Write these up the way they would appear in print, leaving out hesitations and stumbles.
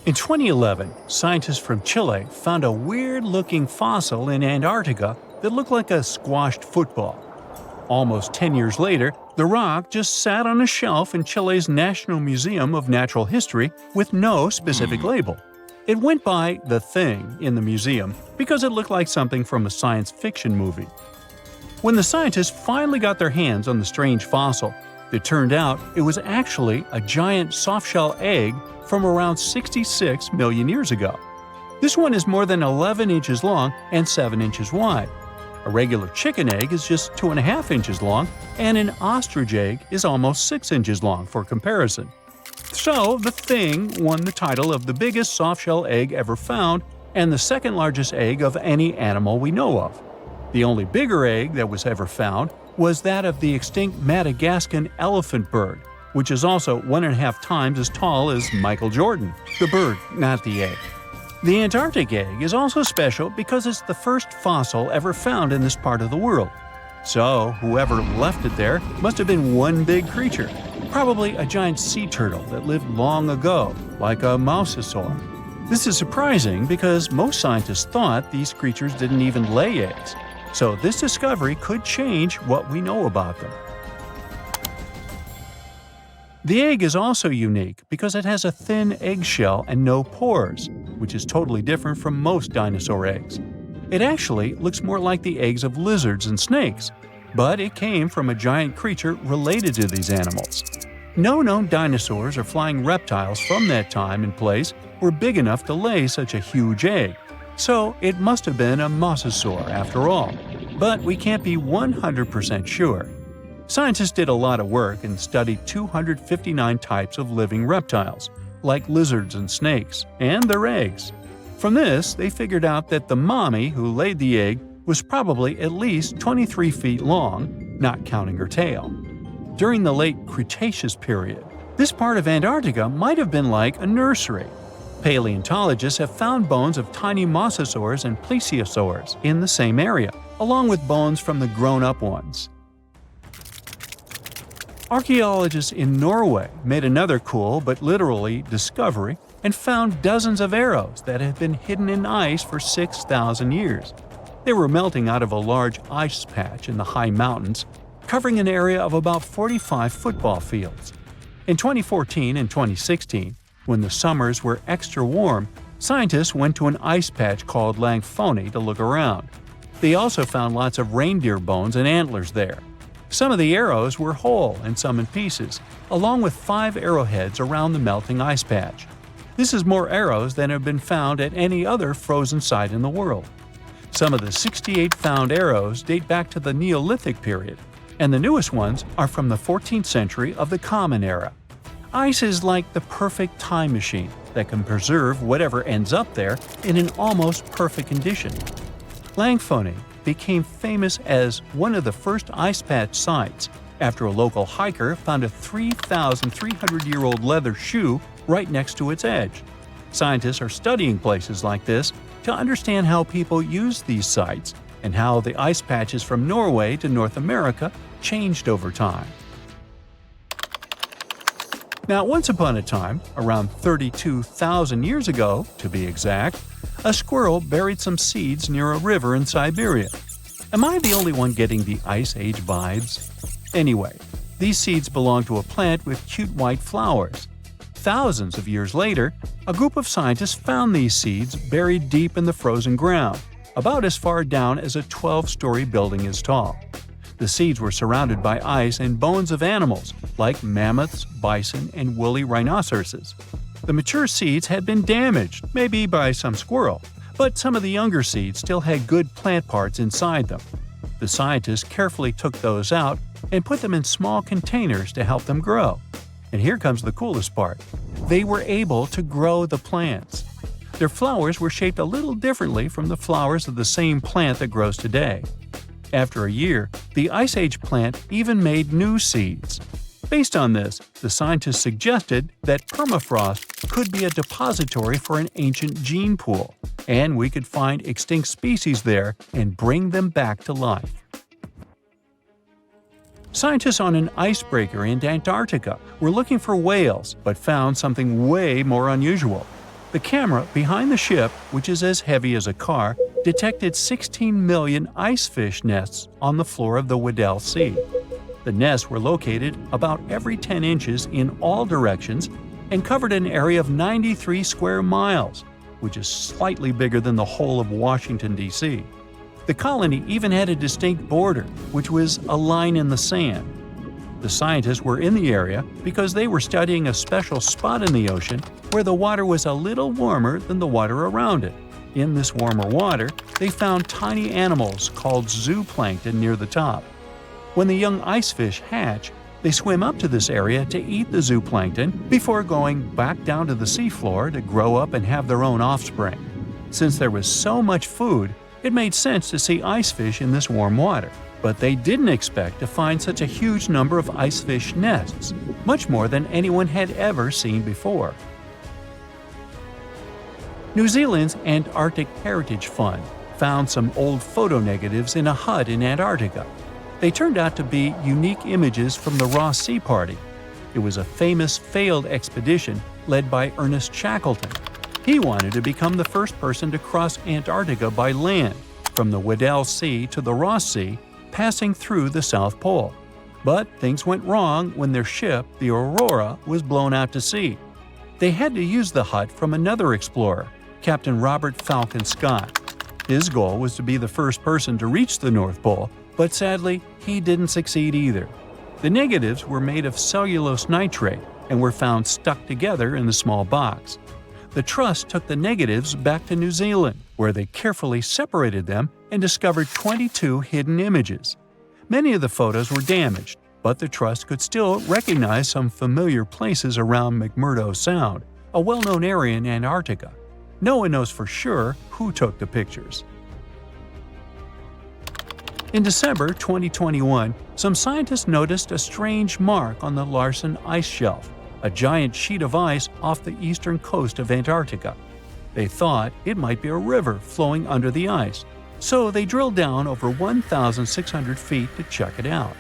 In 2011, scientists from Chile found a weird-looking fossil in Antarctica that looked like a squashed football. Almost 10 years later, the rock just sat on a shelf in Chile's National Museum of Natural History with no specific label. It went by The Thing in the museum because it looked like something from a science fiction movie. When the scientists finally got their hands on the strange fossil, it turned out it was actually a giant soft-shell egg from around 66 million years ago. This one is more than 11 inches long and 7 inches wide. A regular chicken egg is just 2.5 inches long, and an ostrich egg is almost 6 inches long for comparison. So, the Thing won the title of the biggest soft-shell egg ever found and the second largest egg of any animal we know of. The only bigger egg that was ever found was that of the extinct Madagascan elephant bird, which is also 1.5 times as tall as Michael Jordan. The bird, not the egg. The Antarctic egg is also special because it's the first fossil ever found in this part of the world. So, whoever left it there must have been one big creature, probably a giant sea turtle that lived long ago, like a mosasaur. This is surprising because most scientists thought these creatures didn't even lay eggs. So this discovery could change what we know about them. The egg is also unique because it has a thin eggshell and no pores, which is totally different from most dinosaur eggs. It actually looks more like the eggs of lizards and snakes, but it came from a giant creature related to these animals. No known dinosaurs or flying reptiles from that time and place were big enough to lay such a huge egg, so it must have been a mosasaur after all. But we can't be 100% sure. Scientists did a lot of work and studied 259 types of living reptiles, like lizards and snakes, and their eggs. From this, they figured out that the mommy who laid the egg was probably at least 23 feet long, not counting her tail. During the late Cretaceous period, this part of Antarctica might have been like a nursery. Paleontologists have found bones of tiny mosasaurs and plesiosaurs in the same area, along with bones from the grown-up ones. Archaeologists in Norway made another cool but literally discovery and found dozens of arrows that had been hidden in ice for 6,000 years. They were melting out of a large ice patch in the high mountains, covering an area of about 45 football fields. In 2014 and 2016, when the summers were extra warm, scientists went to an ice patch called Langfoni to look around. They also found lots of reindeer bones and antlers there. Some of the arrows were whole and some in pieces, along with 5 arrowheads around the melting ice patch. This is more arrows than have been found at any other frozen site in the world. Some of the 68 found arrows date back to the Neolithic period, and the newest ones are from the 14th century of the Common Era. Ice is like the perfect time machine that can preserve whatever ends up there in an almost perfect condition. Langfoni became famous as one of the first ice patch sites after a local hiker found a 3,300-year-old leather shoe right next to its edge. Scientists are studying places like this to understand how people used these sites and how the ice patches from Norway to North America changed over time. Now, once upon a time, around 32,000 years ago, to be exact, a squirrel buried some seeds near a river in Siberia. Am I the only one getting the Ice Age vibes? Anyway, these seeds belong to a plant with cute white flowers. Thousands of years later, a group of scientists found these seeds buried deep in the frozen ground, about as far down as a 12-story building is tall. The seeds were surrounded by ice and bones of animals, like mammoths, bison, and woolly rhinoceroses. The mature seeds had been damaged, maybe by some squirrel, but some of the younger seeds still had good plant parts inside them. The scientists carefully took those out and put them in small containers to help them grow. And here comes the coolest part. They were able to grow the plants. Their flowers were shaped a little differently from the flowers of the same plant that grows today. After a year, the Ice Age plant even made new seeds. Based on this, the scientists suggested that permafrost could be a depository for an ancient gene pool, and we could find extinct species there and bring them back to life. Scientists on an icebreaker in Antarctica were looking for whales but found something way more unusual. The camera behind the ship, which is as heavy as a car, detected 16 million ice fish nests on the floor of the Weddell Sea. The nests were located about every 10 inches in all directions and covered an area of 93 square miles, which is slightly bigger than the whole of Washington, D.C. The colony even had a distinct border, which was a line in the sand. The scientists were in the area because they were studying a special spot in the ocean where the water was a little warmer than the water around it. In this warmer water, they found tiny animals called zooplankton near the top. When the young ice fish hatch, they swim up to this area to eat the zooplankton before going back down to the seafloor to grow up and have their own offspring. Since there was so much food, it made sense to see ice fish in this warm water. But they didn't expect to find such a huge number of ice fish nests, much more than anyone had ever seen before. New Zealand's Antarctic Heritage Fund found some old photo negatives in a hut in Antarctica. They turned out to be unique images from the Ross Sea Party. It was a famous failed expedition led by Ernest Shackleton. He wanted to become the first person to cross Antarctica by land, from the Weddell Sea to the Ross Sea, passing through the South Pole. But things went wrong when their ship, the Aurora, was blown out to sea. They had to use the hut from another explorer, Captain Robert Falcon Scott. His goal was to be the first person to reach the North Pole, but sadly, he didn't succeed either. The negatives were made of cellulose nitrate and were found stuck together in the small box. The Trust took the negatives back to New Zealand, where they carefully separated them and discovered 22 hidden images. Many of the photos were damaged, but the Trust could still recognize some familiar places around McMurdo Sound, a well-known area in Antarctica. No one knows for sure who took the pictures. In December 2021, some scientists noticed a strange mark on the Larsen Ice Shelf, a giant sheet of ice off the eastern coast of Antarctica. They thought it might be a river flowing under the ice, so they drilled down over 1,600 feet to check it out.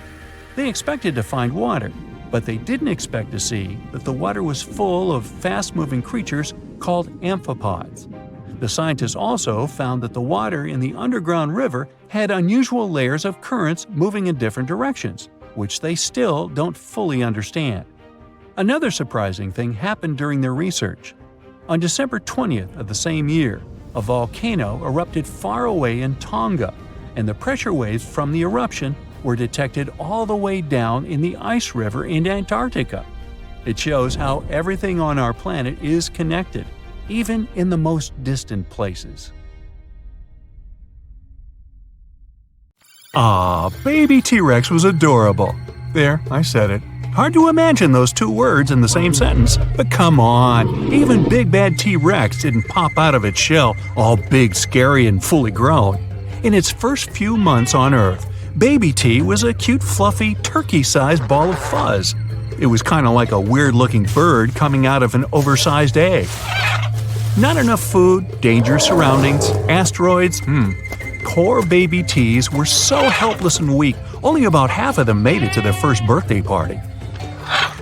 They expected to find water, but they didn't expect to see that the water was full of fast-moving creatures called amphipods. The scientists also found that the water in the underground river had unusual layers of currents moving in different directions, which they still don't fully understand. Another surprising thing happened during their research. On December 20th of the same year, a volcano erupted far away in Tonga, and the pressure waves from the eruption were detected all the way down in the ice river in Antarctica. It shows how everything on our planet is connected, even in the most distant places. Baby T-Rex was adorable. There, I said it. Hard to imagine those two words in the same sentence, but come on, even Big Bad T-Rex didn't pop out of its shell all big, scary, and fully grown. In its first few months on Earth, Baby T was a cute, fluffy, turkey-sized ball of fuzz. It was kind of like a weird-looking bird coming out of an oversized egg. Not enough food, dangerous surroundings, asteroids, Poor baby Ts were so helpless and weak, only about half of them made it to their first birthday party.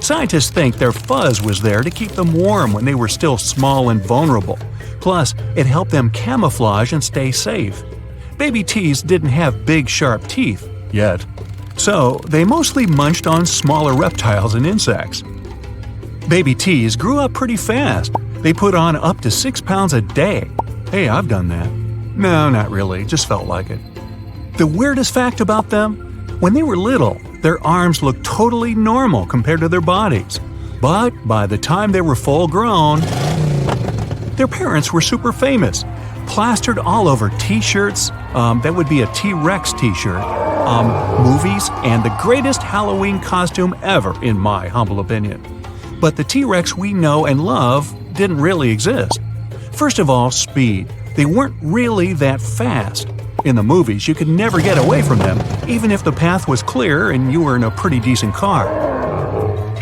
Scientists think their fuzz was there to keep them warm when they were still small and vulnerable. Plus, it helped them camouflage and stay safe. Baby Ts didn't have big, sharp teeth yet, so they mostly munched on smaller reptiles and insects. Baby Ts grew up pretty fast. They put on up to 6 pounds a day. Hey, I've done that. No, not really, just felt like it. The weirdest fact about them? When they were little, their arms looked totally normal compared to their bodies. But by the time they were full grown, their parents were super famous. Plastered all over t-shirts, that would be a T-Rex t-shirt, movies, and the greatest Halloween costume ever, in my humble opinion. But the T-Rex we know and love didn't really exist. First of all, speed. They weren't really that fast. In the movies, you could never get away from them, even if the path was clear and you were in a pretty decent car.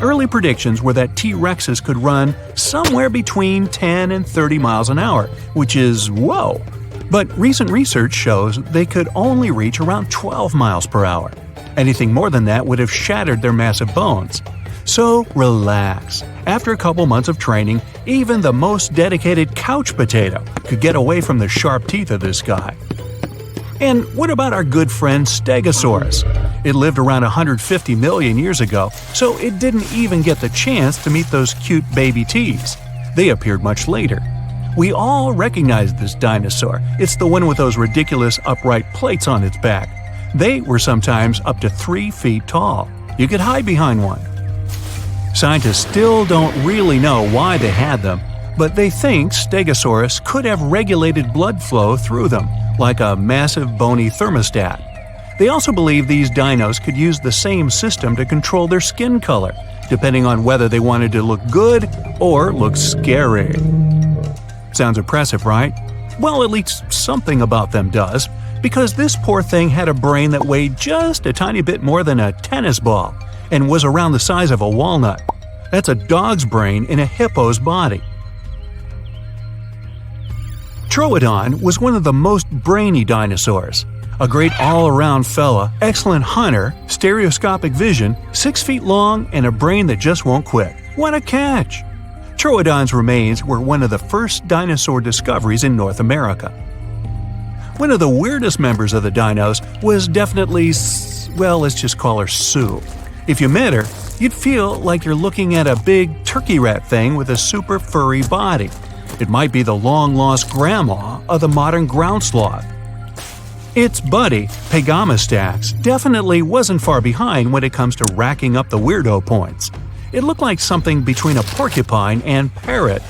Early predictions were that T-Rexes could run somewhere between 10 and 30 miles an hour, which is whoa! But recent research shows they could only reach around 12 miles per hour. Anything more than that would have shattered their massive bones. So relax. After a couple months of training, even the most dedicated couch potato could get away from the sharp teeth of this guy. And what about our good friend Stegosaurus? It lived around 150 million years ago, so it didn't even get the chance to meet those cute baby teeth. They appeared much later. We all recognize this dinosaur. It's the one with those ridiculous upright plates on its back. They were sometimes up to 3 feet tall. You could hide behind one. Scientists still don't really know why they had them, but they think Stegosaurus could have regulated blood flow through them, like a massive bony thermostat. They also believe these dinos could use the same system to control their skin color, depending on whether they wanted to look good or look scary. Sounds impressive, right? Well, at least something about them does, because this poor thing had a brain that weighed just a tiny bit more than a tennis ball and was around the size of a walnut. That's a dog's brain in a hippo's body. Troodon was one of the most brainy dinosaurs. A great all-around fella, excellent hunter, stereoscopic vision, 6 feet long, and a brain that just won't quit. What a catch! Troodon's remains were one of the first dinosaur discoveries in North America. One of the weirdest members of the dinos was definitely, well, let's just call her Sue. If you met her, you'd feel like you're looking at a big turkey rat thing with a super furry body. It might be the long-lost grandma of the modern ground sloth. Its buddy, Pegamastax, definitely wasn't far behind when it comes to racking up the weirdo points. It looked like something between a porcupine and parrot.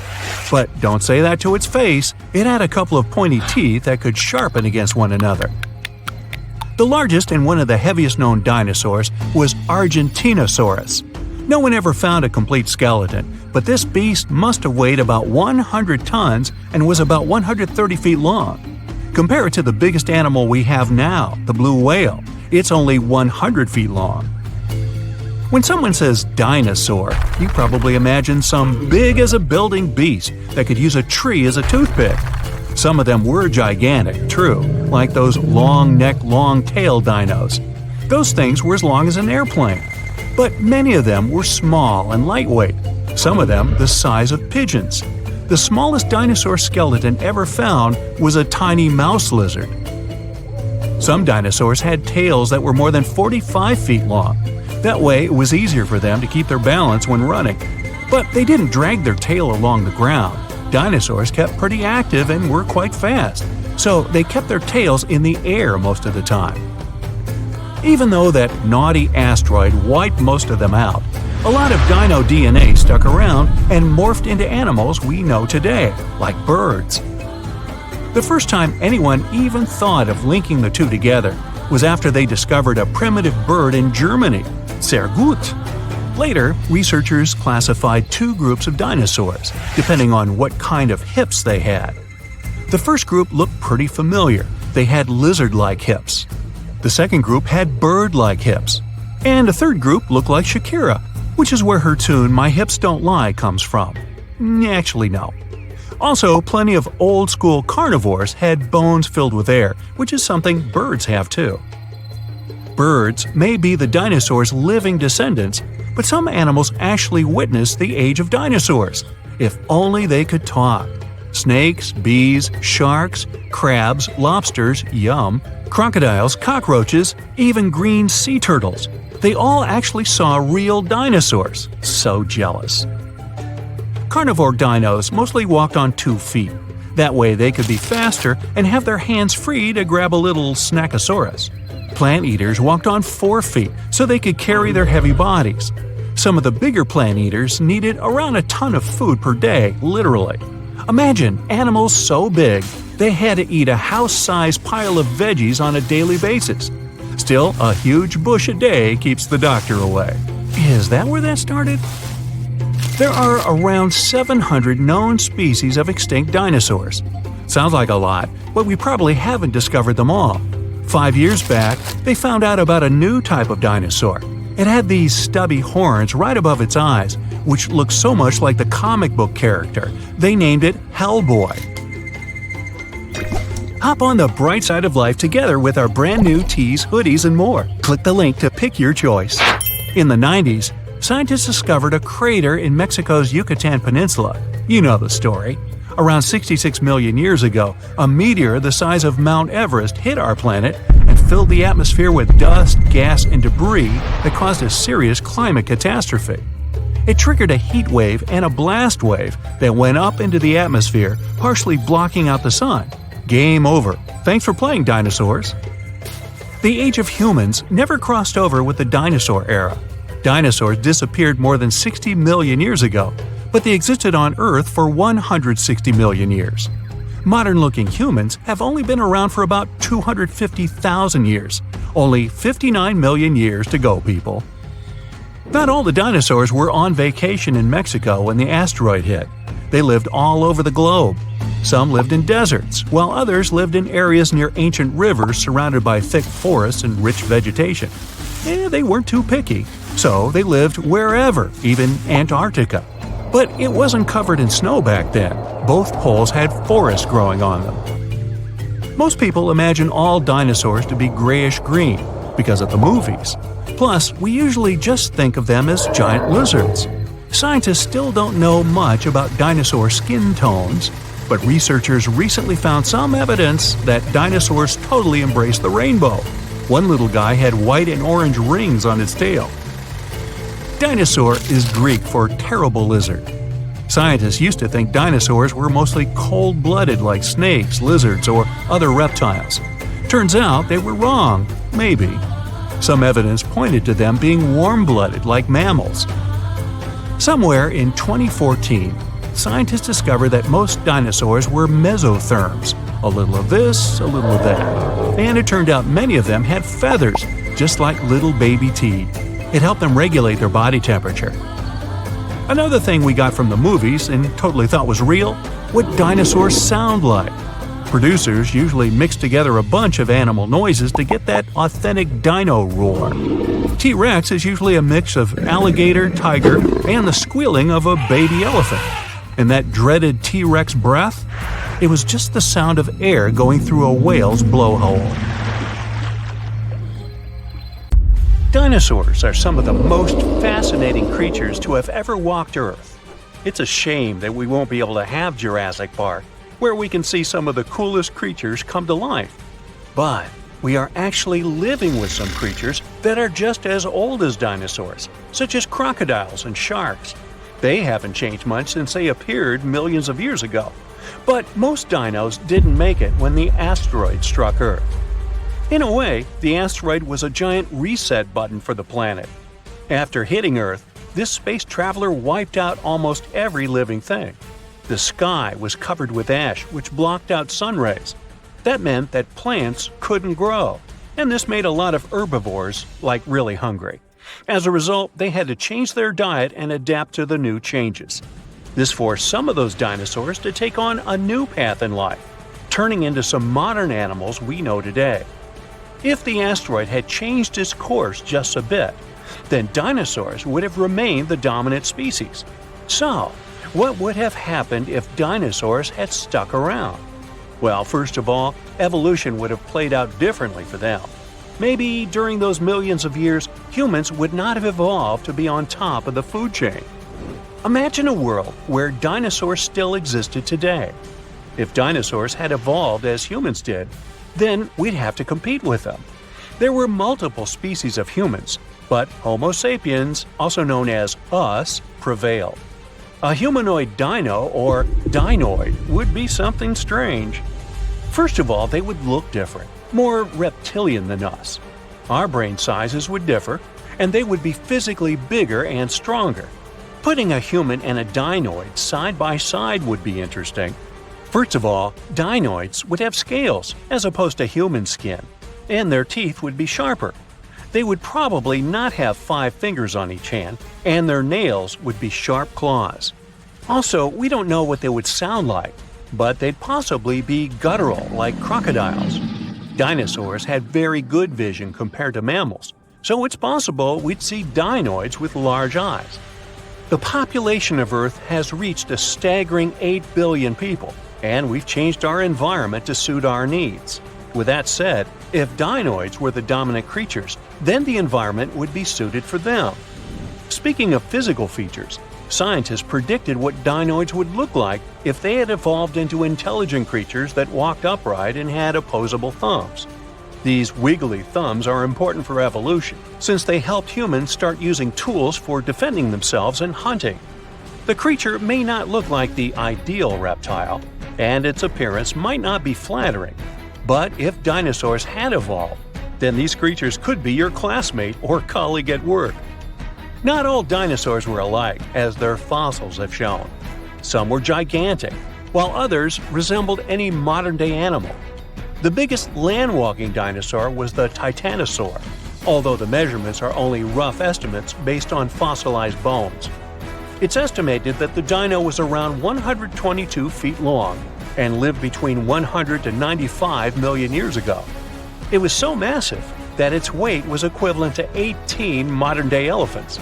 But don't say that to its face, it had a couple of pointy teeth that could sharpen against one another. The largest and one of the heaviest known dinosaurs was Argentinosaurus. No one ever found a complete skeleton, but this beast must have weighed about 100 tons and was about 130 feet long. Compare it to the biggest animal we have now, the blue whale. It's only 100 feet long. When someone says dinosaur, you probably imagine some big-as-a-building beast that could use a tree as a toothpick. Some of them were gigantic, true, like those long-neck, long-tail dinos. Those things were as long as an airplane. But many of them were small and lightweight, some of them the size of pigeons. The smallest dinosaur skeleton ever found was a tiny mouse lizard. Some dinosaurs had tails that were more than 45 feet long. That way, it was easier for them to keep their balance when running. But they didn't drag their tail along the ground. Dinosaurs kept pretty active and were quite fast, so they kept their tails in the air most of the time. Even though that naughty asteroid wiped most of them out, a lot of dino DNA stuck around and morphed into animals we know today, like birds. The first time anyone even thought of linking the two together was after they discovered a primitive bird in Germany, Sehr gut. Later, researchers classified 2 groups of dinosaurs, depending on what kind of hips they had. The first group looked pretty familiar. They had lizard-like hips. The second group had bird-like hips. And a third group looked like Shakira, which is where her tune My Hips Don't Lie comes from. Actually, no. Also, plenty of old-school carnivores had bones filled with air, which is something birds have too. Birds may be the dinosaurs' living descendants, but some animals actually witnessed the age of dinosaurs. If only they could talk. Snakes, bees, sharks, crabs, lobsters, yum, crocodiles, cockroaches, even green sea turtles. They all actually saw real dinosaurs. So jealous. Carnivore dinos mostly walked on 2 feet. That way they could be faster and have their hands free to grab a little snackosaurus. Plant eaters walked on 4 feet so they could carry their heavy bodies. Some of the bigger plant eaters needed around a ton of food per day, literally. Imagine animals so big they had to eat a house-sized pile of veggies on a daily basis. Still, a huge bush a day keeps the doctor away. Is that where that started? There are around 700 known species of extinct dinosaurs. Sounds like a lot, but we probably haven't discovered them all. 5 years back, they found out about a new type of dinosaur. It had these stubby horns right above its eyes, which looked so much like the comic book character. They named it Hellboy. Hop on the bright side of life together with our brand new tees, hoodies, and more. Click the link to pick your choice. In the 90s, Scientists discovered a crater in Mexico's Yucatan Peninsula. You know the story. Around 66 million years ago, a meteor the size of Mount Everest hit our planet and filled the atmosphere with dust, gas, and debris that caused a serious climate catastrophe. It triggered a heat wave and a blast wave that went up into the atmosphere, partially blocking out the sun. Game over. Thanks for playing, dinosaurs. The age of humans never crossed over with the dinosaur era. Dinosaurs disappeared more than 60 million years ago, but they existed on Earth for 160 million years. Modern-looking humans have only been around for about 250,000 years. Only 59 million years to go, people. Not all the dinosaurs were on vacation in Mexico when the asteroid hit. They lived all over the globe. Some lived in deserts, while others lived in areas near ancient rivers surrounded by thick forests and rich vegetation. They weren't too picky, so they lived wherever, even Antarctica. But it wasn't covered in snow back then. Both poles had forests growing on them. Most people imagine all dinosaurs to be grayish-green because of the movies. Plus, we usually just think of them as giant lizards. Scientists still don't know much about dinosaur skin tones, but researchers recently found some evidence that dinosaurs totally embraced the rainbow. One little guy had white and orange rings on his tail. Dinosaur is Greek for terrible lizard. Scientists used to think dinosaurs were mostly cold-blooded like snakes, lizards, or other reptiles. Turns out they were wrong, maybe. Some evidence pointed to them being warm-blooded like mammals. Somewhere in 2014, scientists discovered that most dinosaurs were mesotherms, a little of this, a little of that. And it turned out many of them had feathers, just like little baby teeth. It helped them regulate their body temperature. Another thing we got from the movies and totally thought was real, what dinosaurs sound like. Producers usually mix together a bunch of animal noises to get that authentic dino roar. T-Rex is usually a mix of alligator, tiger, and the squealing of a baby elephant. And that dreaded T-Rex breath? It was just the sound of air going through a whale's blowhole. Dinosaurs are some of the most fascinating creatures to have ever walked Earth. It's a shame that we won't be able to have Jurassic Park, where we can see some of the coolest creatures come to life. But we are actually living with some creatures that are just as old as dinosaurs, such as crocodiles and sharks. They haven't changed much since they appeared millions of years ago. But most dinos didn't make it when the asteroid struck Earth. In a way, the asteroid was a giant reset button for the planet. After hitting Earth, this space traveler wiped out almost every living thing. The sky was covered with ash, which blocked out sun rays. That meant that plants couldn't grow, and this made a lot of herbivores, really hungry. As a result, they had to change their diet and adapt to the new changes. This forced some of those dinosaurs to take on a new path in life, turning into some modern animals we know today. If the asteroid had changed its course just a bit, then dinosaurs would have remained the dominant species. So, what would have happened if dinosaurs had stuck around? Well, first of all, evolution would have played out differently for them. Maybe during those millions of years, humans would not have evolved to be on top of the food chain. Imagine a world where dinosaurs still existed today. If dinosaurs had evolved as humans did, then we'd have to compete with them. There were multiple species of humans, but Homo sapiens, also known as us, prevailed. A humanoid dino, or dinoid, would be something strange. First of all, they would look different, more reptilian than us. Our brain sizes would differ, and they would be physically bigger and stronger. Putting a human and a dinoid side by side would be interesting. First of all, dinoids would have scales as opposed to human skin, and their teeth would be sharper. They would probably not have 5 fingers on each hand, and their nails would be sharp claws. Also, we don't know what they would sound like, but they'd possibly be guttural like crocodiles. Dinosaurs had very good vision compared to mammals, so it's possible we'd see dinoids with large eyes. The population of Earth has reached a staggering 8 billion people, and we've changed our environment to suit our needs. With that said, if dinoids were the dominant creatures, then the environment would be suited for them. Speaking of physical features, scientists predicted what dinoids would look like if they had evolved into intelligent creatures that walked upright and had opposable thumbs. These wiggly thumbs are important for evolution, since they helped humans start using tools for defending themselves and hunting. The creature may not look like the ideal reptile, and its appearance might not be flattering, but if dinosaurs had evolved, then these creatures could be your classmate or colleague at work. Not all dinosaurs were alike, as their fossils have shown. Some were gigantic, while others resembled any modern-day animal. The biggest land-walking dinosaur was the Titanosaur, although the measurements are only rough estimates based on fossilized bones. It's estimated that the dino was around 122 feet long and lived between 100 to 95 million years ago. It was so massive that its weight was equivalent to 18 modern-day elephants.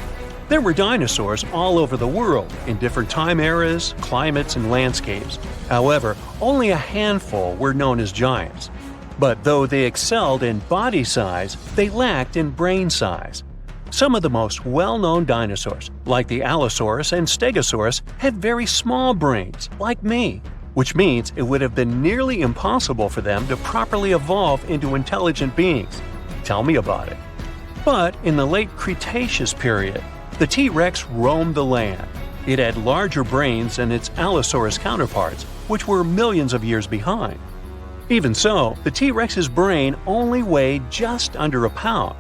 There were dinosaurs all over the world in different time eras, climates, and landscapes. However, only a handful were known as giants. But though they excelled in body size, they lacked in brain size. Some of the most well-known dinosaurs, like the Allosaurus and Stegosaurus, had very small brains, like me, which means it would have been nearly impossible for them to properly evolve into intelligent beings. Tell me about it. But in the late Cretaceous period, the T-Rex roamed the land. It had larger brains than its Allosaurus counterparts, which were millions of years behind. Even so, the T-Rex's brain only weighed just under a pound.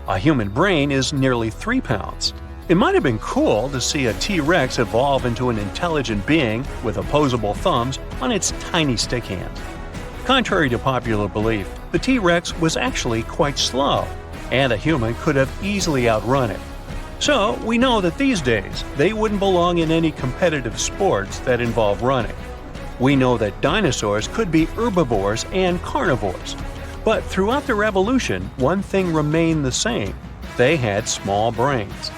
A human brain is nearly 3 pounds. It might have been cool to see a T-Rex evolve into an intelligent being with opposable thumbs on its tiny stick hands. Contrary to popular belief, the T-Rex was actually quite slow, and a human could have easily outrun it. So, we know that these days, they wouldn't belong in any competitive sports that involve running. We know that dinosaurs could be herbivores and carnivores. But throughout their evolution, one thing remained the same: they had small brains.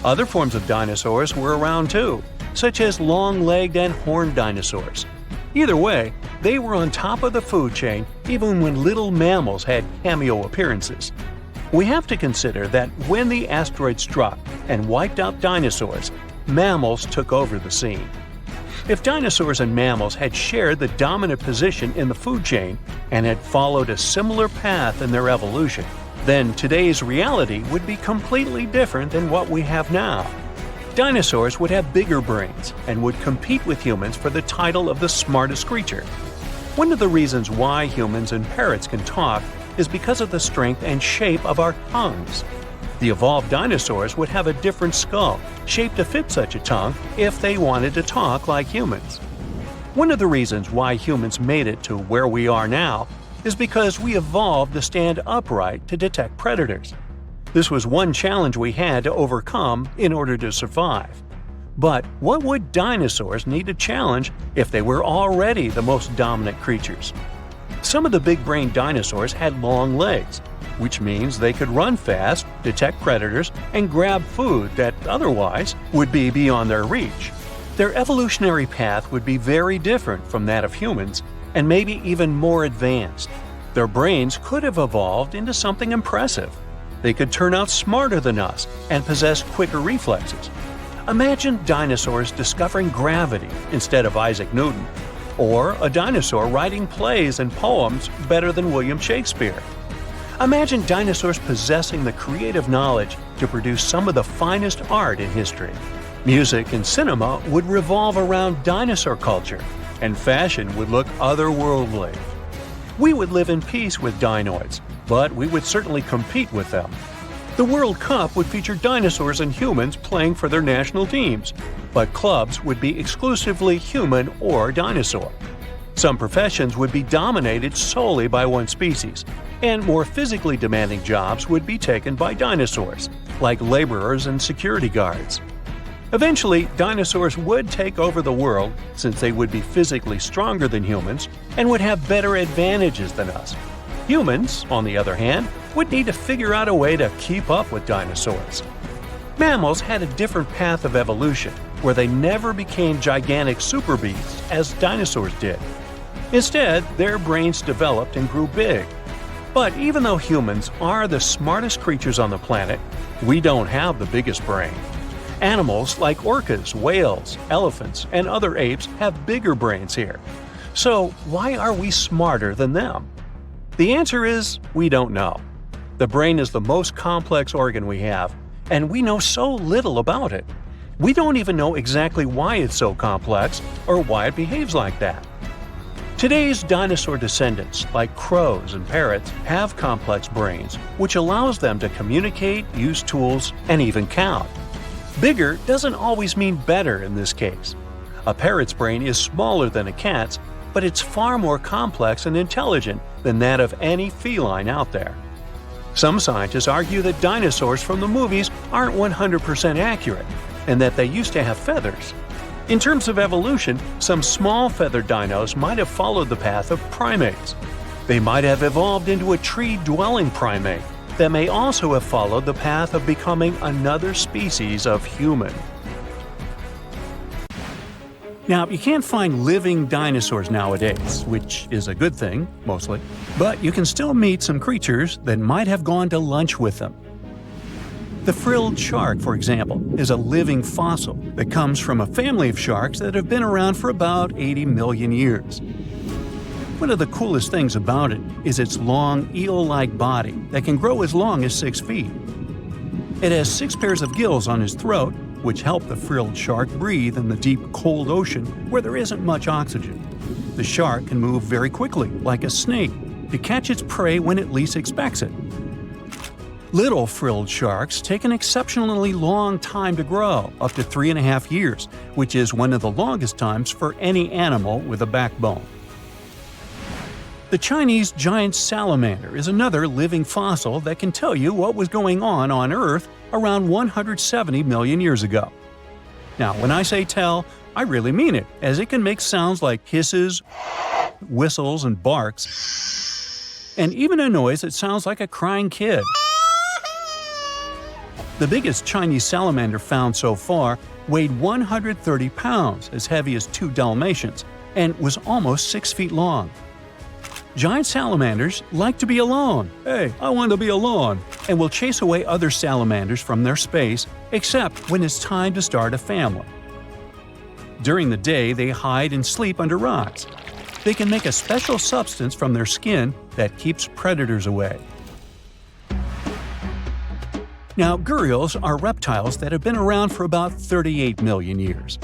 Other forms of dinosaurs were around too, such as long-legged and horned dinosaurs. Either way, they were on top of the food chain even when little mammals had cameo appearances. We have to consider that when the asteroid struck and wiped out dinosaurs, mammals took over the scene. If dinosaurs and mammals had shared the dominant position in the food chain and had followed a similar path in their evolution, then today's reality would be completely different than what we have now. Dinosaurs would have bigger brains and would compete with humans for the title of the smartest creature. One of the reasons why humans and parrots can talk is because of the strength and shape of our tongues. The evolved dinosaurs would have a different skull, shaped to fit such a tongue if they wanted to talk like humans. One of the reasons why humans made it to where we are now is because we evolved to stand upright to detect predators. This was one challenge we had to overcome in order to survive. But what would dinosaurs need to challenge if they were already the most dominant creatures? Some of the big-brained dinosaurs had long legs, which means they could run fast, detect predators, and grab food that otherwise would be beyond their reach. Their evolutionary path would be very different from that of humans, and maybe even more advanced. Their brains could have evolved into something impressive. They could turn out smarter than us and possess quicker reflexes. Imagine dinosaurs discovering gravity instead of Isaac Newton, or a dinosaur writing plays and poems better than William Shakespeare. Imagine dinosaurs possessing the creative knowledge to produce some of the finest art in history. Music and cinema would revolve around dinosaur culture, and fashion would look otherworldly. We would live in peace with dinoids, but we would certainly compete with them. The World Cup would feature dinosaurs and humans playing for their national teams, but clubs would be exclusively human or dinosaur. Some professions would be dominated solely by one species, and more physically demanding jobs would be taken by dinosaurs, like laborers and security guards. Eventually, dinosaurs would take over the world since they would be physically stronger than humans and would have better advantages than us. Humans, on the other hand, would need to figure out a way to keep up with dinosaurs. Mammals had a different path of evolution, where they never became gigantic super beasts as dinosaurs did. Instead, their brains developed and grew big. But even though humans are the smartest creatures on the planet, we don't have the biggest brain. Animals like orcas, whales, elephants, and other apes have bigger brains here. So why are we smarter than them? The answer is we don't know. The brain is the most complex organ we have, and we know so little about it. We don't even know exactly why it's so complex or why it behaves like that. Today's dinosaur descendants, like crows and parrots, have complex brains, which allows them to communicate, use tools, and even count. Bigger doesn't always mean better in this case. A parrot's brain is smaller than a cat's, but it's far more complex and intelligent than that of any feline out there. Some scientists argue that dinosaurs from the movies aren't 100% accurate, and that they used to have feathers. In terms of evolution, some small feathered dinos might have followed the path of primates. They might have evolved into a tree-dwelling primate that may also have followed the path of becoming another species of human. Now, you can't find living dinosaurs nowadays, which is a good thing, mostly, but you can still meet some creatures that might have gone to lunch with them. The frilled shark, for example, is a living fossil that comes from a family of sharks that have been around for about 80 million years. One of the coolest things about it is its long, eel-like body that can grow as long as 6 feet. It has 6 pairs of gills on its throat, which help the frilled shark breathe in the deep, cold ocean where there isn't much oxygen. The shark can move very quickly, like a snake, to catch its prey when it least expects it. Little frilled sharks take an exceptionally long time to grow, up to 3.5 years, which is one of the longest times for any animal with a backbone. The Chinese giant salamander is another living fossil that can tell you what was going on Earth around 170 million years ago. Now, when I say tell, I really mean it, as it can make sounds like hisses, whistles, and barks, and even a noise that sounds like a crying kid. The biggest Chinese salamander found so far weighed 130 pounds, as heavy as 2 Dalmatians, and was almost 6 feet long. Giant salamanders like to be alone. Hey, I want to be alone. And will chase away other salamanders from their space, except when it's time to start a family. During the day, they hide and sleep under rocks. They can make a special substance from their skin that keeps predators away. Now, gharials are reptiles that have been around for about 38 million years.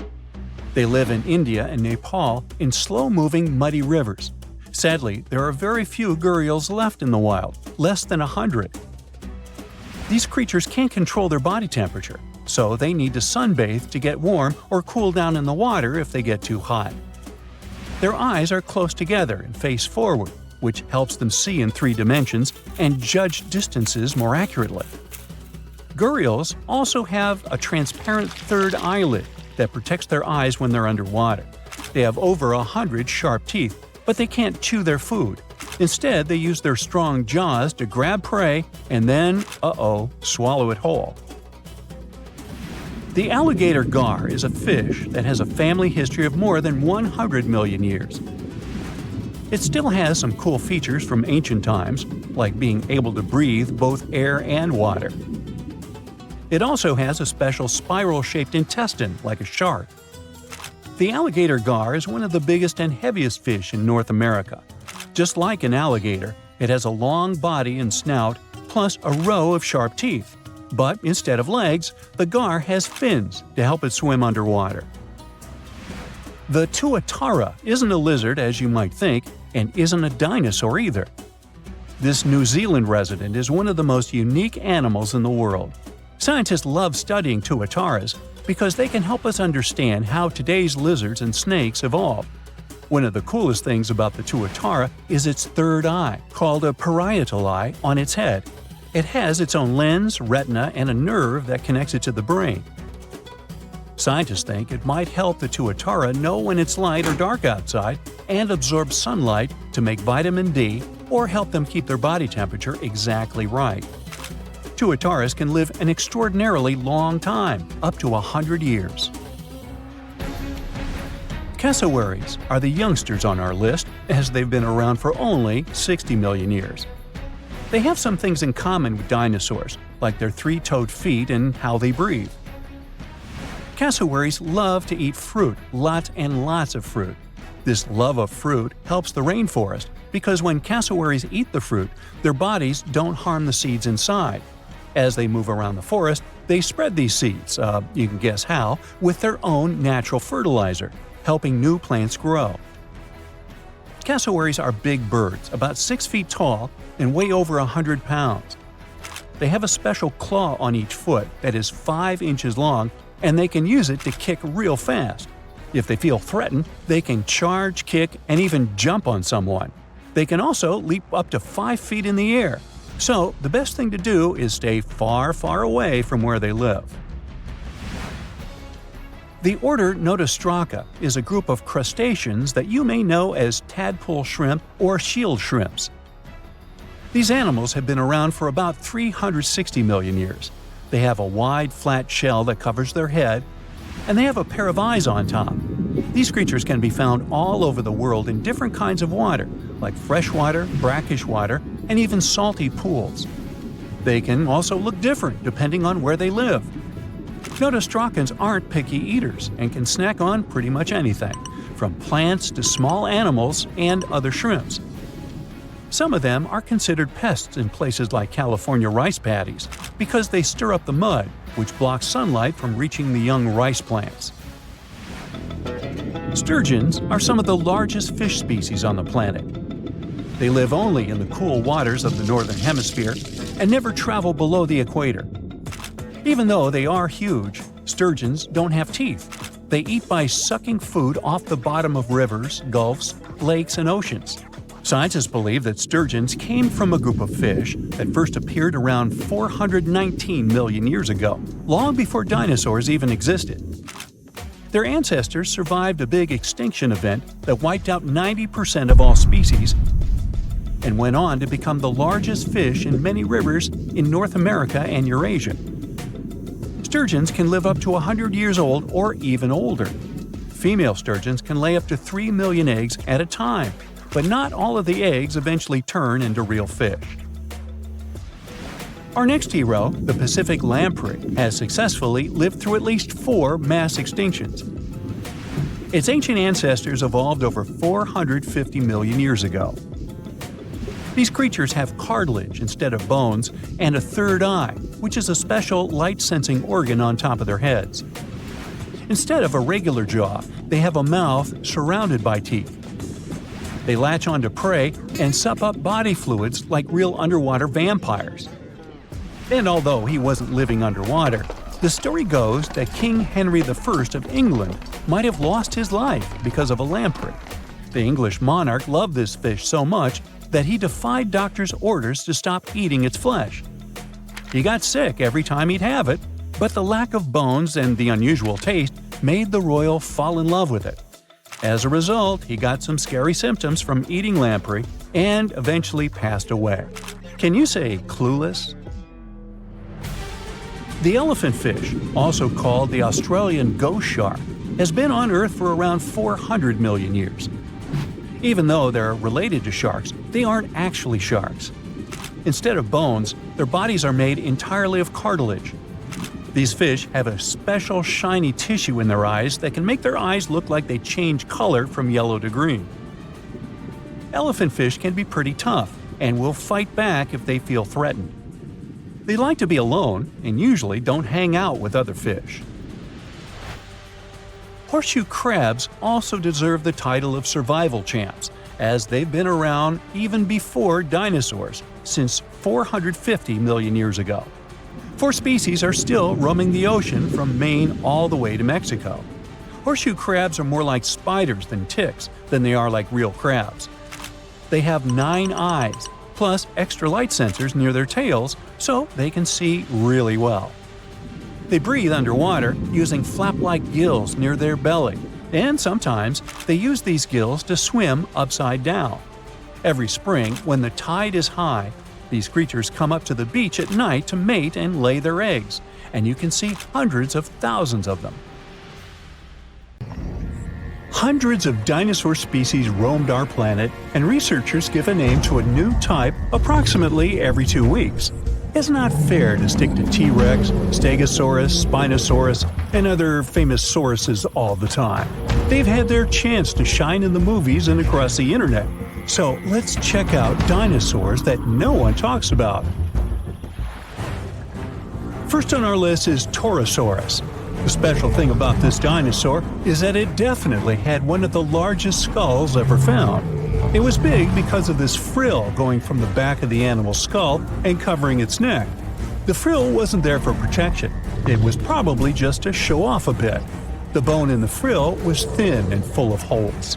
They live in India and Nepal in slow-moving, muddy rivers. Sadly, there are very few gharials left in the wild, less than 100. These creatures can't control their body temperature, so they need to sunbathe to get warm or cool down in the water if they get too hot. Their eyes are close together and face forward, which helps them see in 3 dimensions and judge distances more accurately. Gharials also have a transparent third eyelid that protects their eyes when they're underwater. They have over 100 sharp teeth, but they can't chew their food. Instead, they use their strong jaws to grab prey and then, swallow it whole. The alligator gar is a fish that has a family history of more than 100 million years. It still has some cool features from ancient times, like being able to breathe both air and water. It also has a special spiral-shaped intestine, like a shark. The alligator gar is one of the biggest and heaviest fish in North America. Just like an alligator, it has a long body and snout, plus a row of sharp teeth. But instead of legs, the gar has fins to help it swim underwater. The tuatara isn't a lizard as you might think, and isn't a dinosaur either. This New Zealand resident is one of the most unique animals in the world. Scientists love studying tuataras because they can help us understand how today's lizards and snakes evolved. One of the coolest things about the tuatara is its third eye, called a parietal eye, on its head. It has its own lens, retina, and a nerve that connects it to the brain. Scientists think it might help the tuatara know when it's light or dark outside and absorb sunlight to make vitamin D or help them keep their body temperature exactly right. Tuataras can live an extraordinarily long time, up to 100 years. Cassowaries are the youngsters on our list, as they've been around for only 60 million years. They have some things in common with dinosaurs, like their three-toed feet and how they breathe. Cassowaries love to eat fruit, lots and lots of fruit. This love of fruit helps the rainforest because when cassowaries eat the fruit, their bodies don't harm the seeds inside. As they move around the forest, they spread these seeds, you can guess how, with their own natural fertilizer, helping new plants grow. Cassowaries are big birds, about 6 feet tall and weigh over 100 pounds. They have a special claw on each foot that is 5 inches long, and they can use it to kick real fast. If they feel threatened, they can charge, kick, and even jump on someone. They can also leap up to 5 feet in the air. So, the best thing to do is stay far, far away from where they live. The order Notostraca is a group of crustaceans that you may know as tadpole shrimp or shield shrimps. These animals have been around for about 360 million years. They have a wide, flat shell that covers their head, and they have a pair of eyes on top. These creatures can be found all over the world in different kinds of water, like freshwater, brackish water, and even salty pools. They can also look different depending on where they live. Notostracans aren't picky eaters and can snack on pretty much anything, from plants to small animals and other shrimps. Some of them are considered pests in places like California rice paddies because they stir up the mud, which blocks sunlight from reaching the young rice plants. Sturgeons are some of the largest fish species on the planet. They live only in the cool waters of the northern hemisphere and never travel below the equator. Even though they are huge, sturgeons don't have teeth. They eat by sucking food off the bottom of rivers, gulfs, lakes, and oceans. Scientists believe that sturgeons came from a group of fish that first appeared around 419 million years ago, long before dinosaurs even existed. Their ancestors survived a big extinction event that wiped out 90% of all species and went on to become the largest fish in many rivers in North America and Eurasia. Sturgeons can live up to 100 years old or even older. Female sturgeons can lay up to 3 million eggs at a time, but not all of the eggs eventually turn into real fish. Our next hero, the Pacific lamprey, has successfully lived through at least 4 mass extinctions. Its ancient ancestors evolved over 450 million years ago. These creatures have cartilage instead of bones and a third eye, which is a special light-sensing organ on top of their heads. Instead of a regular jaw, they have a mouth surrounded by teeth. They latch onto prey and sup up body fluids like real underwater vampires. And although he wasn't living underwater, the story goes that King Henry I of England might have lost his life because of a lamprey. The English monarch loved this fish so much that he defied doctors' orders to stop eating its flesh. He got sick every time he'd have it, but the lack of bones and the unusual taste made the royal fall in love with it. As a result, he got some scary symptoms from eating lamprey and eventually passed away. Can you say clueless? The elephant fish, also called the Australian ghost shark, has been on Earth for around 400 million years. Even though they're related to sharks, they aren't actually sharks. Instead of bones, their bodies are made entirely of cartilage. These fish have a special shiny tissue in their eyes that can make their eyes look like they change color from yellow to green. Elephant fish can be pretty tough and will fight back if they feel threatened. They like to be alone and usually don't hang out with other fish. Horseshoe crabs also deserve the title of survival champs, as they've been around even before dinosaurs, since 450 million years ago. 4 species are still roaming the ocean from Maine all the way to Mexico. Horseshoe crabs are more like spiders than ticks than they are like real crabs. They have 9 eyes, plus extra light sensors near their tails so they can see really well. They breathe underwater using flap-like gills near their belly, and sometimes they use these gills to swim upside down. Every spring, when the tide is high, these creatures come up to the beach at night to mate and lay their eggs, and you can see hundreds of thousands of them. Hundreds of dinosaur species roamed our planet, and researchers give a name to a new type approximately every 2 weeks. It's not fair to stick to T-Rex, Stegosaurus, Spinosaurus, and other famous sauruses all the time. They've had their chance to shine in the movies and across the internet. So let's check out dinosaurs that no one talks about. First on our list is Torosaurus. The special thing about this dinosaur is that it definitely had one of the largest skulls ever found. It was big because of this frill going from the back of the animal's skull and covering its neck. The frill wasn't there for protection. It was probably just to show off a bit. The bone in the frill was thin and full of holes.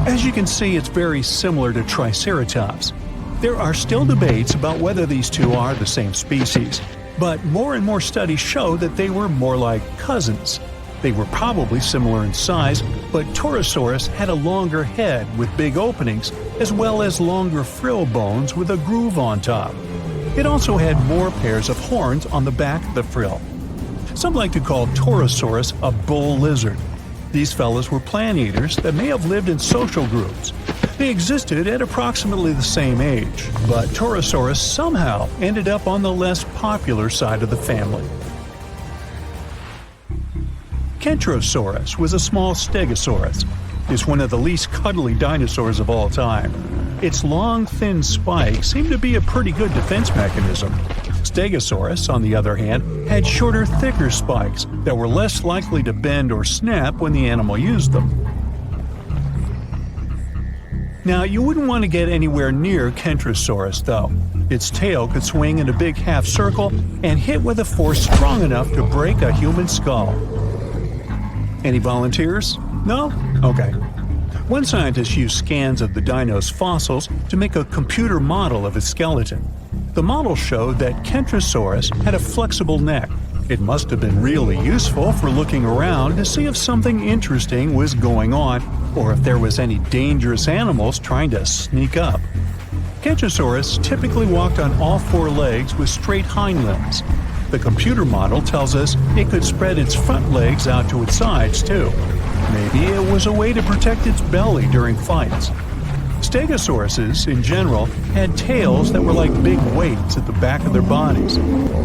As you can see, it's very similar to Triceratops. There are still debates about whether these two are the same species, but more and more studies show that they were more like cousins. They were probably similar in size, but Torosaurus had a longer head with big openings, as well as longer frill bones with a groove on top. It also had more pairs of horns on the back of the frill. Some like to call Torosaurus a bull lizard. These fellas were plant eaters that may have lived in social groups. They existed at approximately the same age, but Torosaurus somehow ended up on the less popular side of the family. Kentrosaurus was a small stegosaurus. It's one of the least cuddly dinosaurs of all time. Its long, thin spikes seem to be a pretty good defense mechanism. Stegosaurus, on the other hand, had shorter, thicker spikes that were less likely to bend or snap when the animal used them. Now, you wouldn't want to get anywhere near Kentrosaurus, though. Its tail could swing in a big half circle and hit with a force strong enough to break a human skull. Any volunteers? No? Okay. One scientist used scans of the dino's fossils to make a computer model of its skeleton. The model showed that Kentrosaurus had a flexible neck. It must have been really useful for looking around to see if something interesting was going on, or if there was any dangerous animals trying to sneak up. Kentrosaurus typically walked on all 4 legs with straight hind limbs. The computer model tells us it could spread its front legs out to its sides, too. Maybe it was a way to protect its belly during fights. Stegosauruses, in general, had tails that were like big weights at the back of their bodies.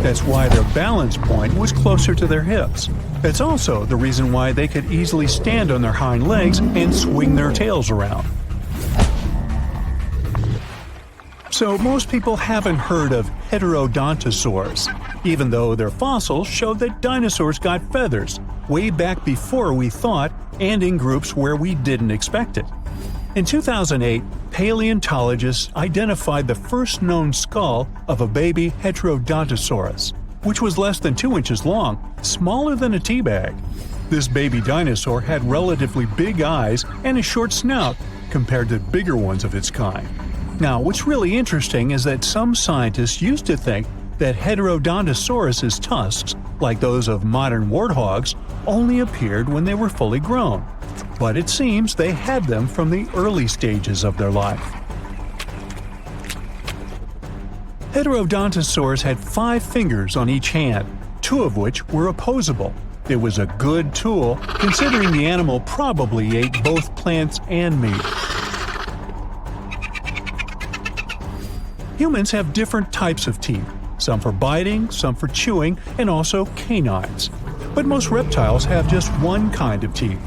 That's why their balance point was closer to their hips. That's also the reason why they could easily stand on their hind legs and swing their tails around. So most people haven't heard of heterodontosaurs, even though their fossils show that dinosaurs got feathers way back before we thought and in groups where we didn't expect it. In 2008, paleontologists identified the first known skull of a baby Heterodontosaurus, which was less than 2 inches long, smaller than a tea bag. This baby dinosaur had relatively big eyes and a short snout compared to bigger ones of its kind. Now, what's really interesting is that some scientists used to think that Heterodontosaurus's tusks, like those of modern warthogs, only appeared when they were fully grown. But it seems they had them from the early stages of their life. Heterodontosaurs had 5 fingers on each hand, 2 of which were opposable. It was a good tool, considering the animal probably ate both plants and meat. Humans have different types of teeth, some for biting, some for chewing, and also canines. But most reptiles have just one kind of teeth.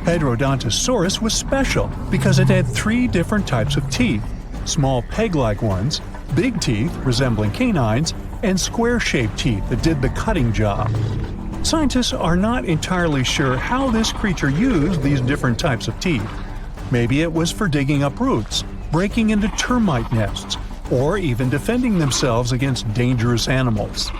Heterodontosaurus was special because it had 3 different types of teeth: small peg-like ones, big teeth resembling canines, and square-shaped teeth that did the cutting job. Scientists are not entirely sure how this creature used these different types of teeth. Maybe it was for digging up roots, breaking into termite nests, or even defending themselves against dangerous animals.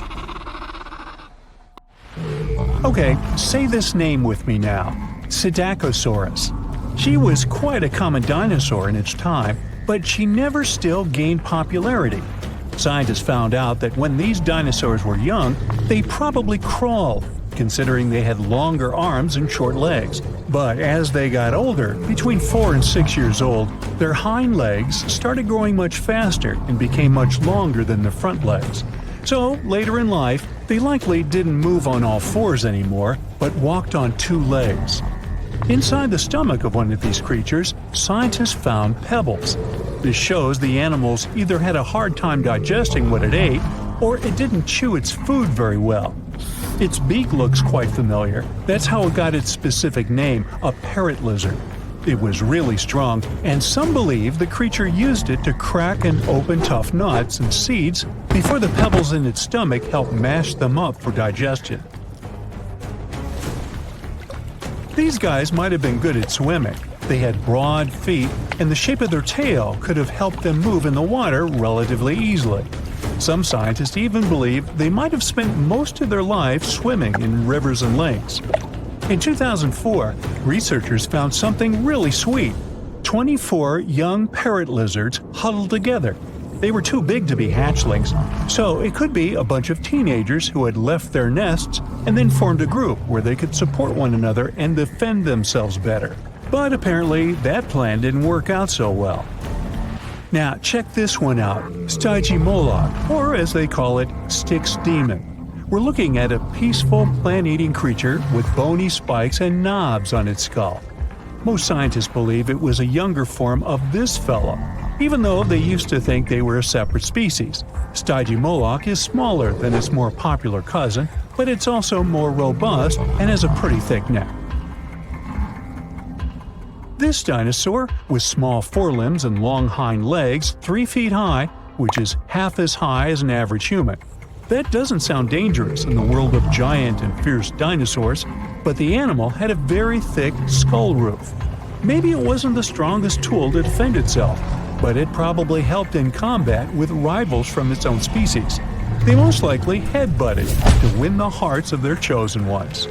Okay, say this name with me now: Psittacosaurus. She was quite a common dinosaur in its time, but she never still gained popularity. Scientists found out that when these dinosaurs were young, they probably crawled, considering they had longer arms and short legs. But as they got older, between 4 and 6 years old, their hind legs started growing much faster and became much longer than their front legs. So, later in life, they likely didn't move on all fours anymore, but walked on two legs. Inside the stomach of one of these creatures, scientists found pebbles. This shows the animals either had a hard time digesting what it ate, or it didn't chew its food very well. Its beak looks quite familiar. That's how it got its specific name, a parrot lizard. It was really strong, and some believe the creature used it to crack and open tough nuts and seeds before the pebbles in its stomach helped mash them up for digestion. These guys might have been good at swimming. They had broad feet, and the shape of their tail could have helped them move in the water relatively easily. Some scientists even believe they might have spent most of their lives swimming in rivers and lakes. In 2004, researchers found something really sweet: 24 young parrot lizards huddled together. They were too big to be hatchlings, so it could be a bunch of teenagers who had left their nests and then formed a group where they could support one another and defend themselves better. But apparently, that plan didn't work out so well. Now, check this one out: Stygimoloch, or as they call it, Styx demon. We're looking at a peaceful plant-eating creature with bony spikes and knobs on its skull. Most scientists believe it was a younger form of this fellow, even though they used to think they were a separate species. Stygimoloch is smaller than its more popular cousin, but it's also more robust and has a pretty thick neck. This dinosaur, with small forelimbs and long hind legs 3 feet high, which is half as high as an average human. That doesn't sound dangerous in the world of giant and fierce dinosaurs, but the animal had a very thick skull roof. Maybe it wasn't the strongest tool to defend itself, but it probably helped in combat with rivals from its own species. They most likely headbutted to win the hearts of their chosen ones.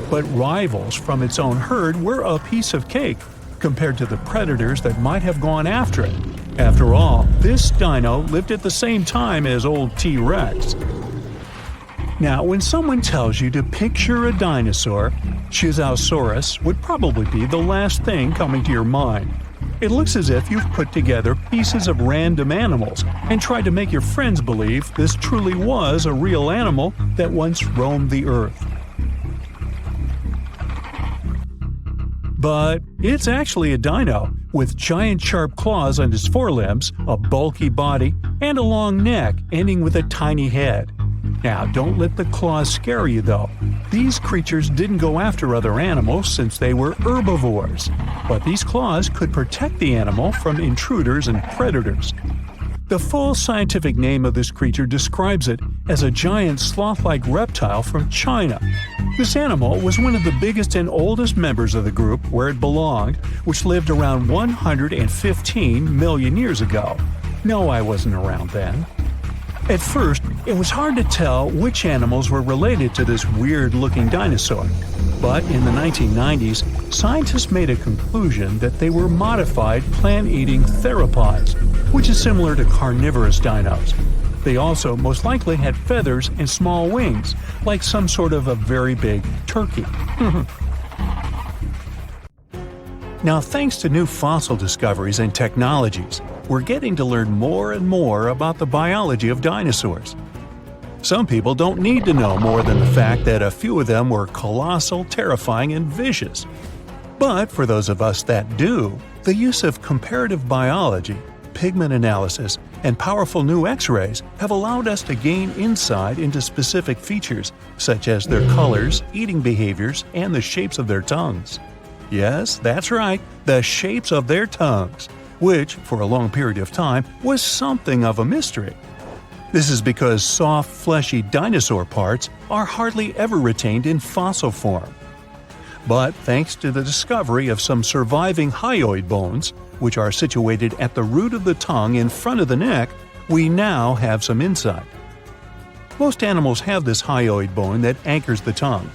But rivals from its own herd were a piece of cake compared to the predators that might have gone after it. After all, this dino lived at the same time as old T-Rex. Now, when someone tells you to picture a dinosaur, Chisaosaurus would probably be the last thing coming to your mind. It looks as if you've put together pieces of random animals and tried to make your friends believe this truly was a real animal that once roamed the earth. But it's actually a dino, with giant sharp claws on its forelimbs, a bulky body, and a long neck ending with a tiny head. Now, don't let the claws scare you though. These creatures didn't go after other animals since they were herbivores, but these claws could protect the animal from intruders and predators. The full scientific name of this creature describes it as a giant sloth-like reptile from China. This animal was one of the biggest and oldest members of the group where it belonged, which lived around 115 million years ago. No, I wasn't around then. At first, it was hard to tell which animals were related to this weird-looking dinosaur. But in the 1990s, scientists made a conclusion that they were modified plant-eating theropods, which is similar to carnivorous dinos. They also most likely had feathers and small wings, like some sort of a very big turkey. Now, thanks to new fossil discoveries and technologies, we're getting to learn more and more about the biology of dinosaurs. Some people don't need to know more than the fact that a few of them were colossal, terrifying, and vicious. But for those of us that do, the use of comparative biology, pigment analysis, and powerful new X-rays have allowed us to gain insight into specific features, such as their colors, eating behaviors, and the shapes of their tongues. Yes, that's right, the shapes of their tongues, which, for a long period of time, was something of a mystery. This is because soft, fleshy dinosaur parts are hardly ever retained in fossil form. But thanks to the discovery of some surviving hyoid bones, which are situated at the root of the tongue in front of the neck, we now have some insight. Most animals have this hyoid bone that anchors the tongue.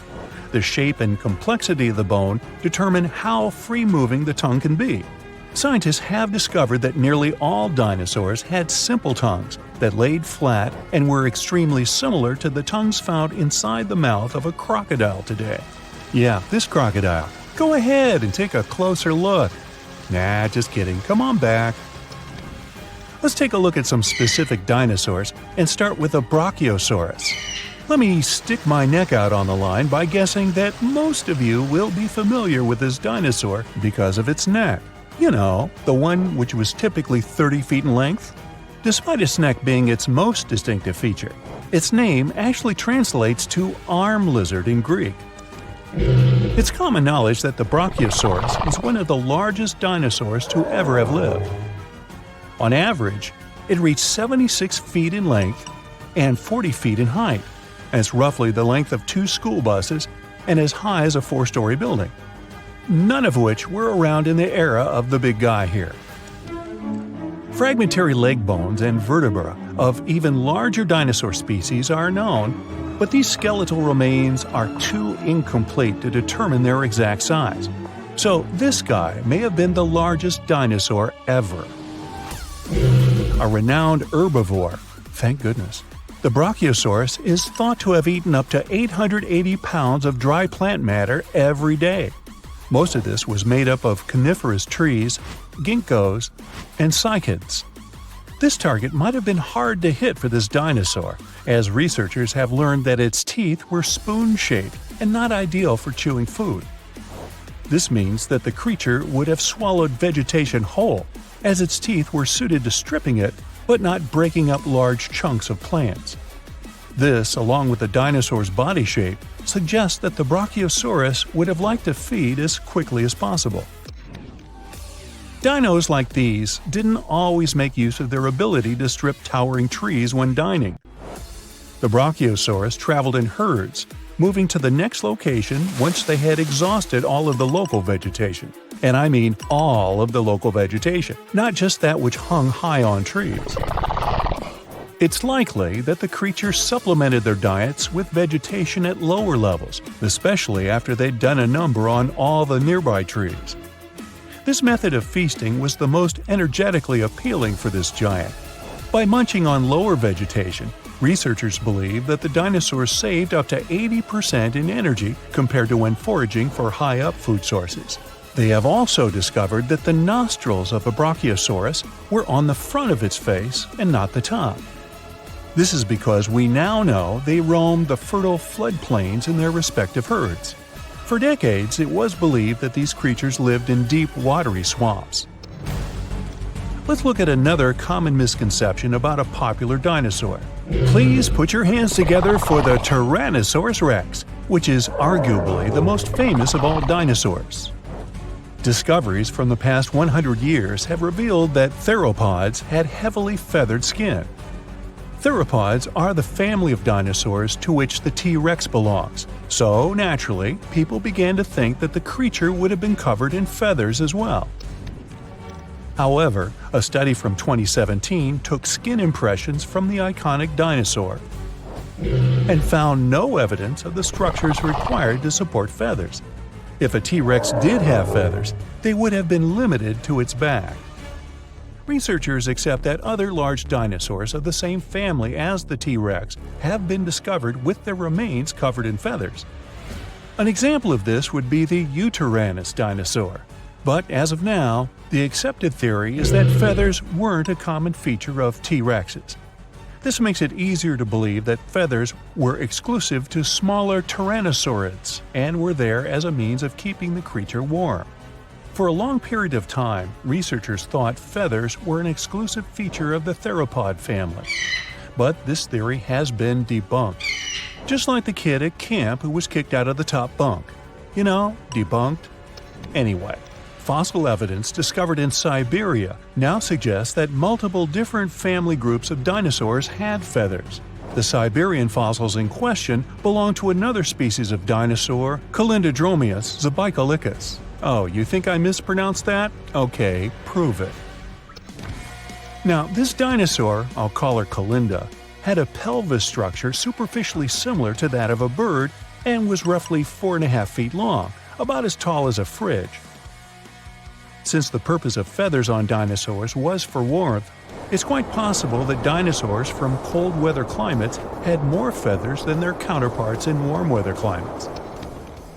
The shape and complexity of the bone determine how free-moving the tongue can be. Scientists have discovered that nearly all dinosaurs had simple tongues that laid flat and were extremely similar to the tongues found inside the mouth of a crocodile today. Yeah, this crocodile. Go ahead and take a closer look. Nah, just kidding. Come on back. Let's take a look at some specific dinosaurs and start with the Brachiosaurus. Let me stick my neck out on the line by guessing that most of you will be familiar with this dinosaur because of its neck. You know, the one which was typically 30 feet in length. Despite its neck being its most distinctive feature, its name actually translates to arm lizard in Greek. It's common knowledge that the Brachiosaurus is one of the largest dinosaurs to ever have lived. On average, it reached 76 feet in length and 40 feet in height. That's roughly the length of 2 school buses and as high as a 4-story building. None of which were around in the era of the big guy here. Fragmentary leg bones and vertebra of even larger dinosaur species are known, but these skeletal remains are too incomplete to determine their exact size. So this guy may have been the largest dinosaur ever. A renowned herbivore, thank goodness. The Brachiosaurus is thought to have eaten up to 880 pounds of dry plant matter every day. Most of this was made up of coniferous trees, ginkgos, and cycads. This target might have been hard to hit for this dinosaur, as researchers have learned that its teeth were spoon-shaped and not ideal for chewing food. This means that the creature would have swallowed vegetation whole, as its teeth were suited to stripping it but not breaking up large chunks of plants. This, along with the dinosaur's body shape, suggests that the Brachiosaurus would have liked to feed as quickly as possible. Dinos like these didn't always make use of their ability to strip towering trees when dining. The Brachiosaurus traveled in herds, moving to the next location once they had exhausted all of the local vegetation. And I mean all of the local vegetation, not just that which hung high on trees. It's likely that the creatures supplemented their diets with vegetation at lower levels, especially after they'd done a number on all the nearby trees. This method of feasting was the most energetically appealing for this giant. By munching on lower vegetation, researchers believe that the dinosaurs saved up to 80% in energy compared to when foraging for high-up food sources. They have also discovered that the nostrils of a Brachiosaurus were on the front of its face and not the top. This is because we now know they roamed the fertile floodplains in their respective herds. For decades, it was believed that these creatures lived in deep, watery swamps. Let's look at another common misconception about a popular dinosaur. Please put your hands together for the Tyrannosaurus rex, which is arguably the most famous of all dinosaurs. Discoveries from the past 100 years have revealed that theropods had heavily feathered skin. Theropods are the family of dinosaurs to which the T-Rex belongs, so naturally, people began to think that the creature would have been covered in feathers as well. However, a study from 2017 took skin impressions from the iconic dinosaur and found no evidence of the structures required to support feathers. If a T-Rex did have feathers, they would have been limited to its back. Researchers accept that other large dinosaurs of the same family as the T-Rex have been discovered with their remains covered in feathers. An example of this would be the Yutyrannus dinosaur. But as of now, the accepted theory is that feathers weren't a common feature of T-Rexes. This makes it easier to believe that feathers were exclusive to smaller tyrannosaurids and were there as a means of keeping the creature warm. For a long period of time, researchers thought feathers were an exclusive feature of the theropod family. But this theory has been debunked. Just like the kid at camp who was kicked out of the top bunk. You know, debunked. Anyway, fossil evidence discovered in Siberia now suggests that multiple different family groups of dinosaurs had feathers. The Siberian fossils in question belong to another species of dinosaur, Calindrodromeus zabicolicus. Oh, you think I mispronounced that? Okay, prove it. Now, this dinosaur, I'll call her Calinda, had a pelvis structure superficially similar to that of a bird and was roughly 4.5 feet long, about as tall as a fridge. Since the purpose of feathers on dinosaurs was for warmth, it's quite possible that dinosaurs from cold weather climates had more feathers than their counterparts in warm weather climates.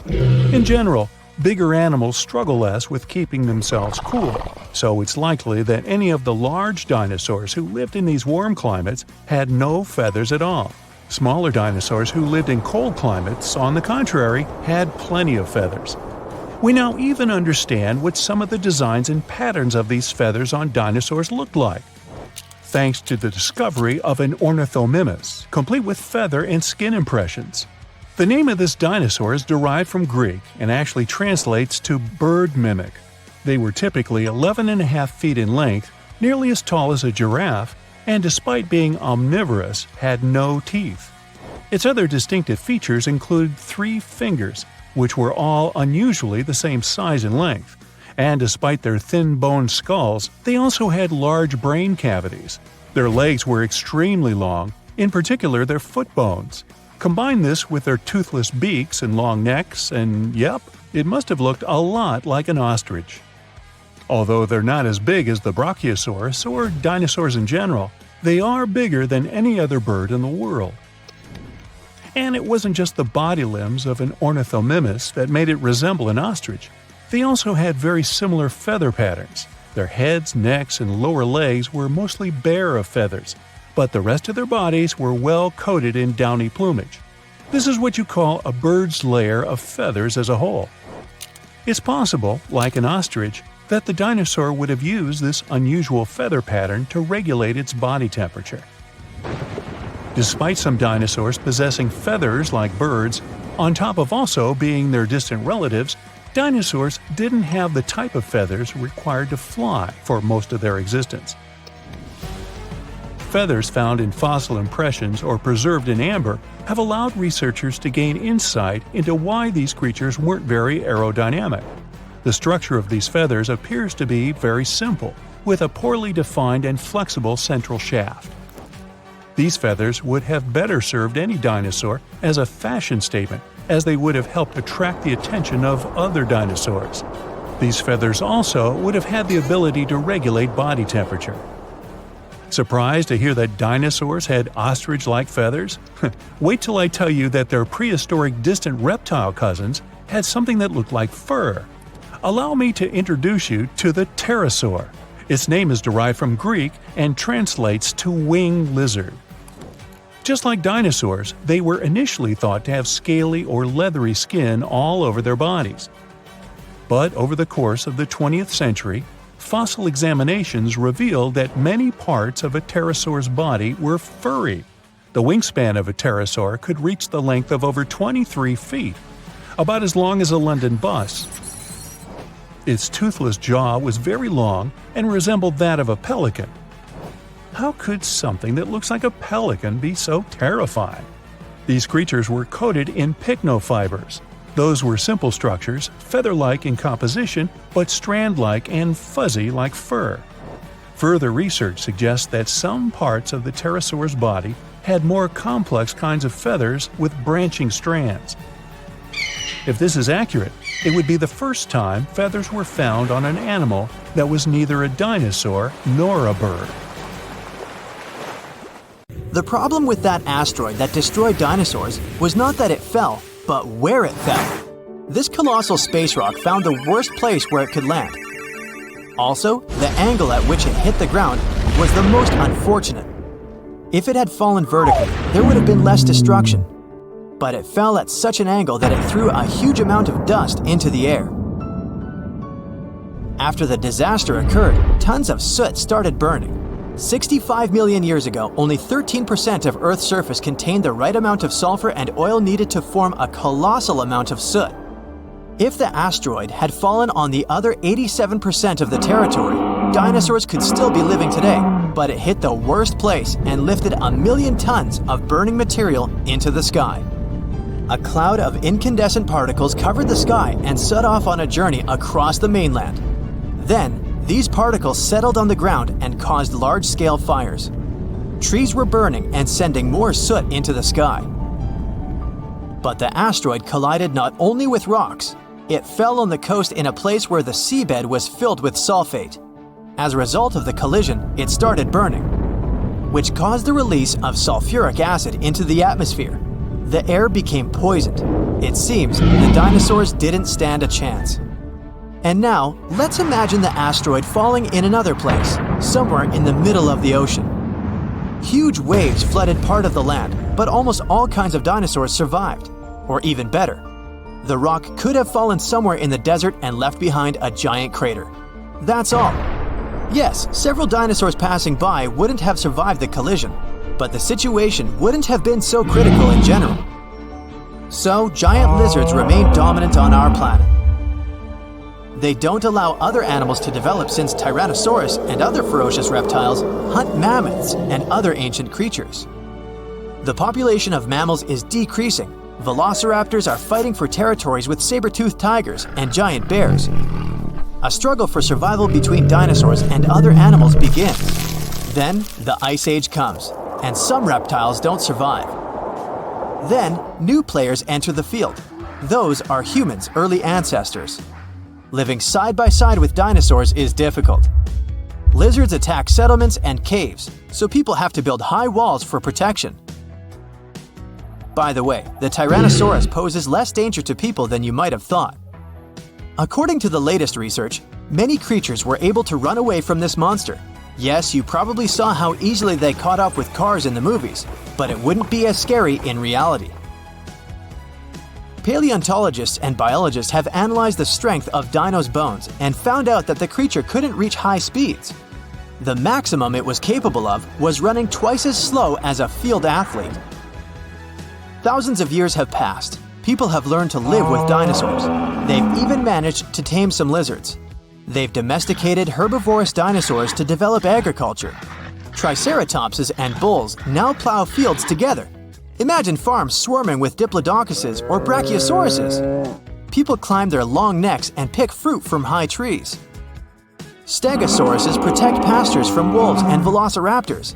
In general, Bigger animals struggle less with keeping themselves cool, so it's likely that any of the large dinosaurs who lived in these warm climates had no feathers at all. Smaller dinosaurs who lived in cold climates, on the contrary, had plenty of feathers. We now even understand what some of the designs and patterns of these feathers on dinosaurs looked like, thanks to the discovery of an ornithomimus, complete with feather and skin impressions. The name of this dinosaur is derived from Greek and actually translates to bird mimic. They were typically 11.5 feet in length, nearly as tall as a giraffe, and despite being omnivorous, had no teeth. Its other distinctive features include 3 fingers, which were all unusually the same size and length. And despite their thin-boned skulls, they also had large brain cavities. Their legs were extremely long, in particular their foot bones. Combine this with their toothless beaks and long necks, and yep, it must have looked a lot like an ostrich. Although they're not as big as the Brachiosaurus or dinosaurs in general, they are bigger than any other bird in the world. And it wasn't just the body limbs of an ornithomimus that made it resemble an ostrich. They also had very similar feather patterns. Their heads, necks, and lower legs were mostly bare of feathers, but the rest of their bodies were well coated in downy plumage. This is what you call a bird's layer of feathers as a whole. It's possible, like an ostrich, that the dinosaur would have used this unusual feather pattern to regulate its body temperature. Despite some dinosaurs possessing feathers like birds, on top of also being their distant relatives, dinosaurs didn't have the type of feathers required to fly for most of their existence. Feathers found in fossil impressions or preserved in amber have allowed researchers to gain insight into why these creatures weren't very aerodynamic. The structure of these feathers appears to be very simple, with a poorly defined and flexible central shaft. These feathers would have better served any dinosaur as a fashion statement, as they would have helped attract the attention of other dinosaurs. These feathers also would have had the ability to regulate body temperature. Surprised to hear that dinosaurs had ostrich-like feathers? Wait till I tell you that their prehistoric distant reptile cousins had something that looked like fur. Allow me to introduce you to the pterosaur. Its name is derived from Greek and translates to winged lizard. Just like dinosaurs, they were initially thought to have scaly or leathery skin all over their bodies. But over the course of the 20th century, fossil examinations revealed that many parts of a pterosaur's body were furry. The wingspan of a pterosaur could reach the length of over 23 feet, about as long as a London bus. Its toothless jaw was very long and resembled that of a pelican. How could something that looks like a pelican be so terrifying? These creatures were coated in pycnofibers. Those were simple structures, feather-like in composition, but strand-like and fuzzy like fur. Further research suggests that some parts of the pterosaur's body had more complex kinds of feathers with branching strands. If this is accurate, it would be the first time feathers were found on an animal that was neither a dinosaur nor a bird. The problem with that asteroid that destroyed dinosaurs was not that it fell, but where it fell. This colossal space rock found the worst place where it could land. Also, the angle at which it hit the ground was the most unfortunate. If it had fallen vertically, there would have been less destruction. But it fell at such an angle that it threw a huge amount of dust into the air. After the disaster occurred, tons of soot started burning. 65 million years ago, only 13% of Earth's surface contained the right amount of sulfur and oil needed to form a colossal amount of soot. If the asteroid had fallen on the other 87% of the territory, dinosaurs could still be living today, but it hit the worst place and lifted 1 million tons of burning material into the sky. A cloud of incandescent particles covered the sky and set off on a journey across the mainland. Then, these particles settled on the ground and caused large-scale fires. Trees were burning and sending more soot into the sky. But the asteroid collided not only with rocks, it fell on the coast in a place where the seabed was filled with sulfate. As a result of the collision, it started burning, which caused the release of sulfuric acid into the atmosphere. The air became poisoned. It seems the dinosaurs didn't stand a chance. And now, let's imagine the asteroid falling in another place, somewhere in the middle of the ocean. Huge waves flooded part of the land, but almost all kinds of dinosaurs survived. Or even better, the rock could have fallen somewhere in the desert and left behind a giant crater. That's all. Yes, several dinosaurs passing by wouldn't have survived the collision, but the situation wouldn't have been so critical in general. So, giant lizards remain dominant on our planet. They don't allow other animals to develop since Tyrannosaurus and other ferocious reptiles hunt mammoths and other ancient creatures. The population of mammals is decreasing. Velociraptors are fighting for territories with saber-toothed tigers and giant bears. A struggle for survival between dinosaurs and other animals begins. Then, the Ice Age comes, and some reptiles don't survive. Then, new players enter the field. Those are humans' early ancestors. Living side by side with dinosaurs is difficult. Lizards attack settlements and caves, so people have to build high walls for protection. By the way, the Tyrannosaurus poses less danger to people than you might have thought. According to the latest research, many creatures were able to run away from this monster. Yes, you probably saw how easily they caught up with cars in the movies, but it wouldn't be as scary in reality. Paleontologists and biologists have analyzed the strength of dinos' bones and found out that the creature couldn't reach high speeds. The maximum it was capable of was running twice as slow as a field athlete. Thousands of years have passed. People have learned to live with dinosaurs. They've even managed to tame some lizards. They've domesticated herbivorous dinosaurs to develop agriculture. Triceratopses and bulls now plow fields together. Imagine farms swarming with diplodocus or brachiosauruses. People climb their long necks and pick fruit from high trees. Stegosauruses protect pastures from wolves and velociraptors.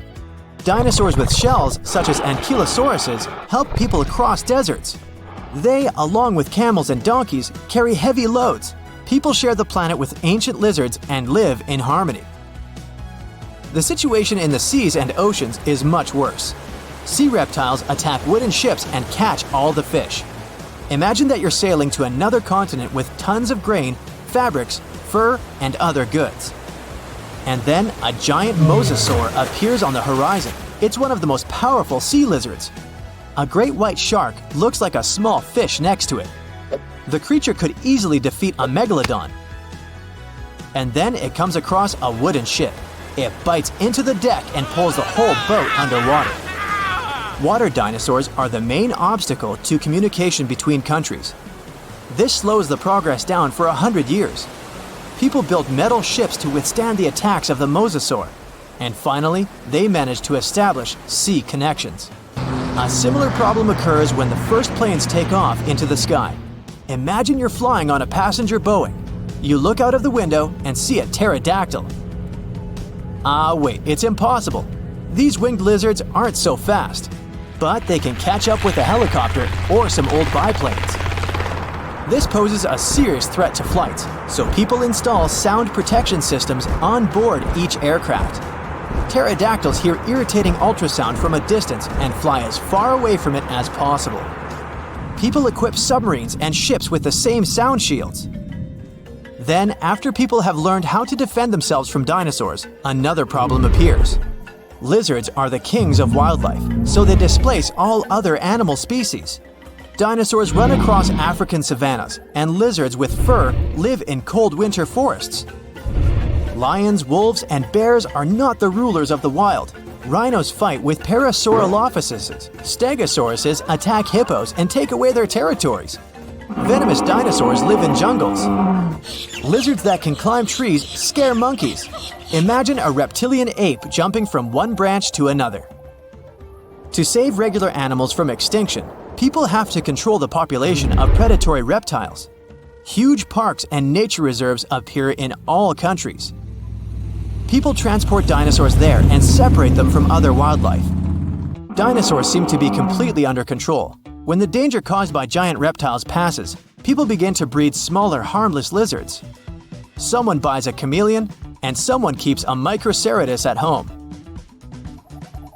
Dinosaurs with shells, such as ankylosauruses, help people cross deserts. They, along with camels and donkeys, carry heavy loads. People share the planet with ancient lizards and live in harmony. The situation in the seas and oceans is much worse. Sea reptiles attack wooden ships and catch all the fish. Imagine that you're sailing to another continent with tons of grain, fabrics, fur, and other goods. And then a giant mosasaur appears on the horizon. It's one of the most powerful sea lizards. A great white shark looks like a small fish next to it. The creature could easily defeat a megalodon. And then it comes across a wooden ship. It bites into the deck and pulls the whole boat underwater. Water dinosaurs are the main obstacle to communication between countries. This slows the progress down for 100 years. People built metal ships to withstand the attacks of the mosasaur. And finally, they managed to establish sea connections. A similar problem occurs when the first planes take off into the sky. Imagine you're flying on a passenger Boeing. You look out of the window and see a pterodactyl. Wait, it's impossible. These winged lizards aren't so fast, but they can catch up with a helicopter or some old biplanes. This poses a serious threat to flights, so people install sound protection systems on board each aircraft. Pterodactyls hear irritating ultrasound from a distance and fly as far away from it as possible. People equip submarines and ships with the same sound shields. Then, after people have learned how to defend themselves from dinosaurs, another problem appears. Lizards are the kings of wildlife, so they displace all other animal species. Dinosaurs run across African savannas, and lizards with fur live in cold winter forests. Lions, wolves, and bears are not the rulers of the wild. Rhinos fight with Parasaurolophuses. Stegosauruses attack hippos and take away their territories. Venomous dinosaurs live in jungles. Lizards that can climb trees scare monkeys. Imagine a reptilian ape jumping from one branch to another. To save regular animals from extinction, people have to control the population of predatory reptiles. Huge parks and nature reserves appear in all countries. People transport dinosaurs there and separate them from other wildlife. Dinosaurs seem to be completely under control. When the danger caused by giant reptiles passes, people begin to breed smaller, harmless lizards. Someone buys a chameleon, and someone keeps a Microceratus at home.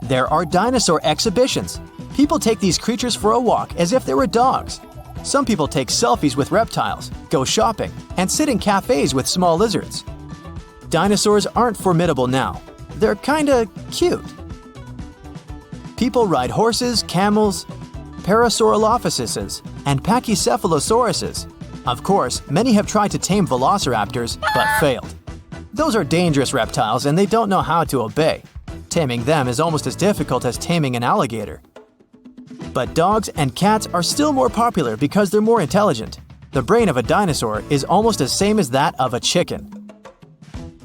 There are dinosaur exhibitions. People take these creatures for a walk as if they were dogs. Some people take selfies with reptiles, go shopping, and sit in cafes with small lizards. Dinosaurs aren't formidable now. They're kinda cute. People ride horses, camels, Parasaurolophuses, and Pachycephalosauruses. Of course, many have tried to tame velociraptors, but failed. Those are dangerous reptiles and they don't know how to obey. Taming them is almost as difficult as taming an alligator. But dogs and cats are still more popular because they're more intelligent. The brain of a dinosaur is almost the same as that of a chicken.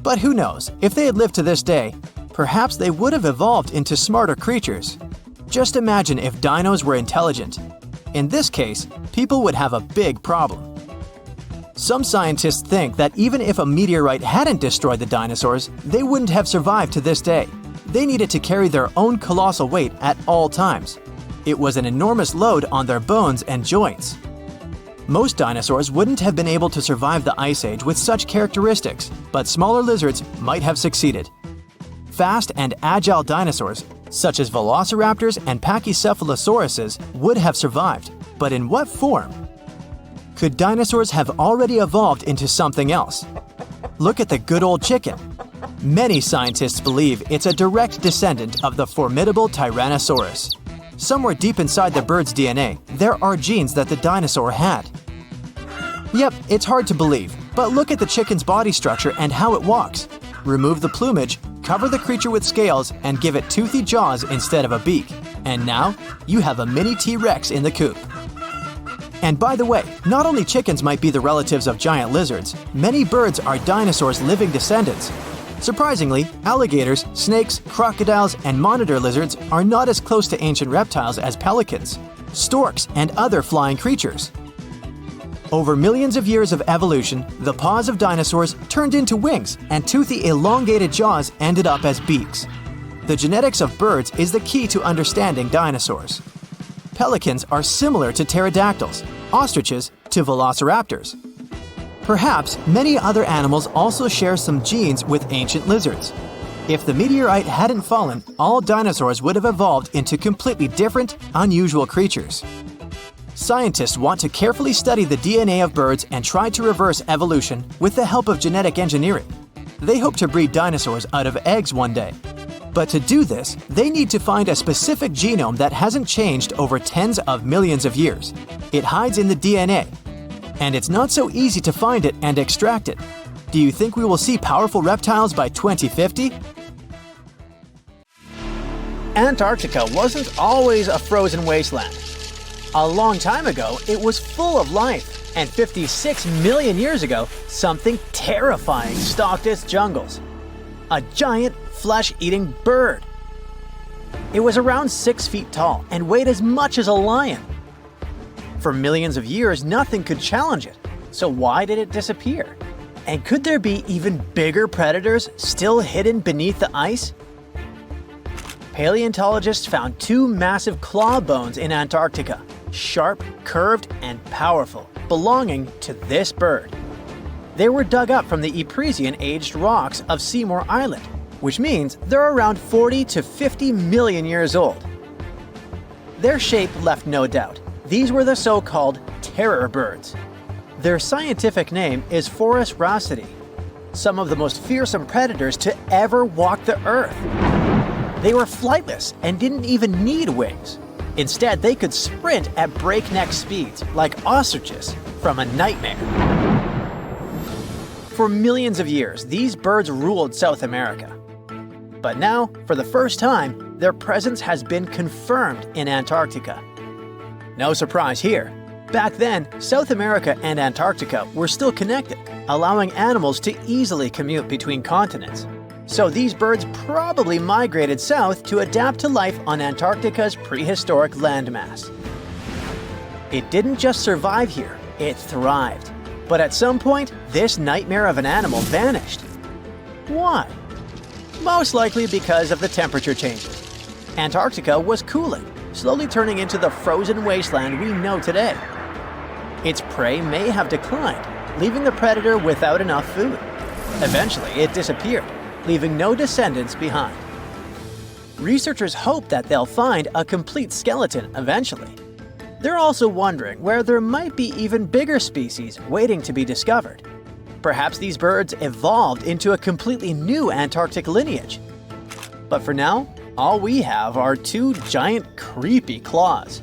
But who knows, if they had lived to this day, perhaps they would have evolved into smarter creatures. Just imagine if dinos were intelligent. In this case, people would have a big problem. Some scientists think that even if a meteorite hadn't destroyed the dinosaurs, they wouldn't have survived to this day. They needed to carry their own colossal weight at all times. It was an enormous load on their bones and joints. Most dinosaurs wouldn't have been able to survive the Ice Age with such characteristics, but smaller lizards might have succeeded. Fast and agile dinosaurs, such as velociraptors and Pachycephalosauruses, would have survived, but in what form? Could dinosaurs have already evolved into something else? Look at the good old chicken. Many scientists believe it's a direct descendant of the formidable Tyrannosaurus. Somewhere deep inside the bird's DNA, there are genes that the dinosaur had. Yep, it's hard to believe, but look at the chicken's body structure and how it walks. Remove the plumage, cover the creature with scales, and give it toothy jaws instead of a beak. And now, you have a mini T-Rex in the coop. And by the way, not only chickens might be the relatives of giant lizards, many birds are dinosaurs' living descendants. Surprisingly, alligators, snakes, crocodiles, and monitor lizards are not as close to ancient reptiles as pelicans, storks, and other flying creatures. Over millions of years of evolution, the paws of dinosaurs turned into wings, and toothy elongated jaws ended up as beaks. The genetics of birds is the key to understanding dinosaurs. Pelicans are similar to pterodactyls, ostriches to velociraptors. Perhaps many other animals also share some genes with ancient lizards. If the meteorite hadn't fallen, all dinosaurs would have evolved into completely different, unusual creatures. Scientists want to carefully study the DNA of birds and try to reverse evolution with the help of genetic engineering. They hope to breed dinosaurs out of eggs one day. But to do this, they need to find a specific genome that hasn't changed over tens of millions of years. It hides in the DNA. And it's not so easy to find it and extract it. Do you think we will see powerful reptiles by 2050? Antarctica wasn't always a frozen wasteland. A long time ago, it was full of life, and 56 million years ago, something terrifying stalked its jungles. A giant, flesh-eating bird. It was around 6 feet tall and weighed as much as a lion. For millions of years, nothing could challenge it. So why did it disappear? And could there be even bigger predators still hidden beneath the ice? Paleontologists found 2 massive claw bones in Antarctica, sharp, curved, and powerful, belonging to this bird. They were dug up from the Epresian-aged rocks of Seymour Island, which means they're around 40 to 50 million years old. Their shape left no doubt. These were the so-called terror birds. Their scientific name is Forus raceti, some of the most fearsome predators to ever walk the earth. They were flightless and didn't even need wings. Instead, they could sprint at breakneck speeds, like ostriches from a nightmare. For millions of years, these birds ruled South America. But now, for the first time, their presence has been confirmed in Antarctica. No surprise here. Back then, South America and Antarctica were still connected, allowing animals to easily commute between continents. So these birds probably migrated south to adapt to life on Antarctica's prehistoric landmass. It didn't just survive here, it thrived. But at some point, this nightmare of an animal vanished. Why? Most likely because of the temperature changes. Antarctica was cooling, slowly turning into the frozen wasteland we know today. Its prey may have declined, leaving the predator without enough food. Eventually, it disappeared, leaving no descendants behind. Researchers hope that they'll find a complete skeleton eventually. They're also wondering where there might be even bigger species waiting to be discovered. Perhaps these birds evolved into a completely new Antarctic lineage. But for now, all we have are two giant creepy claws.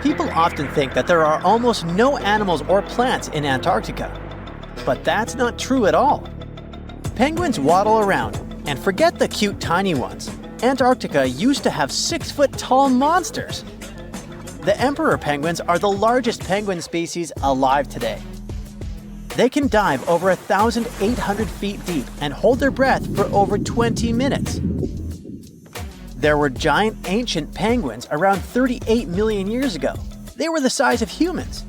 People often think that there are almost no animals or plants in Antarctica. But that's not true at all. Penguins waddle around, and forget the cute tiny ones. Antarctica used to have 6-foot-tall monsters. The emperor penguins are the largest penguin species alive today. They can dive over 1,800 feet deep and hold their breath for over 20 minutes. There were giant ancient penguins around 38 million years ago. They were the size of humans.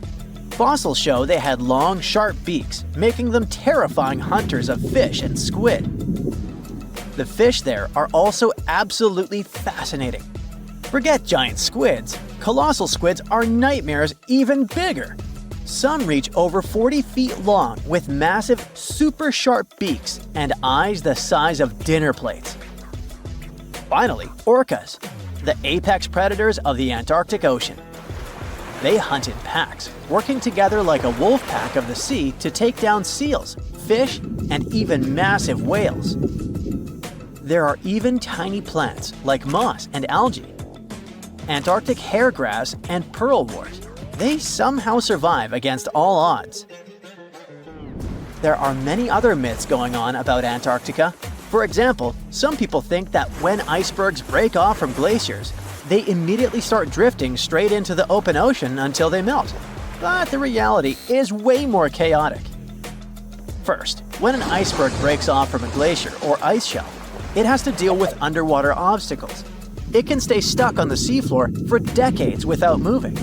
Fossils show they had long, sharp beaks, making them terrifying hunters of fish and squid. The fish there are also absolutely fascinating. Forget giant squids. Colossal squids are nightmares even bigger. Some reach over 40 feet long with massive, super sharp beaks and eyes the size of dinner plates. Finally, orcas, the apex predators of the Antarctic Ocean. They hunt in packs, working together like a wolf pack of the sea to take down seals, fish, and even massive whales. There are even tiny plants like moss and algae. Antarctic hairgrass and pearlwort. They somehow survive against all odds. There are many other myths going on about Antarctica. For example, some people think that when icebergs break off from glaciers, they immediately start drifting straight into the open ocean until they melt. But the reality is way more chaotic. First, when an iceberg breaks off from a glacier or ice shelf, it has to deal with underwater obstacles. It can stay stuck on the seafloor for decades without moving.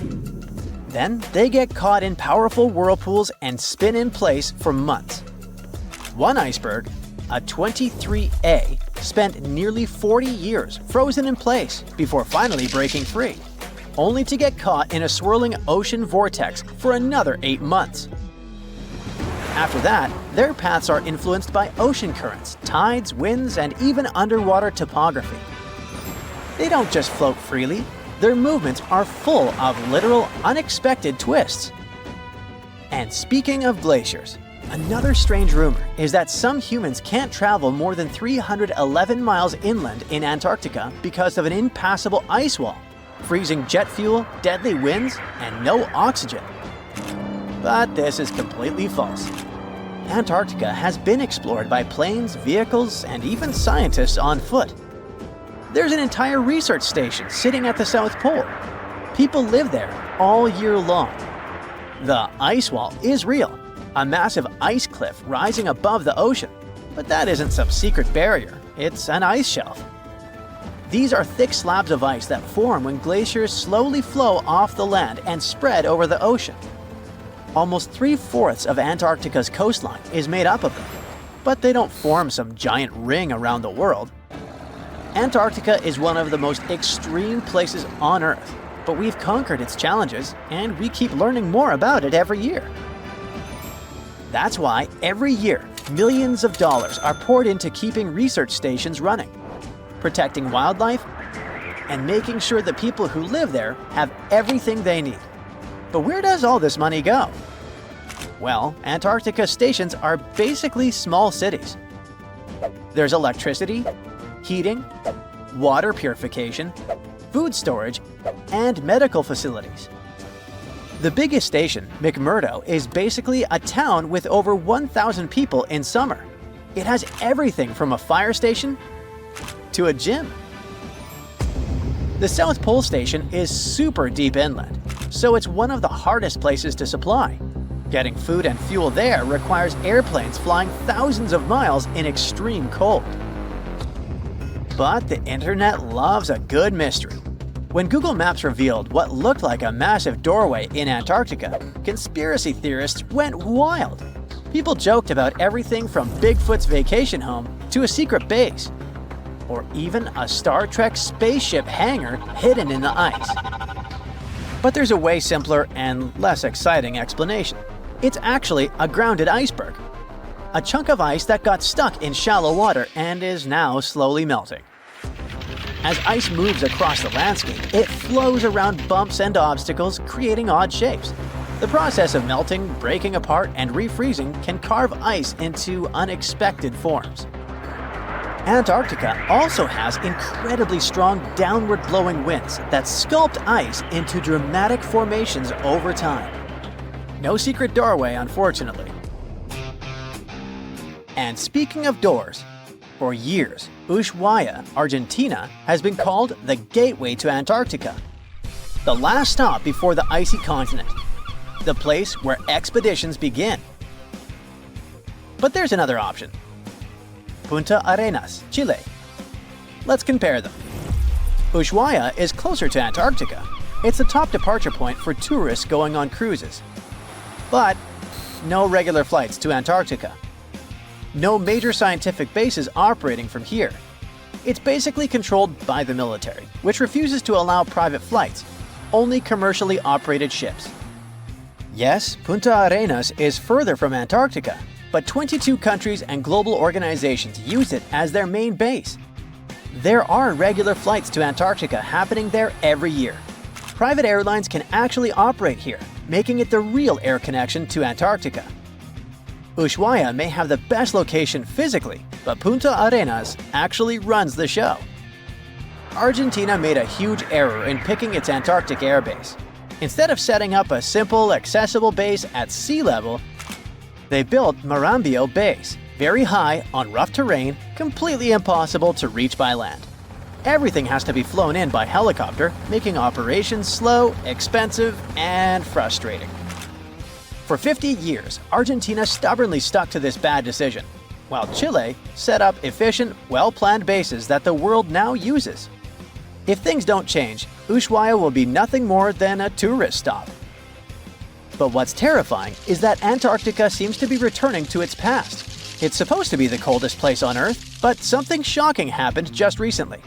Then they get caught in powerful whirlpools and spin in place for months. One iceberg, a 23A, spent nearly 40 years frozen in place before finally breaking free, only to get caught in a swirling ocean vortex for another 8 months. After that, their paths are influenced by ocean currents, tides, winds, and even underwater topography. They don't just float freely. Their movements are full of literal, unexpected twists. And speaking of glaciers, another strange rumor is that some humans can't travel more than 311 miles inland in Antarctica because of an impassable ice wall, freezing jet fuel, deadly winds, and no oxygen. But this is completely false. Antarctica has been explored by planes, vehicles, and even scientists on foot. There's an entire research station sitting at the South Pole. People live there all year long. The ice wall is real, a massive ice cliff rising above the ocean. But that isn't some secret barrier, it's an ice shelf. These are thick slabs of ice that form when glaciers slowly flow off the land and spread over the ocean. Almost 3/4 of Antarctica's coastline is made up of them, but they don't form some giant ring around the world. Antarctica is one of the most extreme places on Earth, but we've conquered its challenges and we keep learning more about it every year. That's why every year, millions of dollars are poured into keeping research stations running, protecting wildlife, and making sure the people who live there have everything they need. But where does all this money go? Well, Antarctica stations are basically small cities. There's electricity, heating, water purification, food storage, and medical facilities. The biggest station, McMurdo, is basically a town with over 1,000 people in summer. It has everything from a fire station to a gym. The South Pole Station is super deep inland, so it's one of the hardest places to supply. Getting food and fuel there requires airplanes flying thousands of miles in extreme cold. But the internet loves a good mystery. When Google Maps revealed what looked like a massive doorway in Antarctica, conspiracy theorists went wild. People joked about everything from Bigfoot's vacation home to a secret base, or even a Star Trek spaceship hangar hidden in the ice. But there's a way simpler and less exciting explanation. It's actually a grounded iceberg, a chunk of ice that got stuck in shallow water and is now slowly melting. As ice moves across the landscape, it flows around bumps and obstacles, creating odd shapes. The process of melting, breaking apart, and refreezing can carve ice into unexpected forms. Antarctica also has incredibly strong downward-blowing winds that sculpt ice into dramatic formations over time. No secret doorway, unfortunately. And speaking of doors, for years, Ushuaia, Argentina, has been called the gateway to Antarctica, the last stop before the icy continent, the place where expeditions begin. But there's another option. Punta Arenas, Chile. Let's compare them. Ushuaia is closer to Antarctica. It's the top departure point for tourists going on cruises. But no regular flights to Antarctica. No major scientific bases operating from here. It's basically controlled by the military, which refuses to allow private flights, only commercially operated ships. Yes, Punta Arenas is further from Antarctica, but 22 countries and global organizations use it as their main base. There are regular flights to Antarctica happening there every year. Private airlines can actually operate here, making it the real air connection to Antarctica. Ushuaia may have the best location physically, but Punta Arenas actually runs the show. Argentina made a huge error in picking its Antarctic airbase. Instead of setting up a simple, accessible base at sea level, they built Marambio Base, very high, on rough terrain, completely impossible to reach by land. Everything has to be flown in by helicopter, making operations slow, expensive, and frustrating. For 50 years, Argentina stubbornly stuck to this bad decision, while Chile set up efficient, well-planned bases that the world now uses. If things don't change, Ushuaia will be nothing more than a tourist stop. But what's terrifying is that Antarctica seems to be returning to its past. It's supposed to be the coldest place on Earth, but something shocking happened just recently.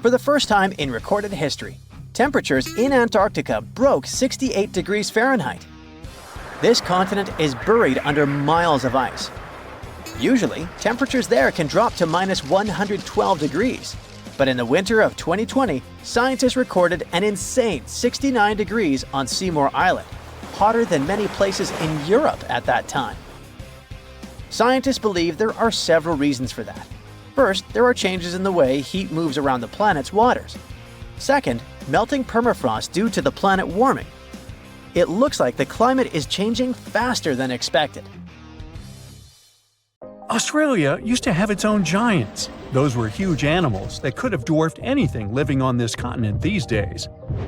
For the first time in recorded history, temperatures in Antarctica broke 68 degrees Fahrenheit. This continent is buried under miles of ice. Usually, temperatures there can drop to minus 112 degrees. But in the winter of 2020, scientists recorded an insane 69 degrees on Seymour Island, hotter than many places in Europe at that time. Scientists believe there are several reasons for that. First, there are changes in the way heat moves around the planet's waters. Second, melting permafrost due to the planet warming. It looks like the climate is changing faster than expected. Australia used to have its own giants. Those were huge animals that could have dwarfed anything living on this continent these days.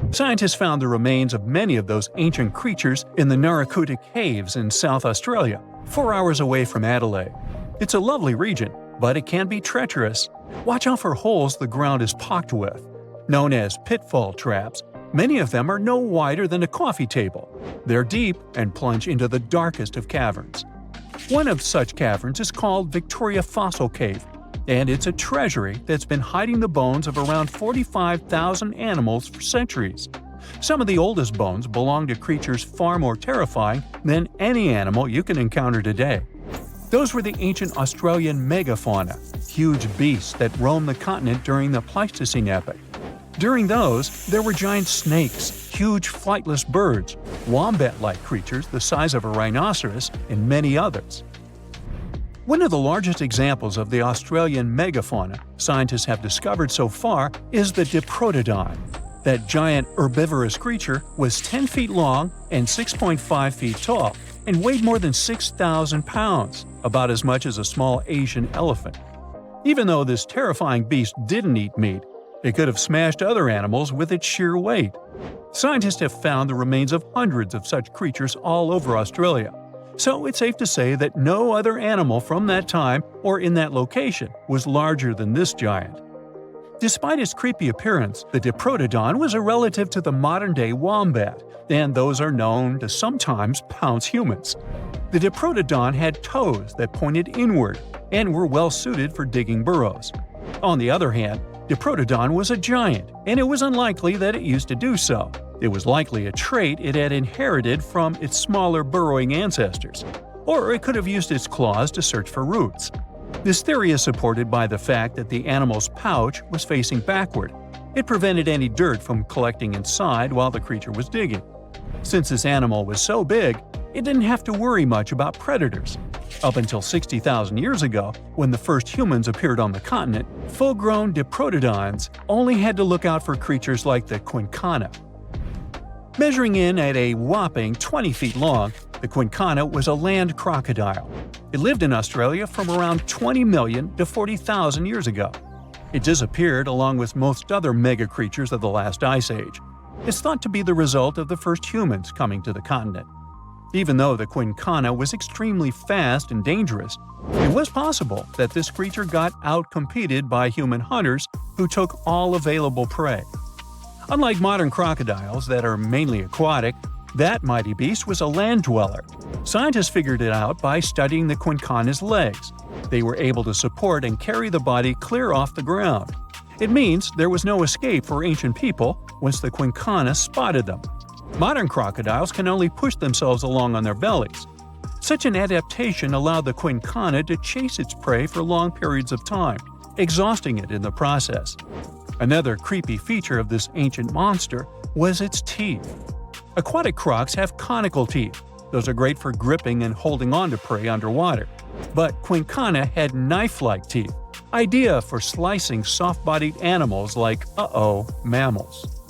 Scientists found the remains of many of those ancient creatures in the Narracuta Caves in South Australia, 4 hours away from Adelaide. It's a lovely region, but it can be treacherous. Watch out for holes the ground is pocked with. Known as pitfall traps, many of them are no wider than a coffee table. They're deep and plunge into the darkest of caverns. One of such caverns is called Victoria Fossil Cave, and it's a treasury that's been hiding the bones of around 45,000 animals for centuries. Some of the oldest bones belong to creatures far more terrifying than any animal you can encounter today. Those were the ancient Australian megafauna, huge beasts that roamed the continent during the Pleistocene epoch. During those, there were giant snakes, huge flightless birds, wombat-like creatures the size of a rhinoceros, and many others. One of the largest examples of the Australian megafauna scientists have discovered so far is the Diprotodon. That giant herbivorous creature was 10 feet long and 6.5 feet tall, and weighed more than 6,000 pounds, about as much as a small Asian elephant. Even though this terrifying beast didn't eat meat, it could have smashed other animals with its sheer weight. Scientists have found the remains of hundreds of such creatures all over Australia, so it's safe to say that no other animal from that time or in that location was larger than this giant. Despite its creepy appearance, the Diprotodon was a relative to the modern-day wombat, and those are known to sometimes pounce humans. The Diprotodon had toes that pointed inward and were well suited for digging burrows. On the other hand, Diprotodon was a giant, and it was unlikely that it used to do so. It was likely a trait it had inherited from its smaller burrowing ancestors, or it could have used its claws to search for roots. This theory is supported by the fact that the animal's pouch was facing backward, It prevented any dirt from collecting inside while the creature was digging. Since this animal was so big, it didn't have to worry much about predators. Up until 60,000 years ago, when the first humans appeared on the continent, full-grown diprotodons only had to look out for creatures like the quincana. Measuring in at a whopping 20 feet long, the quincana was a land crocodile. It lived in Australia from around 20 million to 40,000 years ago. It disappeared along with most other mega creatures of the last ice age. It's thought to be the result of the first humans coming to the continent. Even though the quincana was extremely fast and dangerous, it was possible that this creature got outcompeted by human hunters who took all available prey. Unlike modern crocodiles that are mainly aquatic, that mighty beast was a land dweller. Scientists figured it out by studying the quincana's legs. They were able to support and carry the body clear off the ground. It means there was no escape for ancient people once the quincana spotted them. Modern crocodiles can only push themselves along on their bellies. Such an adaptation allowed the quincana to chase its prey for long periods of time, exhausting it in the process. Another creepy feature of this ancient monster was its teeth. Aquatic crocs have conical teeth. Those are great for gripping and holding on to prey underwater. But quincana had knife-like teeth, ideal for slicing soft-bodied animals like, mammals.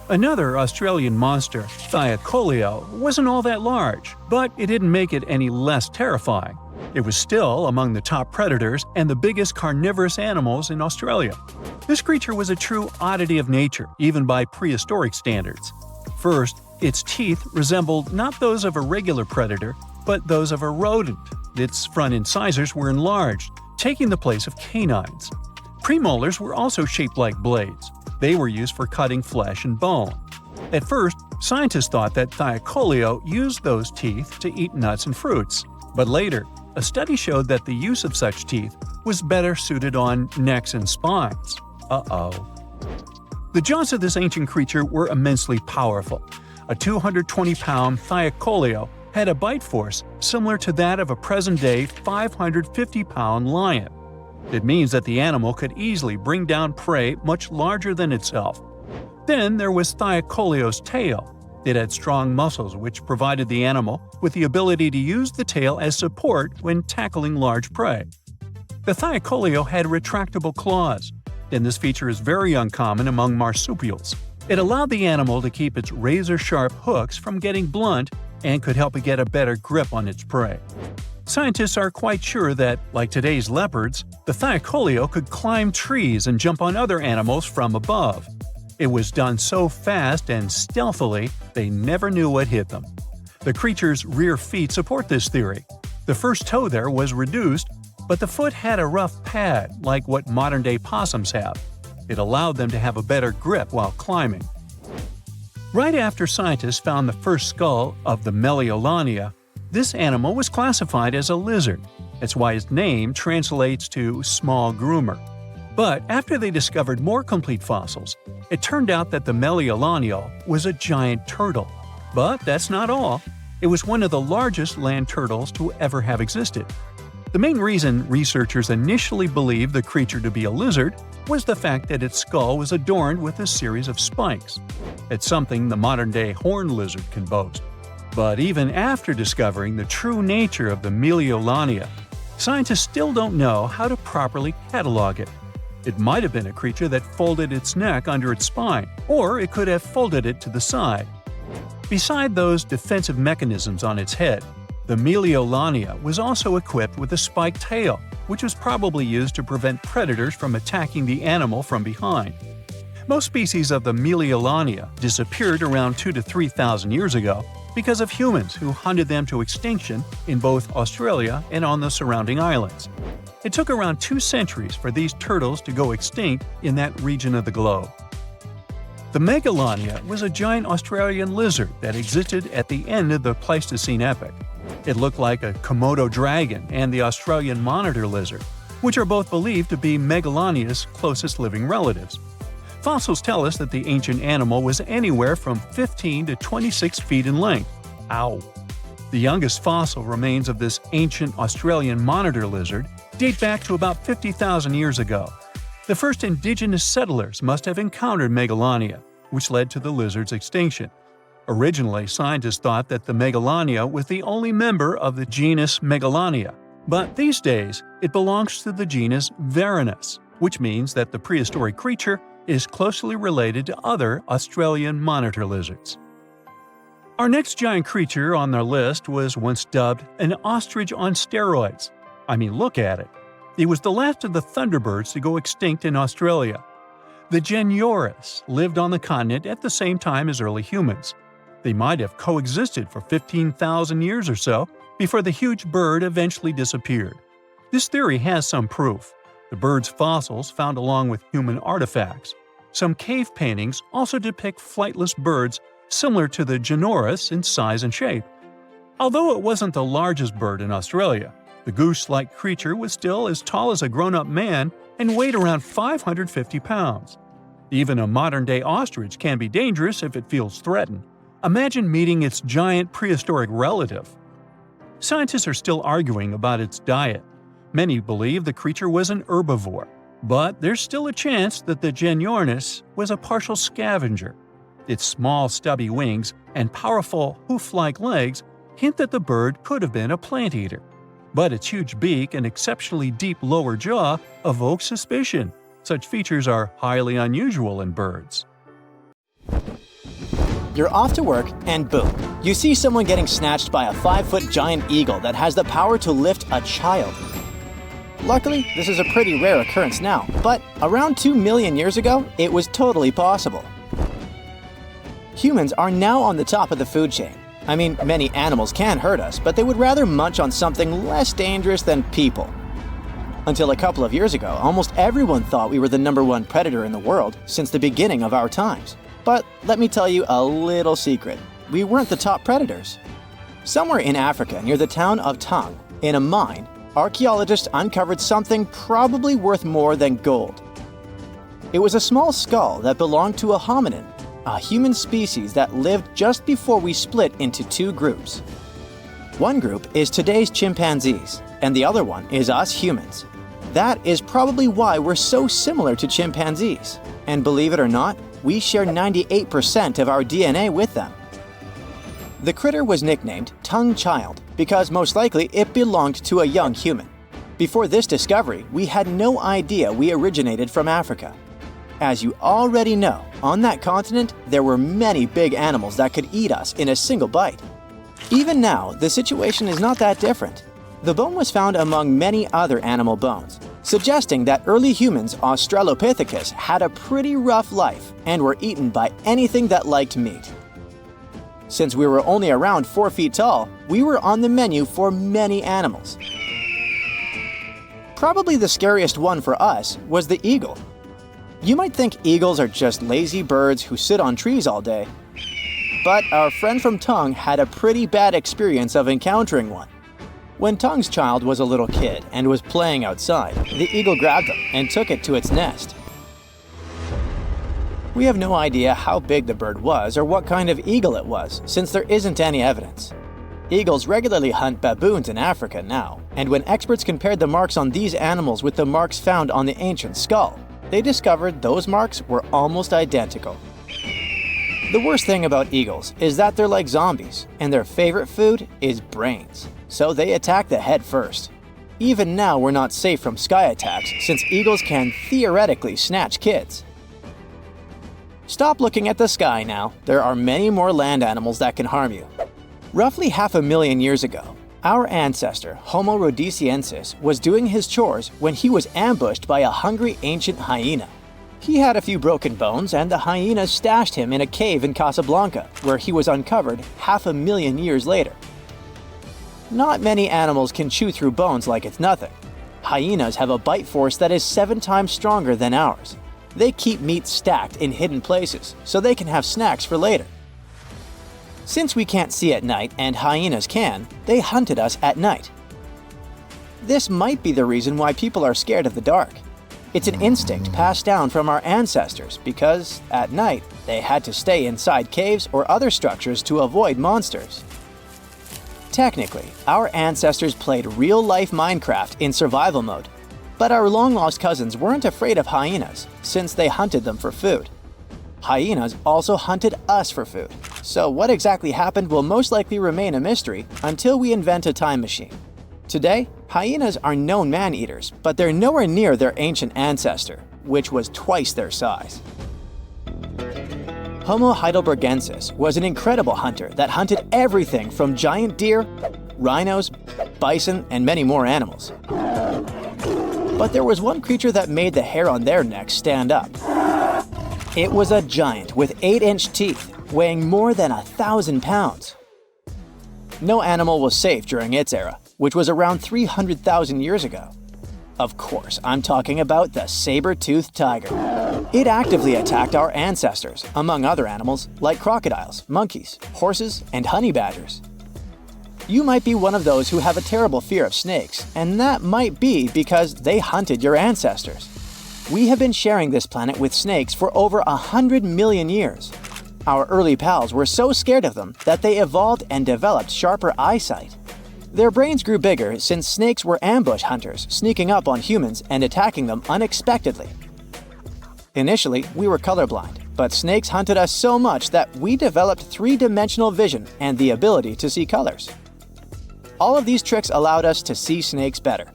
Another Australian monster, Thylacoleo, wasn't all that large, but it didn't make it any less terrifying. It was still among the top predators and the biggest carnivorous animals in Australia. This creature was a true oddity of nature, even by prehistoric standards. First, its teeth resembled not those of a regular predator, but those of a rodent. Its front incisors were enlarged, taking the place of canines. Premolars were also shaped like blades. They were used for cutting flesh and bone. At first, scientists thought that Thylacoleo used those teeth to eat nuts and fruits. But later, a study showed that the use of such teeth was better suited on necks and spines. The jaws of this ancient creature were immensely powerful. A 220-pound Thylacoleo had a bite force similar to that of a present-day 550-pound lion. It means that the animal could easily bring down prey much larger than itself. Then there was Thylacoleo's tail. It had strong muscles which provided the animal with the ability to use the tail as support when tackling large prey. The Thylacoleo had retractable claws, and this feature is very uncommon among marsupials. It allowed the animal to keep its razor-sharp hooks from getting blunt and could help it get a better grip on its prey. Scientists are quite sure that, like today's leopards, the Thylacoleo could climb trees and jump on other animals from above. It was done so fast and stealthily, they never knew what hit them. The creature's rear feet support this theory. The first toe there was reduced, but the foot had a rough pad like what modern-day possums have. It allowed them to have a better grip while climbing. Right after scientists found the first skull of the Megalania, this animal was classified as a lizard. That's why its name translates to small groomer. But after they discovered more complete fossils, it turned out that the Megalania was a giant turtle. But that's not all. It was one of the largest land turtles to ever have existed. The main reason researchers initially believed the creature to be a lizard was the fact that its skull was adorned with a series of spikes. It's something the modern-day horned lizard can boast. But even after discovering the true nature of the Megalania, scientists still don't know how to properly catalog it. It might have been a creature that folded its neck under its spine, or it could have folded it to the side. Beside those defensive mechanisms on its head, the Megalania was also equipped with a spiked tail, which was probably used to prevent predators from attacking the animal from behind. Most species of the Megalania disappeared around 2,000 to 3,000 years ago because of humans who hunted them to extinction in both Australia and on the surrounding islands. It took around 2 centuries for these turtles to go extinct in that region of the globe. The Megalania was a giant Australian lizard that existed at the end of the Pleistocene epoch. It looked like a Komodo dragon and the Australian monitor lizard, which are both believed to be Megalania's closest living relatives. Fossils tell us that the ancient animal was anywhere from 15 to 26 feet in length. Ow! The youngest fossil remains of this ancient Australian monitor lizard date back to about 50,000 years ago. The first indigenous settlers must have encountered Megalania, which led to the lizard's extinction. Originally, scientists thought that the Megalania was the only member of the genus Megalania, but these days it belongs to the genus Varanus, which means that the prehistoric creature is closely related to other Australian monitor lizards. Our next giant creature on our list was once dubbed an ostrich on steroids. I mean, look at it. It was the last of the thunderbirds to go extinct in Australia. The Carnivorous lived on the continent at the same time as early humans. They might have coexisted for 15,000 years or so before the huge bird eventually disappeared. This theory has some proof. The bird's fossils found along with human artifacts. Some cave paintings also depict flightless birds similar to the Carnivorous in size and shape. Although it wasn't the largest bird in Australia, the goose-like creature was still as tall as a grown-up man and weighed around 550 pounds. Even a modern-day ostrich can be dangerous if it feels threatened. Imagine meeting its giant prehistoric relative. Scientists are still arguing about its diet. Many believe the creature was an herbivore, but there's still a chance that the Carnivorous was a partial scavenger. Its small, stubby wings and powerful hoof-like legs hint that the bird could have been a plant eater. But its huge beak and exceptionally deep lower jaw evoke suspicion. Such features are highly unusual in birds. You're off to work, and boom, you see someone getting snatched by a 5-foot giant eagle that has the power to lift a child. Luckily, this is a pretty rare occurrence now, but around 2 million years ago, it was totally possible. Humans are now on the top of the food chain. I mean, many animals can hurt us, but they would rather munch on something less dangerous than people. Until a couple of years ago, almost everyone thought we were the #1 predator in the world since the beginning of our times. But let me tell you a little secret. We weren't the top predators. Somewhere in Africa, near the town of Tongue, in a mine, archaeologists uncovered something probably worth more than gold. It was a small skull that belonged to a hominin, a human species that lived just before we split into 2 groups. One group is today's chimpanzees, and the other one is us humans. That is probably why we're so similar to chimpanzees. And believe it or not, we share 98% of our DNA with them. The critter was nicknamed Tongue Child because most likely it belonged to a young human. Before this discovery, we had no idea we originated from Africa. As you already know, on that continent, there were many big animals that could eat us in a single bite. Even now, the situation is not that different. The bone was found among many other animal bones, suggesting that early humans, Australopithecus, had a pretty rough life and were eaten by anything that liked meat. Since we were only around 4 feet tall, we were on the menu for many animals. Probably the scariest one for us was the eagle. You might think eagles are just lazy birds who sit on trees all day, but our friend from Tongue had a pretty bad experience of encountering one. When Tongue's child was a little kid and was playing outside, the eagle grabbed him and took it to its nest. We have no idea how big the bird was or what kind of eagle it was, since there isn't any evidence. Eagles regularly hunt baboons in Africa now, and when experts compared the marks on these animals with the marks found on the ancient skull, they discovered those marks were almost identical. The worst thing about eagles is that they're like zombies, and their favorite food is brains, so they attack the head first. Even now, we're not safe from sky attacks since eagles can theoretically snatch kids. Stop looking at the sky now. There are many more land animals that can harm you. Roughly 500,000 years ago, our ancestor, Homo rhodesiensis, was doing his chores when he was ambushed by a hungry ancient hyena. He had a few broken bones, and the hyena stashed him in a cave in Casablanca, where he was uncovered 500,000 years later. Not many animals can chew through bones like it's nothing. Hyenas have a bite force that is 7 times stronger than ours. They keep meat stacked in hidden places, so they can have snacks for later. Since we can't see at night and hyenas can, they hunted us at night. This might be the reason why people are scared of the dark. It's an instinct passed down from our ancestors because, at night, they had to stay inside caves or other structures to avoid monsters. Technically, our ancestors played real-life Minecraft in survival mode. But our long-lost cousins weren't afraid of hyenas, since they hunted them for food. Hyenas also hunted us for food, so what exactly happened will most likely remain a mystery until we invent a time machine. Today, hyenas are known man-eaters, but they're nowhere near their ancient ancestor, which was twice their size. Homo heidelbergensis was an incredible hunter that hunted everything from giant deer, rhinos, bison, and many more animals. But there was one creature that made the hair on their necks stand up. It was a giant with 8-inch teeth, weighing more than 1,000 pounds. No animal was safe during its era, which was around 300,000 years ago. Of course, I'm talking about the saber-toothed tiger. It actively attacked our ancestors, among other animals like crocodiles, monkeys, horses, and honey badgers. You might be one of those who have a terrible fear of snakes, and that might be because they hunted your ancestors. We have been sharing this planet with snakes for over 100 million years. Our early pals were so scared of them that they evolved and developed sharper eyesight. Their brains grew bigger since snakes were ambush hunters, sneaking up on humans and attacking them unexpectedly. Initially, we were colorblind, but snakes hunted us so much that we developed three-dimensional vision and the ability to see colors. All of these tricks allowed us to see snakes better.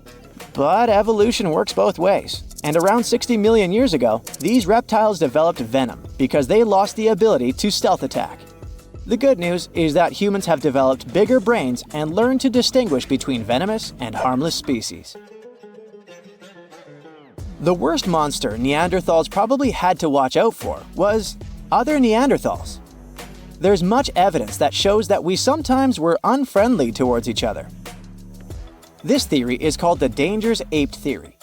But evolution works both ways, and around 60 million years ago, these reptiles developed venom because they lost the ability to stealth attack. The good news is that humans have developed bigger brains and learned to distinguish between venomous and harmless species. The worst monster Neanderthals probably had to watch out for was other Neanderthals. There's much evidence that shows that we sometimes were unfriendly towards each other. This theory is called the dangerous ape theory.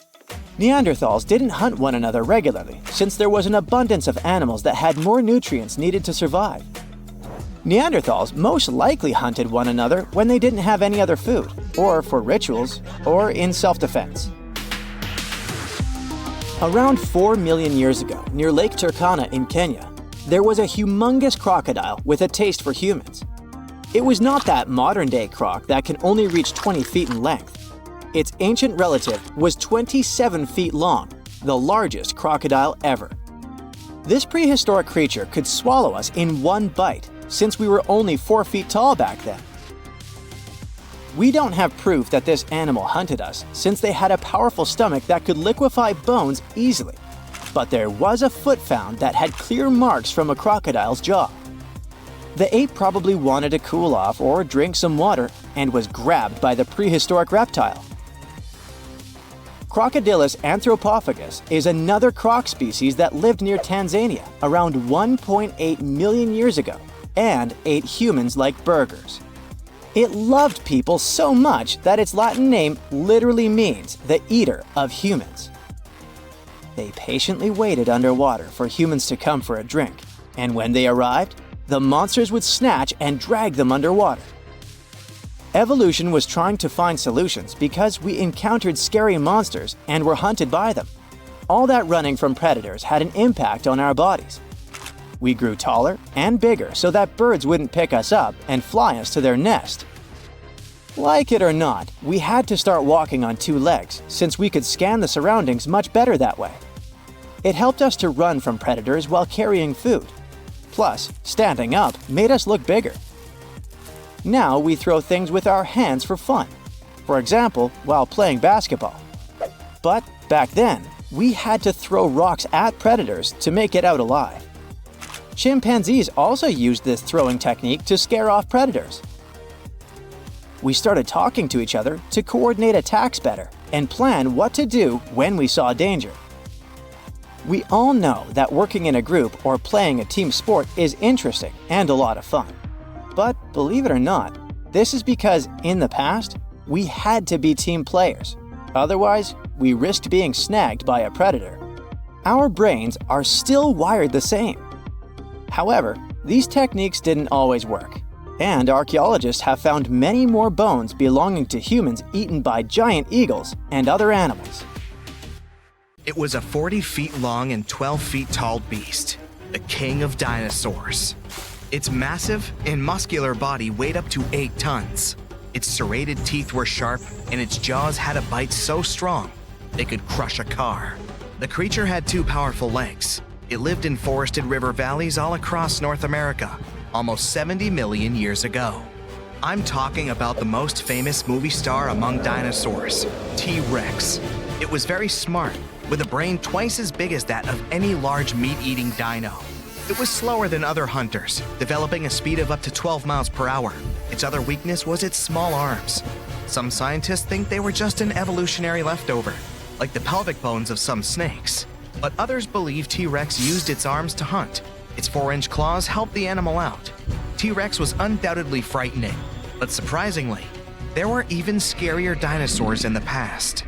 Neanderthals didn't hunt one another regularly since there was an abundance of animals that had more nutrients needed to survive. Neanderthals most likely hunted one another when they didn't have any other food, or for rituals, or in self-defense. Around 4 million years ago, near Lake Turkana in Kenya, there was a humongous crocodile with a taste for humans. It was not that modern-day croc that can only reach 20 feet in length. Its ancient relative was 27 feet long, the largest crocodile ever. This prehistoric creature could swallow us in one bite, since we were only 4 feet tall back then. We don't have proof that this animal hunted us, since they had a powerful stomach that could liquefy bones easily. But there was a foot found that had clear marks from a crocodile's jaw. The ape probably wanted to cool off or drink some water and was grabbed by the prehistoric reptile. Crocodylus anthropophagus is another croc species that lived near Tanzania around 1.8 million years ago and ate humans like burgers. It loved people so much that its Latin name literally means the eater of humans. They patiently waited underwater for humans to come for a drink, and when they arrived, the monsters would snatch and drag them underwater. Evolution was trying to find solutions because we encountered scary monsters and were hunted by them. All that running from predators had an impact on our bodies. We grew taller and bigger so that birds wouldn't pick us up and fly us to their nest. Like it or not, we had to start walking on 2 legs since we could scan the surroundings much better that way. It helped us to run from predators while carrying food. Plus, standing up made us look bigger. Now we throw things with our hands for fun. For example, while playing basketball. But back then, we had to throw rocks at predators to make it out alive. Chimpanzees also used this throwing technique to scare off predators. We started talking to each other to coordinate attacks better and plan what to do when we saw danger. We all know that working in a group or playing a team sport is interesting and a lot of fun. But believe it or not, this is because in the past, we had to be team players. Otherwise, we risked being snagged by a predator. Our brains are still wired the same. However, these techniques didn't always work, and archaeologists have found many more bones belonging to humans eaten by giant eagles and other animals. It was a 40 feet long and 12 feet tall beast, the king of dinosaurs. Its massive and muscular body weighed up to 8 tons. Its serrated teeth were sharp, and its jaws had a bite so strong They could crush a car. The creature had 2 powerful legs. It lived in forested river valleys all across North America, almost 70 million years ago. I'm talking about the most famous movie star among dinosaurs, T-Rex. It was very smart, with a brain twice as big as that of any large meat-eating dino. It was slower than other hunters, developing a speed of up to 12 miles per hour. Its other weakness was its small arms. Some scientists think they were just an evolutionary leftover, like the pelvic bones of some snakes. But others believe T-Rex used its arms to hunt. Its 4-inch claws helped the animal out. T-Rex was undoubtedly frightening, but surprisingly, there were even scarier dinosaurs in the past.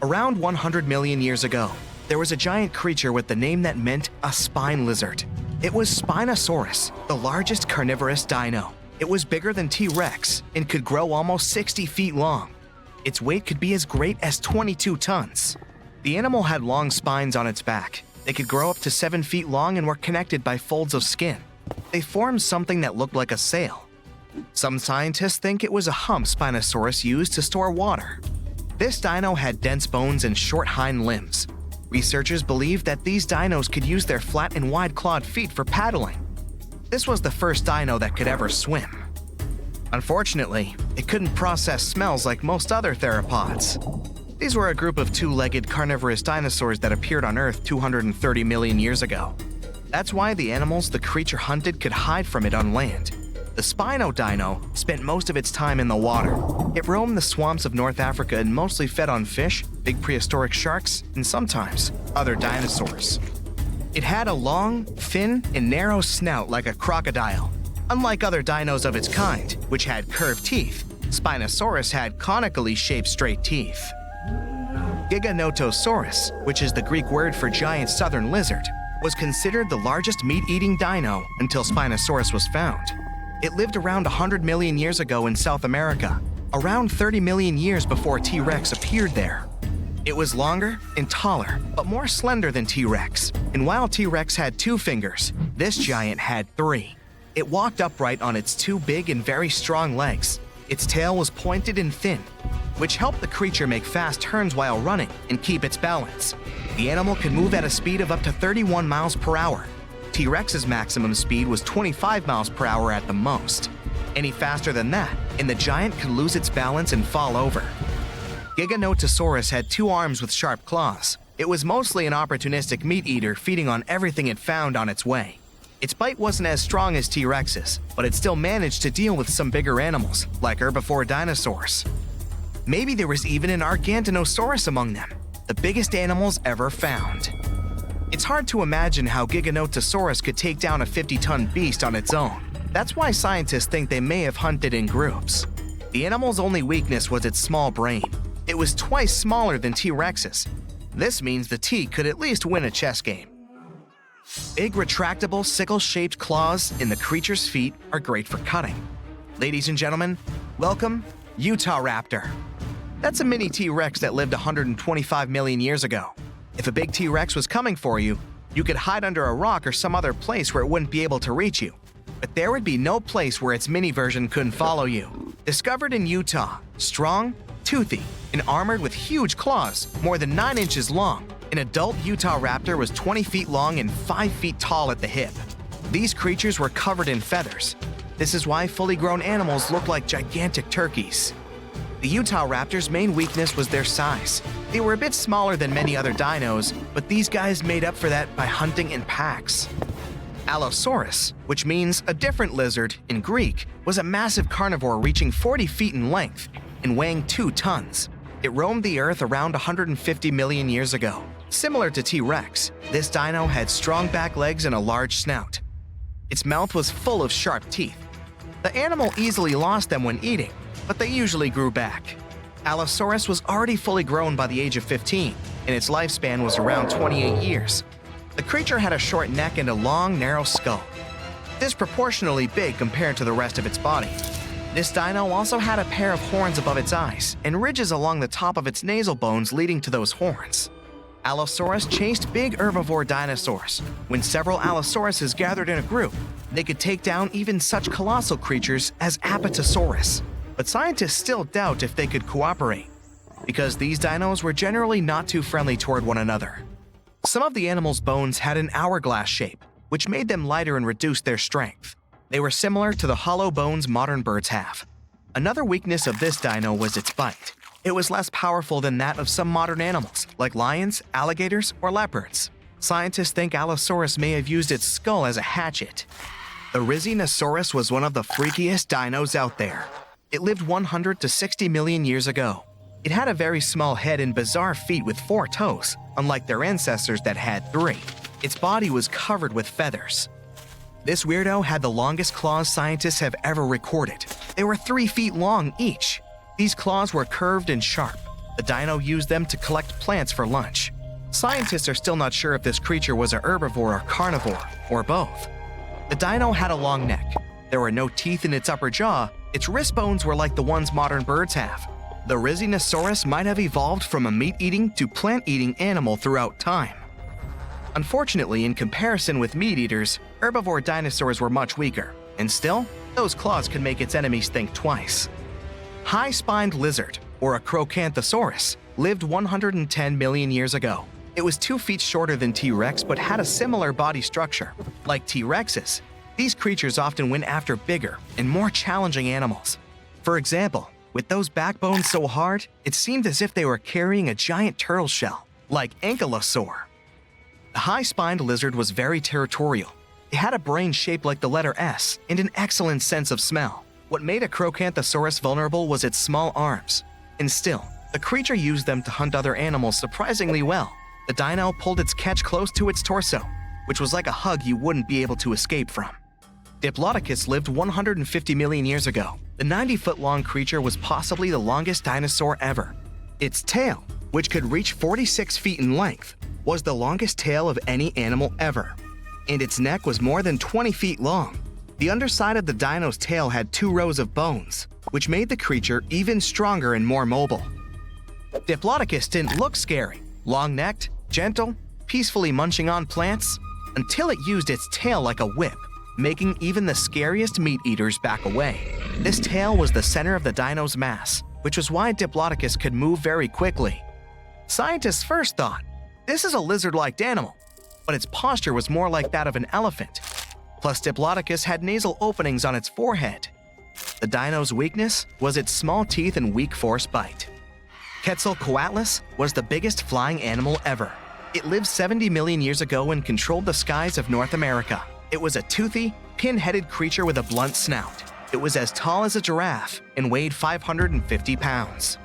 Around 100 million years ago, there was a giant creature with the name that meant a spine lizard. It was Spinosaurus, the largest carnivorous dino. It was bigger than T-Rex and could grow almost 60 feet long. Its weight could be as great as 22 tons. The animal had long spines on its back. They could grow up to 7 feet long and were connected by folds of skin. They formed something that looked like a sail. Some scientists think it was a hump Spinosaurus used to store water. This dino had dense bones and short hind limbs. Researchers believe that these dinos could use their flat and wide-clawed feet for paddling. This was the first dino that could ever swim. Unfortunately, it couldn't process smells like most other theropods. These were a group of 2-legged carnivorous dinosaurs that appeared on Earth 230 million years ago. That's why the animals the creature hunted could hide from it on land. The Spino dino spent most of its time in the water. It roamed the swamps of North Africa and mostly fed on fish, big prehistoric sharks, and sometimes other dinosaurs. It had a long, thin, and narrow snout like a crocodile. Unlike other dinos of its kind, which had curved teeth, Spinosaurus had conically shaped straight teeth. Giganotosaurus, which is the Greek word for giant southern lizard, was considered the largest meat-eating dino until Spinosaurus was found. It lived around 100 million years ago in South America, around 30 million years before T-Rex appeared there. It was longer and taller, but more slender than T-Rex. And while T-Rex had 2 fingers, this giant had 3. It walked upright on its 2 big and very strong legs. Its tail was pointed and thin, which helped the creature make fast turns while running and keep its balance. The animal could move at a speed of up to 31 miles per hour. T-Rex's maximum speed was 25 miles per hour at the most. Any faster than that, and the giant could lose its balance and fall over. Giganotosaurus had 2 arms with sharp claws. It was mostly an opportunistic meat-eater feeding on everything it found on its way. Its bite wasn't as strong as T-Rex's, but it still managed to deal with some bigger animals, like herbivore dinosaurs. Maybe there was even an Argentinosaurus among them, the biggest animals ever found. It's hard to imagine how Giganotosaurus could take down a 50-ton beast on its own. That's why scientists think they may have hunted in groups. The animal's only weakness was its small brain. It was twice smaller than T-Rex's. This means the T could at least win a chess game. Big retractable sickle-shaped claws in the creature's feet are great for cutting. Ladies and gentlemen, welcome Utahraptor. That's a mini T-Rex that lived 125 million years ago. If a big T-Rex was coming for you, you could hide under a rock or some other place where it wouldn't be able to reach you. But there would be no place where its mini version couldn't follow you. Discovered in Utah, strong, toothy, and armored with huge claws, more than 9 inches long, an adult Utahraptor was 20 feet long and 5 feet tall at the hip. These creatures were covered in feathers. This is why fully grown animals look like gigantic turkeys. The Utahraptor's main weakness was their size. They were a bit smaller than many other dinos, but these guys made up for that by hunting in packs. Allosaurus, which means a different lizard in Greek, was a massive carnivore reaching 40 feet in length and weighing 2 tons. It roamed the Earth around 150 million years ago. Similar to T-Rex, this dino had strong back legs and a large snout. Its mouth was full of sharp teeth. The animal easily lost them when eating, but they usually grew back. Allosaurus was already fully grown by the age of 15, and its lifespan was around 28 years. The creature had a short neck and a long, narrow skull, disproportionately big compared to the rest of its body. This dino also had a pair of horns above its eyes and ridges along the top of its nasal bones leading to those horns. Allosaurus chased big herbivore dinosaurs. When several Allosauruses gathered in a group, they could take down even such colossal creatures as Apatosaurus. But scientists still doubt if they could cooperate. because these dinos were generally not too friendly toward one another. Some of the animals' bones had an hourglass shape, which made them lighter and reduced their strength. They were similar to the hollow bones modern birds have. Another weakness of this dino was its bite. It was less powerful than that of some modern animals, like lions, alligators, or leopards. Scientists think Allosaurus may have used its skull as a hatchet. The Rhizinosaurus was one of the freakiest dinos out there. It lived 100 to 60 million years ago. It had a very small head and bizarre feet with 4 toes, unlike their ancestors that had 3. Its body was covered with feathers. This weirdo had the longest claws scientists have ever recorded. They were 3 feet long each. These claws were curved and sharp. The dino used them to collect plants for lunch. Scientists are still not sure if this creature was a herbivore or carnivore, or both. The dino had a long neck. There were no teeth in its upper jaw. Its wrist bones were like the ones modern birds have. The Rhizinosaurus might have evolved from a meat-eating to plant-eating animal throughout time. Unfortunately, in comparison with meat-eaters, herbivore dinosaurs were much weaker, and still, those claws could make its enemies think twice. High-spined lizard, or a Acrocanthosaurus, lived 110 million years ago. It was 2 feet shorter than T-Rex but had a similar body structure. Like T-Rexes, these creatures often went after bigger and more challenging animals. For example, with those backbones so hard, it seemed as if they were carrying a giant turtle shell, like Ankylosaur. The high-spined lizard was very territorial. It had a brain shaped like the letter S and an excellent sense of smell. What made Acrocanthosaurus vulnerable was its small arms. And still, the creature used them to hunt other animals surprisingly well. The dino pulled its catch close to its torso, which was like a hug you wouldn't be able to escape from. Diplodocus lived 150 million years ago. The 90-foot-long creature was possibly the longest dinosaur ever. Its tail, which could reach 46 feet in length, was the longest tail of any animal ever. And its neck was more than 20 feet long. The underside of the dino's tail had 2 rows of bones, which made the creature even stronger and more mobile. Diplodocus didn't look scary, long-necked, gentle, peacefully munching on plants, until it used its tail like a whip, making even the scariest meat-eaters back away. This tail was the center of the dino's mass, which was why Diplodocus could move very quickly. Scientists first thought, this is a lizard-like animal, but its posture was more like that of an elephant. Plus, Diplodocus had nasal openings on its forehead. The dino's weakness was its small teeth and weak force bite. Quetzalcoatlus was the biggest flying animal ever. It lived 70 million years ago and controlled the skies of North America. It was a toothy, pin-headed creature with a blunt snout. It was as tall as a giraffe and weighed 550 pounds.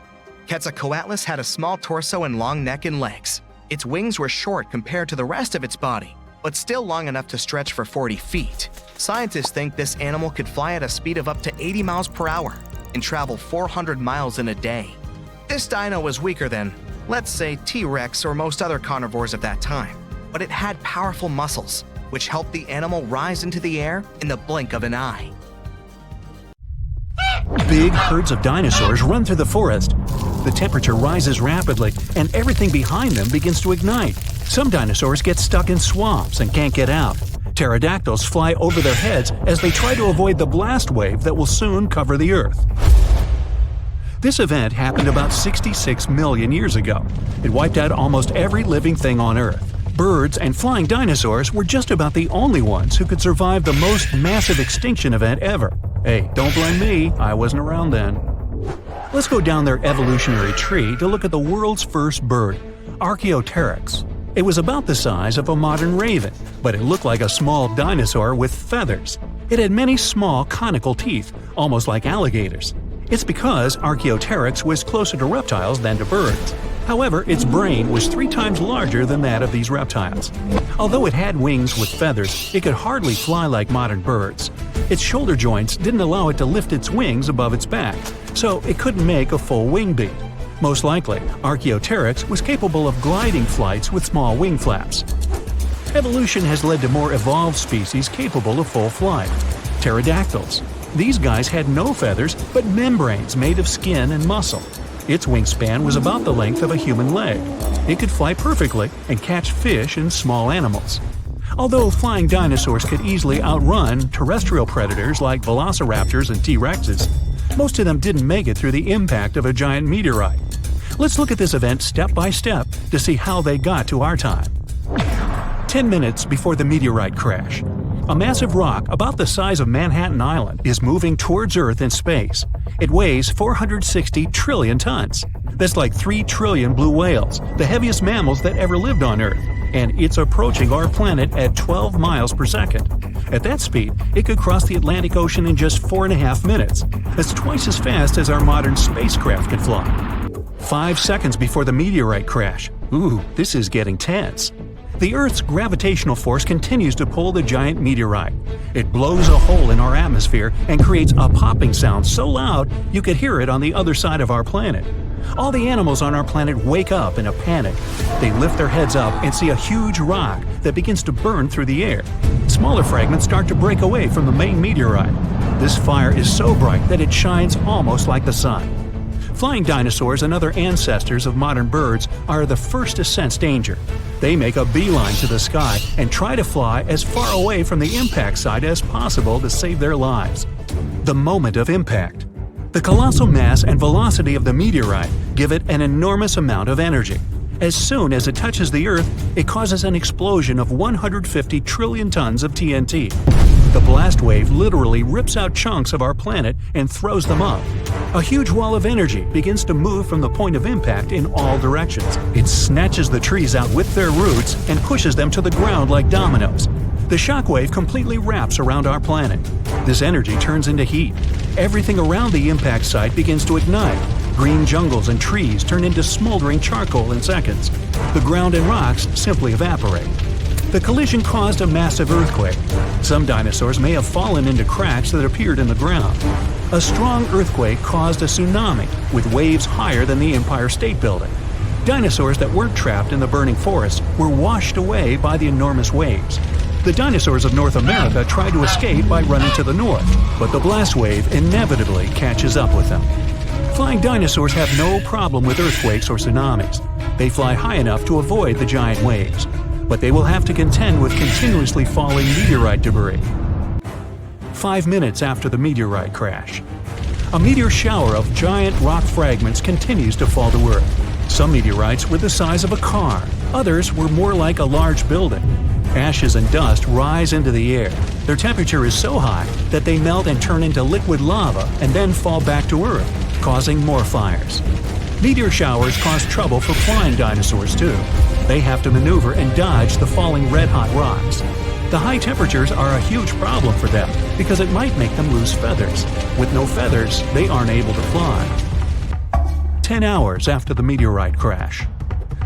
Quetzalcoatlus had a small torso and long neck and legs. Its wings were short compared to the rest of its body, but still long enough to stretch for 40 feet. Scientists think this animal could fly at a speed of up to 80 miles per hour and travel 400 miles in a day. This dino was weaker than, let's say, T-Rex or most other carnivores of that time, but it had powerful muscles, which helped the animal rise into the air in the blink of an eye. Big herds of dinosaurs run through the forest. The temperature rises rapidly, and everything behind them begins to ignite. Some dinosaurs get stuck in swamps and can't get out. Pterodactyls fly over their heads as they try to avoid the blast wave that will soon cover the Earth. This event happened about 66 million years ago. It wiped out almost every living thing on Earth. Birds and flying dinosaurs were just about the only ones who could survive the most massive extinction event ever. Hey, don't blame me, I wasn't around then. Let's go down their evolutionary tree to look at the world's first bird, Archaeopteryx. It was about the size of a modern raven, but it looked like a small dinosaur with feathers. It had many small conical teeth, almost like alligators. It's because Archaeopteryx was closer to reptiles than to birds. However, its brain was 3 times larger than that of these reptiles. Although it had wings with feathers, it could hardly fly like modern birds. Its shoulder joints didn't allow it to lift its wings above its back, so it couldn't make a full wing beat. Most likely, Archaeopteryx was capable of gliding flights with small wing flaps. Evolution has led to more evolved species capable of full flight. Pterodactyls. These guys had no feathers, but membranes made of skin and muscle. Its wingspan was about the length of a human leg. It could fly perfectly and catch fish and small animals. Although flying dinosaurs could easily outrun terrestrial predators like velociraptors and T-Rexes, most of them didn't make it through the impact of a giant meteorite. Let's look at this event step by step to see how they got to our time. 10 minutes before the meteorite crash. A massive rock about the size of Manhattan Island is moving towards Earth in space. It weighs 460 trillion tons. That's like 3 trillion blue whales, the heaviest mammals that ever lived on Earth, and it's approaching our planet at 12 miles per second. At that speed, it could cross the Atlantic Ocean in just 4.5 minutes. That's twice as fast as our modern spacecraft could fly. 5 seconds before the meteorite crash. Ooh, this is getting tense. The Earth's gravitational force continues to pull the giant meteorite. It blows a hole in our atmosphere and creates a popping sound so loud you could hear it on the other side of our planet. All the animals on our planet wake up in a panic. They lift their heads up and see a huge rock that begins to burn through the air. Smaller fragments start to break away from the main meteorite. This fire is so bright that it shines almost like the sun. Flying dinosaurs and other ancestors of modern birds are the first to sense danger. They make a beeline to the sky and try to fly as far away from the impact site as possible to save their lives. The moment of impact. The colossal mass and velocity of the meteorite give it an enormous amount of energy. As soon as it touches the Earth, it causes an explosion of 150 trillion tons of TNT. The blast wave literally rips out chunks of our planet and throws them up. A huge wall of energy begins to move from the point of impact in all directions. It snatches the trees out with their roots and pushes them to the ground like dominoes. The shockwave completely wraps around our planet. This energy turns into heat. Everything around the impact site begins to ignite. Green jungles and trees turn into smoldering charcoal in seconds. The ground and rocks simply evaporate. The collision caused a massive earthquake. Some dinosaurs may have fallen into cracks that appeared in the ground. A strong earthquake caused a tsunami, with waves higher than the Empire State Building. Dinosaurs that weren't trapped in the burning forest were washed away by the enormous waves. The dinosaurs of North America tried to escape by running to the north, but the blast wave inevitably catches up with them. Flying dinosaurs have no problem with earthquakes or tsunamis. They fly high enough to avoid the giant waves, but they will have to contend with continuously falling meteorite debris. 5 minutes after the meteorite crash. A meteor shower of giant rock fragments continues to fall to Earth. Some meteorites were the size of a car, others were more like a large building. Ashes and dust rise into the air. Their temperature is so high that they melt and turn into liquid lava and then fall back to Earth, causing more fires. Meteor showers cause trouble for flying dinosaurs too. They have to maneuver and dodge the falling red-hot rocks. The high temperatures are a huge problem for them because it might make them lose feathers. With no feathers, they aren't able to fly. 10 hours after the meteorite crash.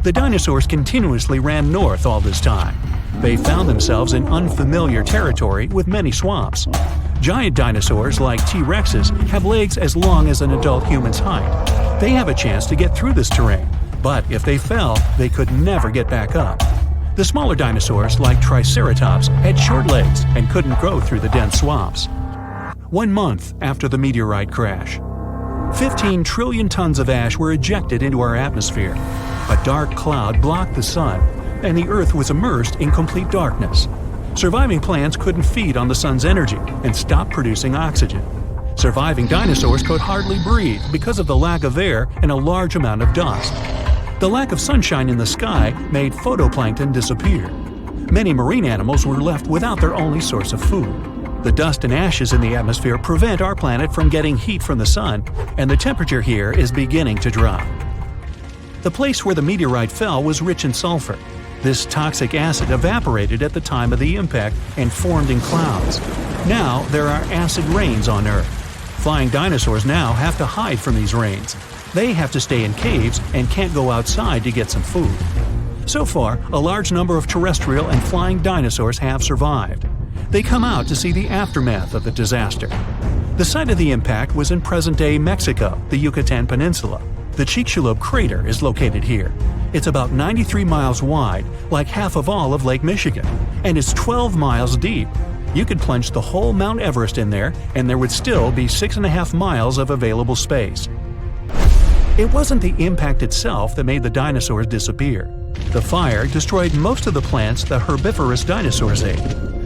The dinosaurs continuously ran north all this time. They found themselves in unfamiliar territory with many swamps. Giant dinosaurs like T-Rexes have legs as long as an adult human's height. They have a chance to get through this terrain, but if they fell, they could never get back up. The smaller dinosaurs like Triceratops had short legs and couldn't go through the dense swamps. 1 month after the meteorite crash. 15 trillion tons of ash were ejected into our atmosphere. A dark cloud blocked the sun, and the Earth was immersed in complete darkness. Surviving plants couldn't feed on the sun's energy and stopped producing oxygen. Surviving dinosaurs could hardly breathe because of the lack of air and a large amount of dust. The lack of sunshine in the sky made phytoplankton disappear. Many marine animals were left without their only source of food. The dust and ashes in the atmosphere prevent our planet from getting heat from the sun, and the temperature here is beginning to drop. The place where the meteorite fell was rich in sulfur. This toxic acid evaporated at the time of the impact and formed in clouds. Now there are acid rains on Earth. Flying dinosaurs now have to hide from these rains. They have to stay in caves and can't go outside to get some food. So far, a large number of terrestrial and flying dinosaurs have survived. They come out to see the aftermath of the disaster. The site of the impact was in present-day Mexico, the Yucatan Peninsula. The Chicxulub crater is located here. It's about 93 miles wide, like half of all of Lake Michigan, and it's 12 miles deep. You could plunge the whole Mount Everest in there, and there would still be 6.5 miles of available space. It wasn't the impact itself that made the dinosaurs disappear. The fire destroyed most of the plants the herbivorous dinosaurs ate.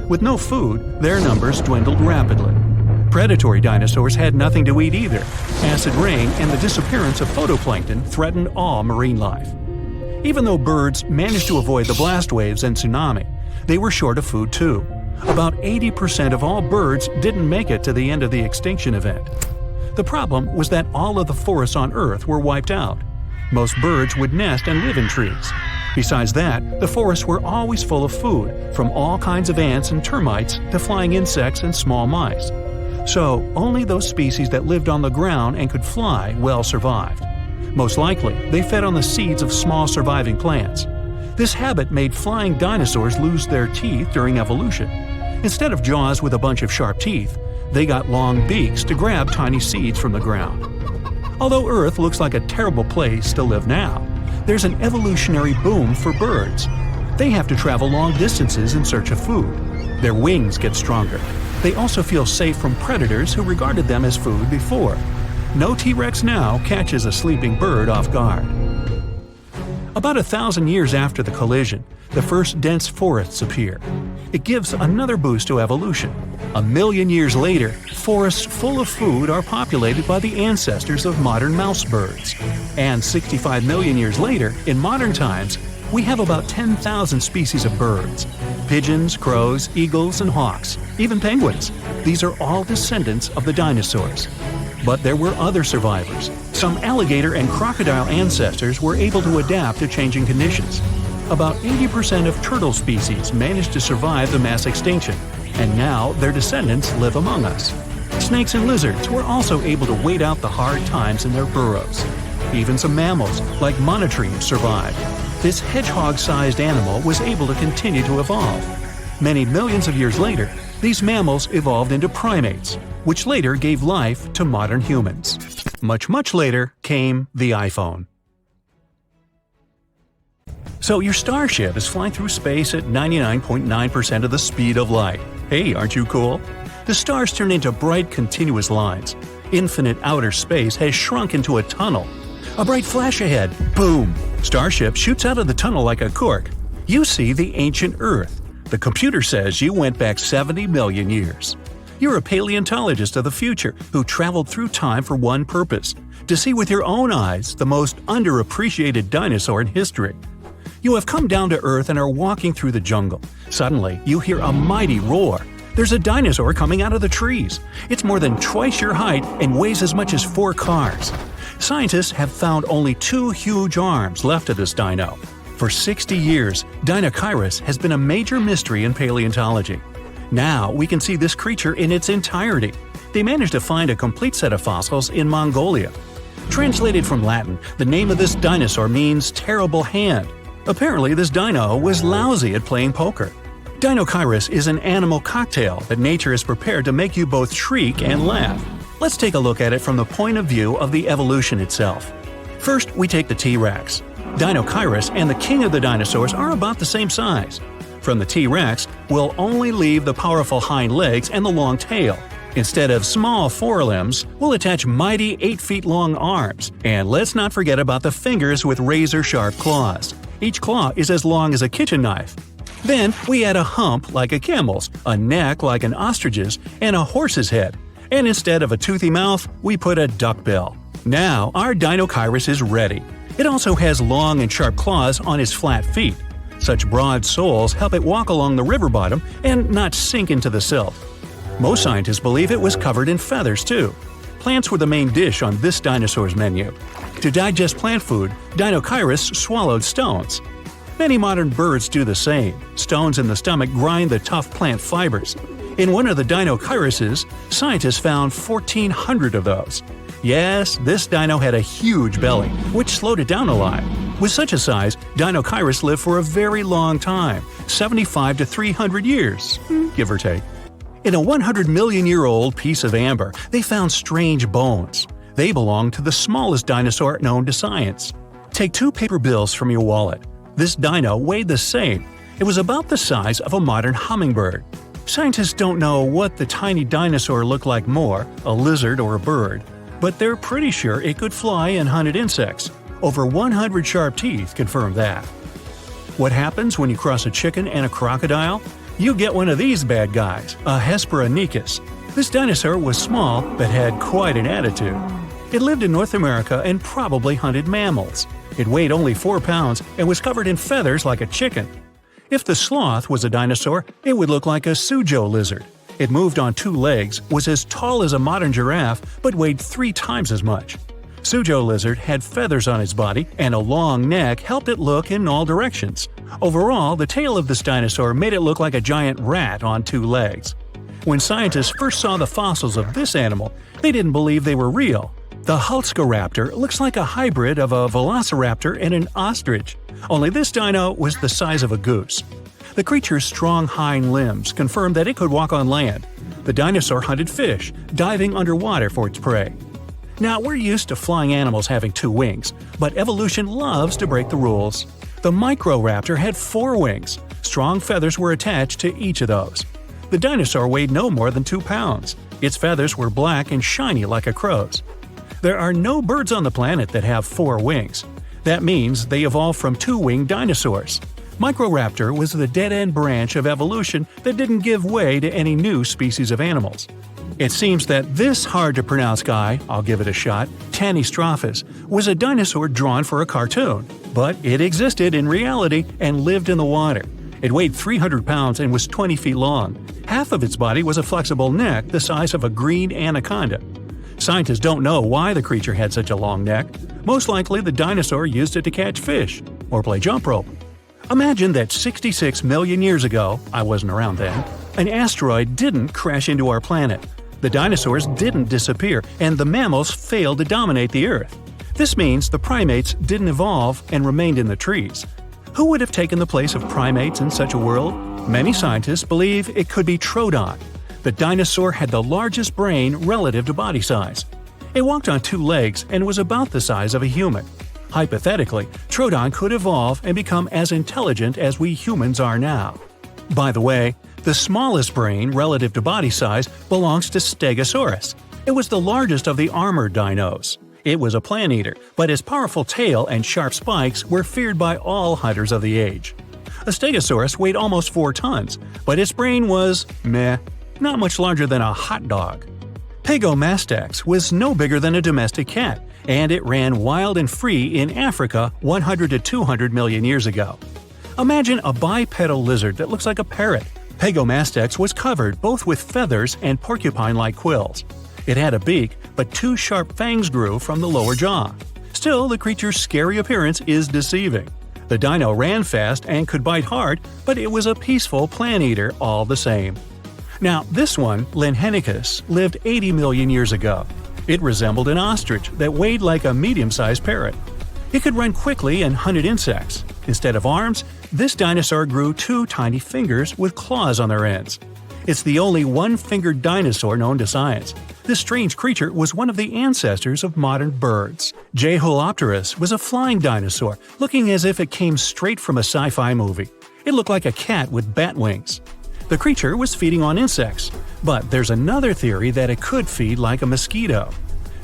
With no food, their numbers dwindled rapidly. Predatory dinosaurs had nothing to eat either. Acid rain and the disappearance of phytoplankton threatened all marine life. Even though birds managed to avoid the blast waves and tsunami, they were short of food too. About 80% of all birds didn't make it to the end of the extinction event. The problem was that all of the forests on Earth were wiped out. Most birds would nest and live in trees. Besides that, the forests were always full of food, from all kinds of ants and termites to flying insects and small mice. So, only those species that lived on the ground and could fly well survived. Most likely, they fed on the seeds of small surviving plants. This habit made flying dinosaurs lose their teeth during evolution. Instead of jaws with a bunch of sharp teeth, they got long beaks to grab tiny seeds from the ground. Although Earth looks like a terrible place to live now, there's an evolutionary boom for birds. They have to travel long distances in search of food. Their wings get stronger. They also feel safe from predators who regarded them as food before. No T-Rex now catches a sleeping bird off guard. About 1,000 years after the collision, the first dense forests appear. It gives another boost to evolution. 1,000,000 years later, forests full of food are populated by the ancestors of modern mouse birds. And 65 million years later, in modern times, we have about 10,000 species of birds. Pigeons, crows, eagles, and hawks, even penguins. These are all descendants of the dinosaurs. But there were other survivors. Some alligator and crocodile ancestors were able to adapt to changing conditions. About 80% of turtle species managed to survive the mass extinction, and now their descendants live among us. Snakes and lizards were also able to wait out the hard times in their burrows. Even some mammals, like monotremes, survived. This hedgehog-sized animal was able to continue to evolve. Many millions of years later, these mammals evolved into primates, which later gave life to modern humans. Much later came the iPhone. So your starship is flying through space at 99.9% of the speed of light. Hey, aren't you cool? The stars turn into bright continuous lines. Infinite outer space has shrunk into a tunnel. A bright flash ahead. Boom! Starship shoots out of the tunnel like a cork. You see the ancient Earth. The computer says you went back 70 million years. You're a paleontologist of the future who traveled through time for one purpose: to see with your own eyes the most underappreciated dinosaur in history. You have come down to Earth and are walking through the jungle. Suddenly, you hear a mighty roar. There's a dinosaur coming out of the trees. It's more than twice your height and weighs as much as 4 cars. Scientists have found only 2 huge arms left of this dino. For 60 years, Dinosaurus has been a major mystery in paleontology. Now we can see this creature in its entirety. They managed to find a complete set of fossils in Mongolia. Translated from Latin, the name of this dinosaur means terrible hand. Apparently, this dino was lousy at playing poker. Dinosaurus is an animal cocktail that nature has prepared to make you both shriek and laugh. Let's take a look at it from the point of view of the evolution itself. First, we take the T-Rex. Dinosaurus and the king of the dinosaurs are about the same size. From the T-Rex, we'll only leave the powerful hind legs and the long tail. Instead of small forelimbs, we'll attach mighty 8-feet-long arms. And let's not forget about the fingers with razor-sharp claws. Each claw is as long as a kitchen knife. Then we add a hump like a camel's, a neck like an ostrich's, and a horse's head. And instead of a toothy mouth, we put a duckbill. Now our Dinosaurus is ready. It also has long and sharp claws on its flat feet. Such broad soles help it walk along the river bottom and not sink into the silt. Most scientists believe it was covered in feathers too. Plants were the main dish on this dinosaur's menu. To digest plant food, Dinosaurus swallowed stones. Many modern birds do the same. Stones in the stomach grind the tough plant fibers. In one of the Dinosauruses, scientists found 1,400 of those. Yes, this dino had a huge belly, which slowed it down a lot. With such a size, Dinosaurus lived for a very long time, 75 to 300 years, give or take. In a 100-million-year-old piece of amber, they found strange bones. They belong to the smallest dinosaur known to science. Take 2 paper bills from your wallet. This dino weighed the same. It was about the size of a modern hummingbird. Scientists don't know what the tiny dinosaur looked like more, a lizard or a bird, but they're pretty sure it could fly and hunted insects. Over 100 sharp teeth confirm that. What happens when you cross a chicken and a crocodile? You get one of these bad guys, a Hesperonychus. This dinosaur was small but had quite an attitude. It lived in North America and probably hunted mammals. It weighed only 4 pounds and was covered in feathers like a chicken. If the sloth was a dinosaur, it would look like a Suzhou lizard. It moved on 2 legs, was as tall as a modern giraffe, but weighed 3 times as much. Suzhou lizard had feathers on its body, and a long neck helped it look in all directions. Overall, the tail of this dinosaur made it look like a giant rat on 2 legs. When scientists first saw the fossils of this animal, they didn't believe they were real. The Hulskaraptor looks like a hybrid of a velociraptor and an ostrich, only this dino was the size of a goose. The creature's strong hind limbs confirmed that it could walk on land. The dinosaur hunted fish, diving underwater for its prey. Now, we're used to flying animals having 2 wings, but evolution loves to break the rules. The Microraptor had 4 wings. Strong feathers were attached to each of those. The dinosaur weighed no more than 2 pounds. Its feathers were black and shiny like a crow's. There are no birds on the planet that have 4 wings. That means they evolved from 2-winged dinosaurs. Microraptor was the dead-end branch of evolution that didn't give way to any new species of animals. It seems that this hard-to-pronounce guy, I'll give it a shot, Tanystrophus, was a dinosaur drawn for a cartoon. But it existed in reality and lived in the water. It weighed 300 pounds and was 20 feet long. Half of its body was a flexible neck the size of a green anaconda. Scientists don't know why the creature had such a long neck. Most likely the dinosaur used it to catch fish or play jump rope. Imagine that 66 million years ago, I wasn't around then, an asteroid didn't crash into our planet. The dinosaurs didn't disappear, and the mammals failed to dominate the Earth. This means the primates didn't evolve and remained in the trees. Who would have taken the place of primates in such a world? Many scientists believe it could be Troodon. The dinosaur had the largest brain relative to body size. It walked on 2 legs and was about the size of a human. Hypothetically, Troodon could evolve and become as intelligent as we humans are now. By the way, the smallest brain relative to body size belongs to Stegosaurus. It was the largest of the armored dinos. It was a plant eater, but its powerful tail and sharp spikes were feared by all hunters of the age. A Stegosaurus weighed almost 4 tons, but its brain was meh, not much larger than a hot dog. Pagomastax was no bigger than a domestic cat, and it ran wild and free in Africa 100 to 200 million years ago. Imagine a bipedal lizard that looks like a parrot. Pagomastax was covered both with feathers and porcupine-like quills. It had a beak, but 2 sharp fangs grew from the lower jaw. Still, the creature's scary appearance is deceiving. The dino ran fast and could bite hard, but it was a peaceful plant eater all the same. Now, this one, Linhenicus, lived 80 million years ago. It resembled an ostrich that weighed like a medium-sized parrot. It could run quickly and hunted insects. Instead of arms, this dinosaur grew 2 tiny fingers with claws on their ends. It's the only one-fingered dinosaur known to science. This strange creature was one of the ancestors of modern birds. Jeholopterus was a flying dinosaur, looking as if it came straight from a sci-fi movie. It looked like a cat with bat wings. The creature was feeding on insects, but there's another theory that it could feed like a mosquito.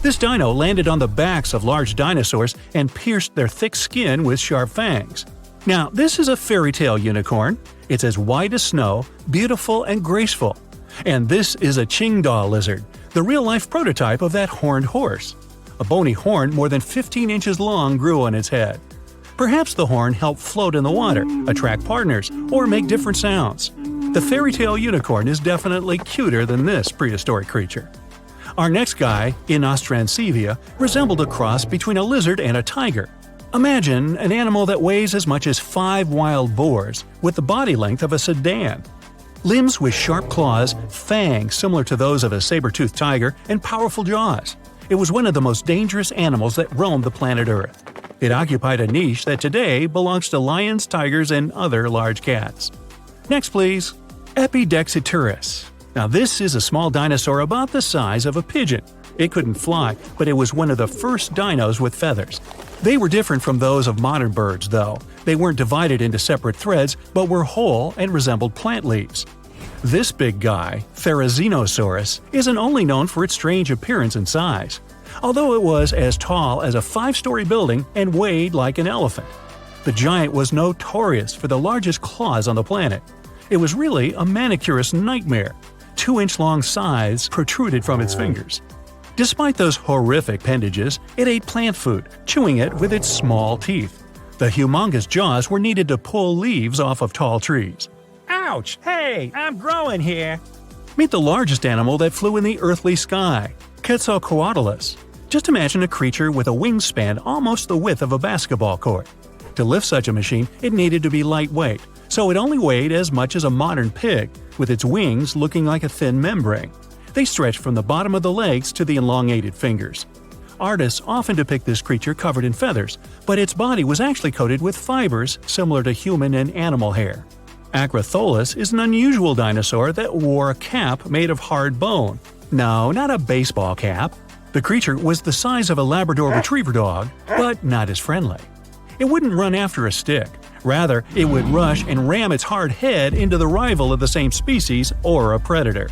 This dino landed on the backs of large dinosaurs and pierced their thick skin with sharp fangs. Now, this is a fairy tale unicorn. It's as white as snow, beautiful and graceful. And this is a Qingdao lizard, the real-life prototype of that horned horse. A bony horn more than 15 inches long grew on its head. Perhaps the horn helped float in the water, attract partners, or make different sounds. The fairy tale unicorn is definitely cuter than this prehistoric creature. Our next guy, Inostrancevia, resembled a cross between a lizard and a tiger. Imagine an animal that weighs as much as 5 wild boars, with the body length of a sedan. Limbs with sharp claws, fangs similar to those of a saber-toothed tiger, and powerful jaws. It was one of the most dangerous animals that roamed the planet Earth. It occupied a niche that today belongs to lions, tigers, and other large cats. Next, please. Epidexeturus. Now, this is a small dinosaur about the size of a pigeon. It couldn't fly, but it was one of the first dinos with feathers. They were different from those of modern birds, though. They weren't divided into separate threads, but were whole and resembled plant leaves. This big guy, Therizinosaurus, isn't only known for its strange appearance and size, although it was as tall as a 5-story building and weighed like an elephant. The giant was notorious for the largest claws on the planet. It was really a manicurist's nightmare. 2-inch-long scythes protruded from its fingers. Despite those horrific appendages, it ate plant food, chewing it with its small teeth. The humongous jaws were needed to pull leaves off of tall trees. Ouch! Hey, I'm growing here! Meet the largest animal that flew in the earthly sky, Quetzalcoatlus. Just imagine a creature with a wingspan almost the width of a basketball court. To lift such a machine, it needed to be lightweight, so it only weighed as much as a modern pig, with its wings looking like a thin membrane. They stretched from the bottom of the legs to the elongated fingers. Artists often depict this creature covered in feathers, but its body was actually coated with fibers similar to human and animal hair. Acrotholus is an unusual dinosaur that wore a cap made of hard bone. No, not a baseball cap. The creature was the size of a Labrador retriever dog, but not as friendly. It wouldn't run after a stick. Rather, it would rush and ram its hard head into the rival of the same species or a predator.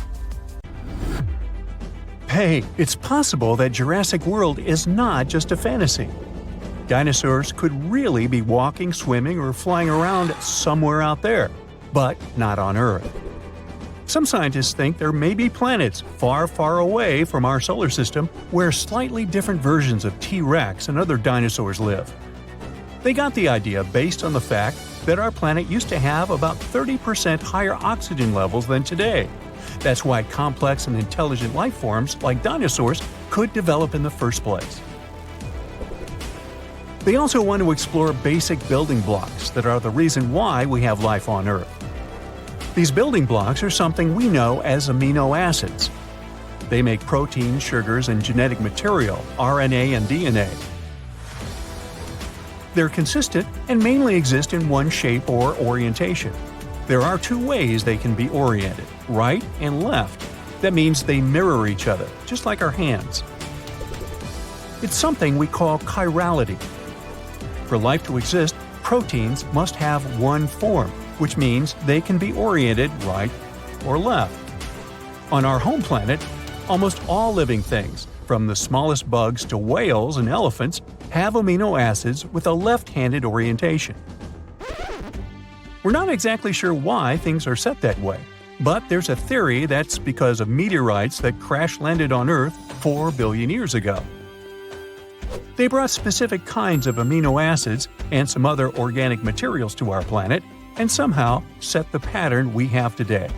Hey, it's possible that Jurassic World is not just a fantasy. Dinosaurs could really be walking, swimming, or flying around somewhere out there, but not on Earth. Some scientists think there may be planets far, far away from our solar system where slightly different versions of T-Rex and other dinosaurs live. They got the idea based on the fact that our planet used to have about 30% higher oxygen levels than today. That's why complex and intelligent life forms like dinosaurs could develop in the first place. They also want to explore basic building blocks that are the reason why we have life on Earth. These building blocks are something we know as amino acids. They make proteins, sugars, and genetic material, RNA and DNA. They're consistent and mainly exist in one shape or orientation. There are two ways they can be oriented, right and left. That means they mirror each other, just like our hands. It's something we call chirality. For life to exist, proteins must have one form, which means they can be oriented right or left. On our home planet, almost all living things, from the smallest bugs to whales and elephants, have amino acids with a left-handed orientation. We're not exactly sure why things are set that way, but there's a theory that's because of meteorites that crash-landed on Earth 4 billion years ago. They brought specific kinds of amino acids and some other organic materials to our planet, and somehow set the pattern we have today.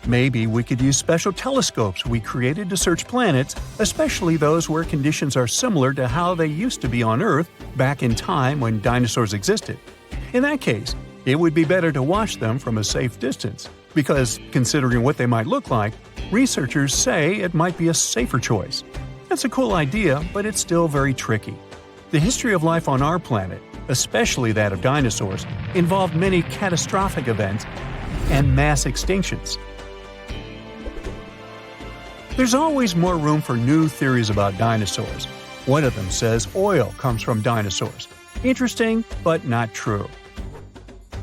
Maybe we could use special telescopes we created to search planets, especially those where conditions are similar to how they used to be on Earth back in time when dinosaurs existed. In that case, it would be better to watch them from a safe distance, because considering what they might look like, researchers say it might be a safer choice. That's a cool idea, but it's still very tricky. The history of life on our planet, especially that of dinosaurs, involved many catastrophic events and mass extinctions. There's always more room for new theories about dinosaurs. One of them says oil comes from dinosaurs. Interesting, but not true.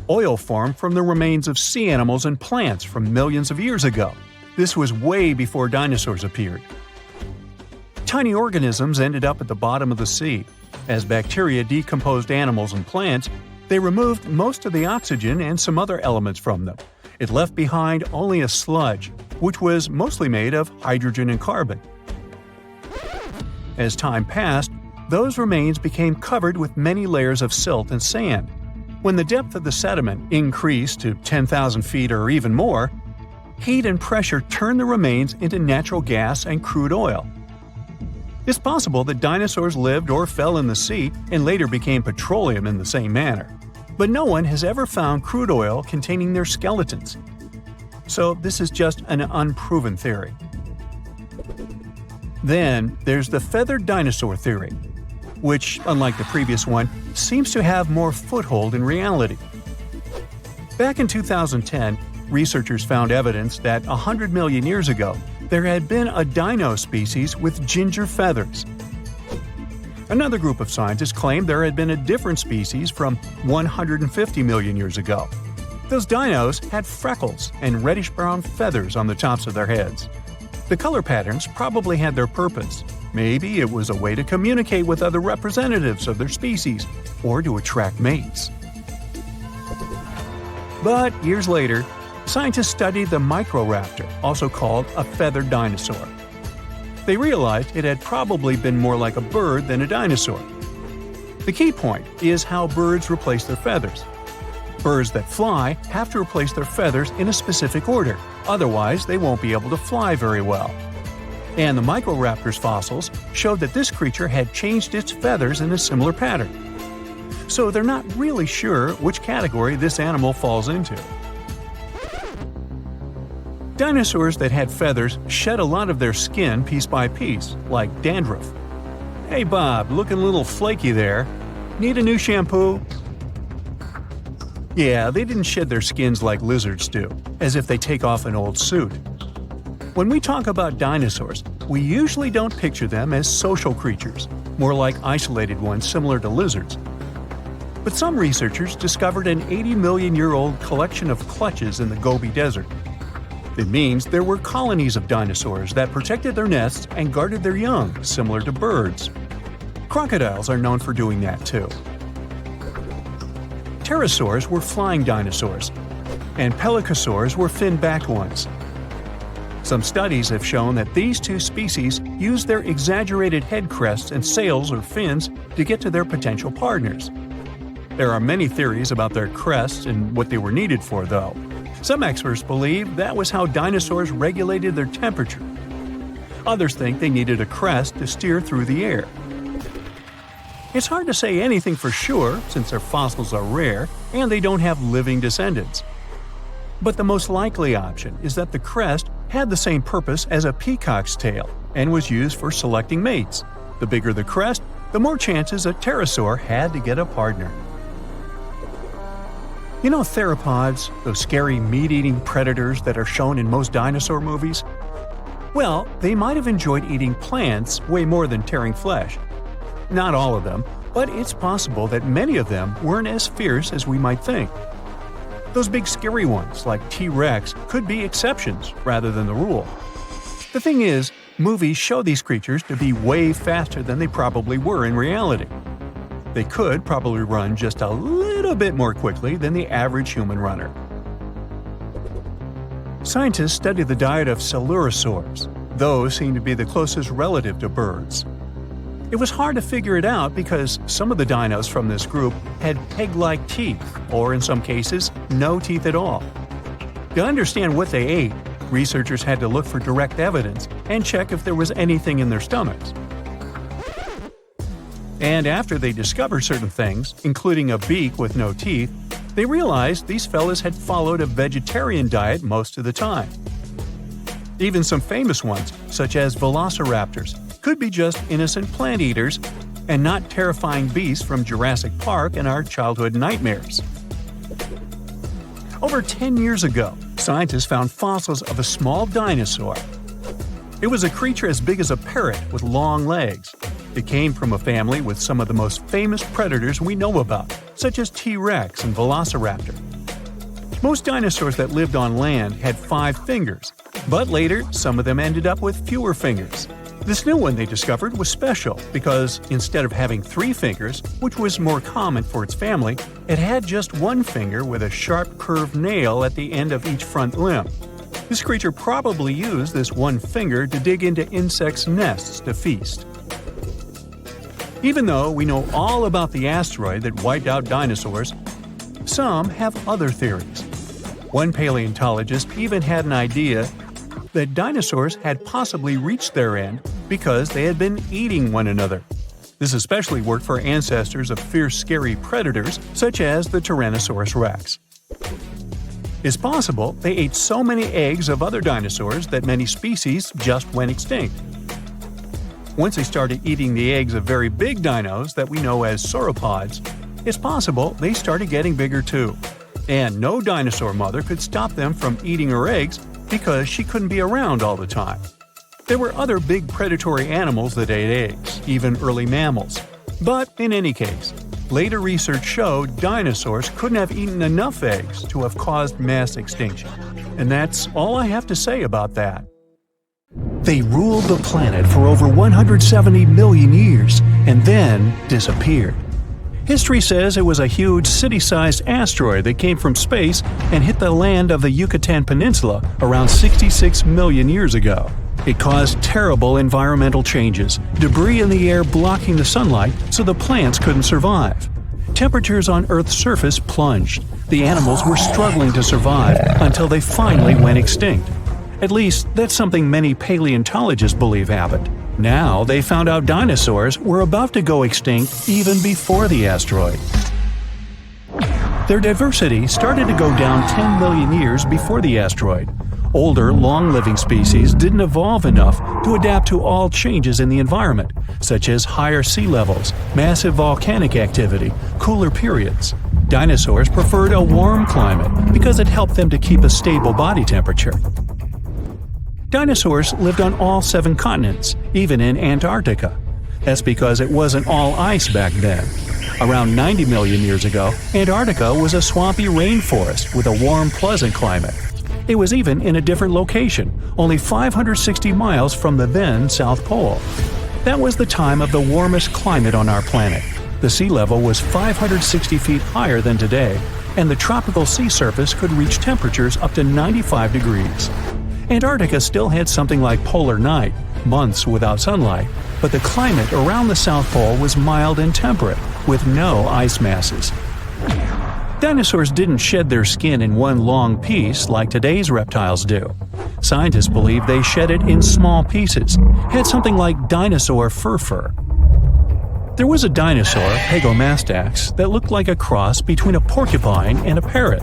Oil formed from the remains of sea animals and plants from millions of years ago. This was way before dinosaurs appeared. Tiny organisms ended up at the bottom of the sea. As bacteria decomposed animals and plants, they removed most of the oxygen and some other elements from them. It left behind only a sludge, which was mostly made of hydrogen and carbon. As time passed, those remains became covered with many layers of silt and sand. When the depth of the sediment increased to 10,000 feet or even more, heat and pressure turned the remains into natural gas and crude oil. It's possible that dinosaurs lived or fell in the sea and later became petroleum in the same manner. But no one has ever found crude oil containing their skeletons. So this is just an unproven theory. Then there's the feathered dinosaur theory, which, unlike the previous one, seems to have more foothold in reality. Back in 2010, researchers found evidence that 100 million years ago, there had been a dino species with ginger feathers. Another group of scientists claimed there had been a different species from 150 million years ago. Those dinos had freckles and reddish-brown feathers on the tops of their heads. The color patterns probably had their purpose. Maybe it was a way to communicate with other representatives of their species or to attract mates. But years later, scientists studied the Microraptor, also called a feathered dinosaur. They realized it had probably been more like a bird than a dinosaur. The key point is how birds replace their feathers. Birds that fly have to replace their feathers in a specific order, otherwise they won't be able to fly very well. And the Microraptor's fossils showed that this creature had changed its feathers in a similar pattern. So they're not really sure which category this animal falls into. Dinosaurs that had feathers shed a lot of their skin piece by piece, like dandruff. Hey Bob, looking a little flaky there. Need a new shampoo? Yeah, they didn't shed their skins like lizards do, as if they take off an old suit. When we talk about dinosaurs, we usually don't picture them as social creatures, more like isolated ones similar to lizards. But some researchers discovered an 80-million-year-old collection of clutches in the Gobi Desert. It means there were colonies of dinosaurs that protected their nests and guarded their young, similar to birds. Crocodiles are known for doing that too. Pterosaurs were flying dinosaurs, and pelycosaurs were fin-backed ones. Some studies have shown that these two species used their exaggerated head crests and sails or fins to get to their potential partners. There are many theories about their crests and what they were needed for, though. Some experts believe that was how dinosaurs regulated their temperature. Others think they needed a crest to steer through the air. It's hard to say anything for sure since their fossils are rare and they don't have living descendants. But the most likely option is that the crest had the same purpose as a peacock's tail and was used for selecting mates. The bigger the crest, the more chances a pterosaur had to get a partner. You know theropods, those scary meat-eating predators that are shown in most dinosaur movies? Well, they might have enjoyed eating plants way more than tearing flesh. Not all of them, but it's possible that many of them weren't as fierce as we might think. Those big scary ones, like T-Rex, could be exceptions rather than the rule. The thing is, movies show these creatures to be way faster than they probably were in reality. They could probably run just a little bit more quickly than the average human runner. Scientists study the diet of coelurosaurs. Those seem to be the closest relative to birds. It was hard to figure it out because some of the dinos from this group had peg-like teeth, or in some cases, no teeth at all. To understand what they ate, researchers had to look for direct evidence and check if there was anything in their stomachs. And after they discovered certain things, including a beak with no teeth, they realized these fellas had followed a vegetarian diet most of the time. Even some famous ones, such as velociraptors, could be just innocent plant eaters and not terrifying beasts from Jurassic Park and our childhood nightmares. Over 10 years ago, scientists found fossils of a small dinosaur. It was a creature as big as a parrot with long legs. It came from a family with some of the most famous predators we know about, such as T-Rex and Velociraptor. Most dinosaurs that lived on land had 5 fingers, but later some of them ended up with fewer fingers. This new one they discovered was special because instead of having 3 fingers, which was more common for its family, it had just 1 finger with a sharp curved nail at the end of each front limb. This creature probably used this 1 finger to dig into insects' nests to feast. Even though we know all about the asteroid that wiped out dinosaurs, some have other theories. One paleontologist even had an idea that dinosaurs had possibly reached their end because they had been eating one another. This especially worked for ancestors of fierce, scary predators such as the Tyrannosaurus rex. It's possible they ate so many eggs of other dinosaurs that many species just went extinct. Once they started eating the eggs of very big dinos that we know as sauropods, it's possible they started getting bigger too. And no dinosaur mother could stop them from eating her eggs because she couldn't be around all the time. There were other big predatory animals that ate eggs, even early mammals. But in any case, later research showed dinosaurs couldn't have eaten enough eggs to have caused mass extinction. And that's all I have to say about that. They ruled the planet for over 170 million years and then disappeared. History says it was a huge city-sized asteroid that came from space and hit the land of the Yucatan Peninsula around 66 million years ago. It caused terrible environmental changes, debris in the air blocking the sunlight so the plants couldn't survive. Temperatures on Earth's surface plunged. The animals were struggling to survive until they finally went extinct. At least, that's something many paleontologists believe happened. Now, they found out dinosaurs were about to go extinct even before the asteroid. Their diversity started to go down 10 million years before the asteroid. Older, long-living species didn't evolve enough to adapt to all changes in the environment, such as higher sea levels, massive volcanic activity, cooler periods. Dinosaurs preferred a warm climate because it helped them to keep a stable body temperature. Dinosaurs lived on all 7 continents, even in Antarctica. That's because it wasn't all ice back then. Around 90 million years ago, Antarctica was a swampy rainforest with a warm, pleasant climate. It was even in a different location, only 560 miles from the then South Pole. That was the time of the warmest climate on our planet. The sea level was 560 feet higher than today, and the tropical sea surface could reach temperatures up to 95 degrees. Antarctica still had something like polar night, months without sunlight, but the climate around the South Pole was mild and temperate, with no ice masses. Dinosaurs didn't shed their skin in one long piece like today's reptiles do. Scientists believe they shed it in small pieces, had something like dinosaur fur. There was a dinosaur, Pegomastax, that looked like a cross between a porcupine and a parrot.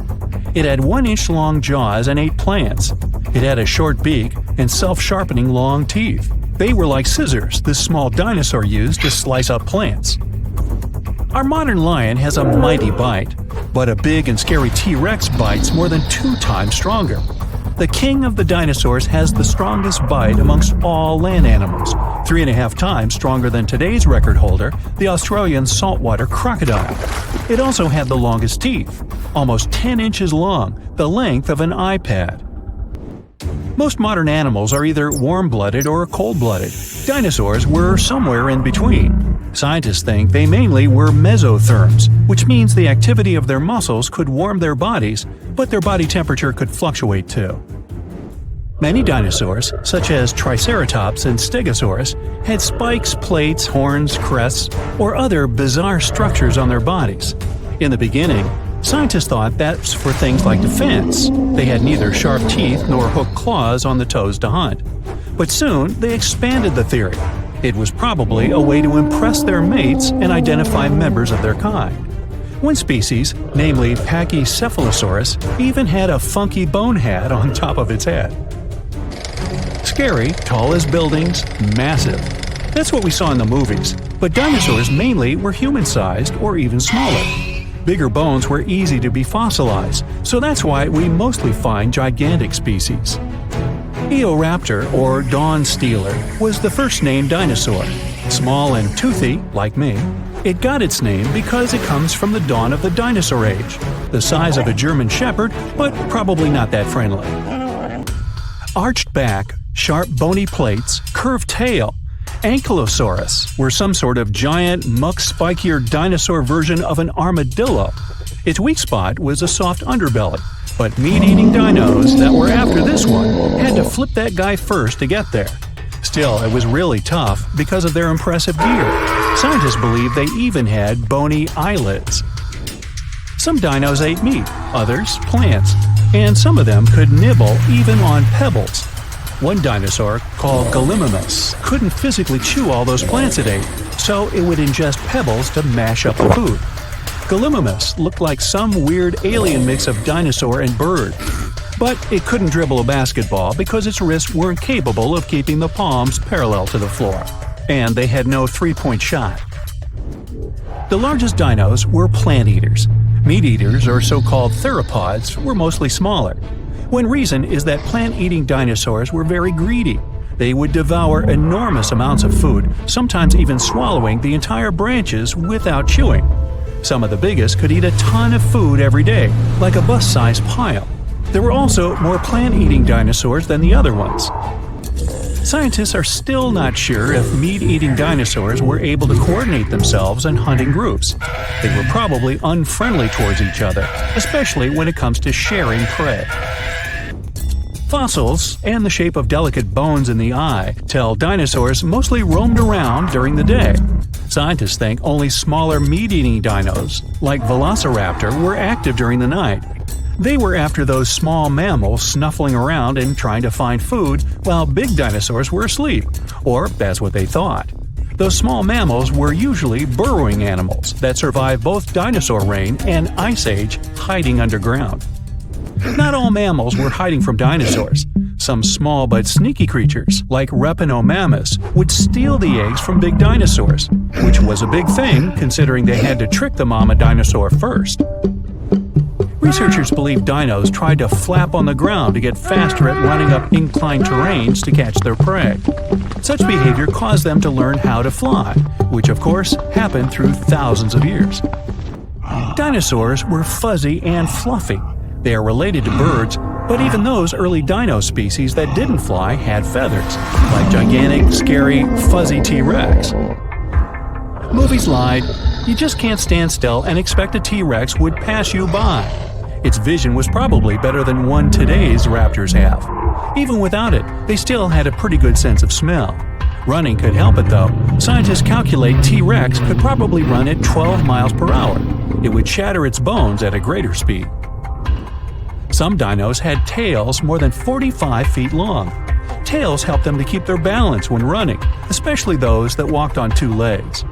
It had 1-inch long jaws and ate plants. It had a short beak and self-sharpening long teeth. They were like scissors this small dinosaur used to slice up plants. Our modern lion has a mighty bite, but a big and scary T-Rex bites more than 2 times stronger. The king of the dinosaurs has the strongest bite amongst all land animals, 3.5 times stronger than today's record holder, the Australian saltwater crocodile. It also had the longest teeth, almost 10 inches long, the length of an iPad. Most modern animals are either warm-blooded or cold-blooded. Dinosaurs were somewhere in between. Scientists think they mainly were mesotherms, which means the activity of their muscles could warm their bodies, but their body temperature could fluctuate too. Many dinosaurs, such as Triceratops and Stegosaurus, had spikes, plates, horns, crests, or other bizarre structures on their bodies. In the beginning, scientists thought that's for things like defense. They had neither sharp teeth nor hooked claws on the toes to hunt. But soon, they expanded the theory. It was probably a way to impress their mates and identify members of their kind. One species, namely Pachycephalosaurus, even had a funky bone hat on top of its head. Scary, tall as buildings, massive. That's what we saw in the movies, but dinosaurs mainly were human-sized or even smaller. Bigger bones were easy to be fossilized, so that's why we mostly find gigantic species. Eoraptor, or dawn stealer, was the first named dinosaur. Small and toothy, like me, it got its name because it comes from the dawn of the dinosaur age, the size of a German shepherd, but probably not that friendly. Arched back, sharp bony plates, curved tail. Ankylosaurus were some sort of giant, much-spikier dinosaur version of an armadillo. Its weak spot was a soft underbelly, but meat-eating dinos that were after this one had to flip that guy first to get there. Still, it was really tough because of their impressive gear. Scientists believe they even had bony eyelids. Some dinos ate meat, others plants, and some of them could nibble even on pebbles. One dinosaur, called Gallimimus, couldn't physically chew all those plants it ate, so it would ingest pebbles to mash up the food. Gallimimus looked like some weird alien mix of dinosaur and bird. But it couldn't dribble a basketball because its wrists weren't capable of keeping the palms parallel to the floor. And they had no three-point shot. The largest dinos were plant eaters. Meat eaters, or so-called theropods, were mostly smaller. One reason is that plant-eating dinosaurs were very greedy. They would devour enormous amounts of food, sometimes even swallowing the entire branches without chewing. Some of the biggest could eat a ton of food every day, like a bus-sized pile. There were also more plant-eating dinosaurs than the other ones. Scientists are still not sure if meat-eating dinosaurs were able to coordinate themselves in hunting groups. They were probably unfriendly towards each other, especially when it comes to sharing prey. Fossils and the shape of delicate bones in the eye tell dinosaurs mostly roamed around during the day. Scientists think only smaller meat-eating dinos, like Velociraptor, were active during the night. They were after those small mammals snuffling around and trying to find food while big dinosaurs were asleep, or that's what they thought. Those small mammals were usually burrowing animals that survived both dinosaur reign and ice age hiding underground. Not all mammals were hiding from dinosaurs. Some small but sneaky creatures, like Reptinomammus, would steal the eggs from big dinosaurs, which was a big thing considering they had to trick the mama dinosaur first. Researchers believe dinos tried to flap on the ground to get faster at running up inclined terrains to catch their prey. Such behavior caused them to learn how to fly, which of course happened through thousands of years. Dinosaurs were fuzzy and fluffy. They are related to birds, but even those early dino species that didn't fly had feathers, like gigantic, scary, fuzzy T-Rex. Movies lied. You just can't stand still and expect a T-Rex would pass you by. Its vision was probably better than one today's raptors have. Even without it, they still had a pretty good sense of smell. Running could help it though. Scientists calculate T-Rex could probably run at 12 miles per hour. It would shatter its bones at a greater speed. Some dinos had tails more than 45 feet long. Tails helped them to keep their balance when running, especially those that walked on two legs.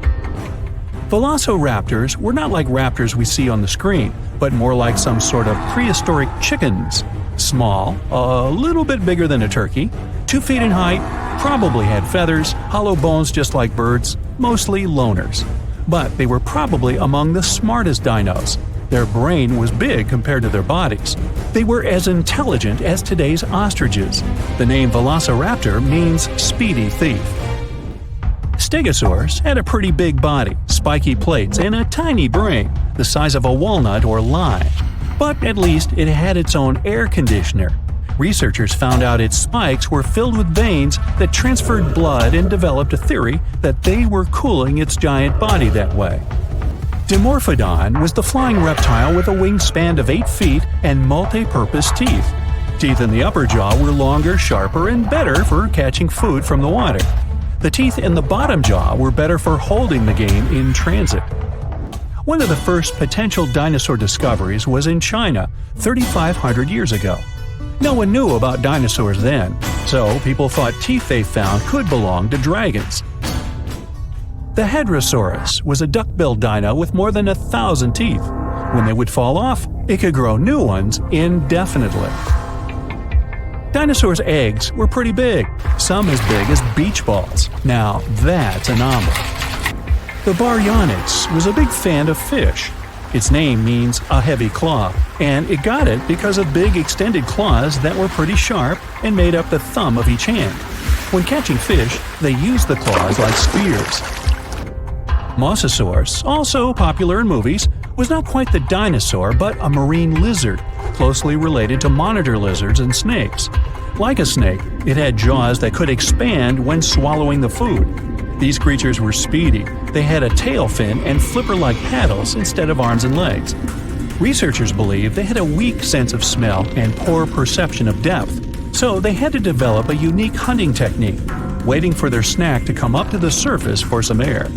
Velociraptors were not like raptors we see on the screen, but more like some sort of prehistoric chickens. Small, a little bit bigger than a turkey, 2 feet in height, probably had feathers, hollow bones just like birds, mostly loners. But they were probably among the smartest dinos. Their brain was big compared to their bodies. They were as intelligent as today's ostriches. The name Velociraptor means speedy thief. Stegosaurus had a pretty big body, spiky plates, and a tiny brain, the size of a walnut or lime. But at least it had its own air conditioner. Researchers found out its spikes were filled with veins that transferred blood and developed a theory that they were cooling its giant body that way. Dimorphodon was the flying reptile with a wingspan of 8 feet and multi-purpose teeth. Teeth in the upper jaw were longer, sharper, and better for catching food from the water. The teeth in the bottom jaw were better for holding the game in transit. One of the first potential dinosaur discoveries was in China 3,500 years ago. No one knew about dinosaurs then, so people thought teeth they found could belong to dragons. The Hadrosaurus was a duck-billed dino with more than 1,000 teeth. When they would fall off, it could grow new ones indefinitely. Dinosaurs' eggs were pretty big, some as big as beach balls. Now that's a number. The Baryonyx was a big fan of fish. Its name means a heavy claw, and it got it because of big extended claws that were pretty sharp and made up the thumb of each hand. When catching fish, they used the claws like spears. Mosasaurus, also popular in movies, was not quite the dinosaur but a marine lizard, closely related to monitor lizards and snakes. Like a snake, it had jaws that could expand when swallowing the food. These creatures were speedy. They had a tail fin and flipper-like paddles instead of arms and legs. Researchers believe they had a weak sense of smell and poor perception of depth, so they had to develop a unique hunting technique, waiting for their snack to come up to the surface for some air.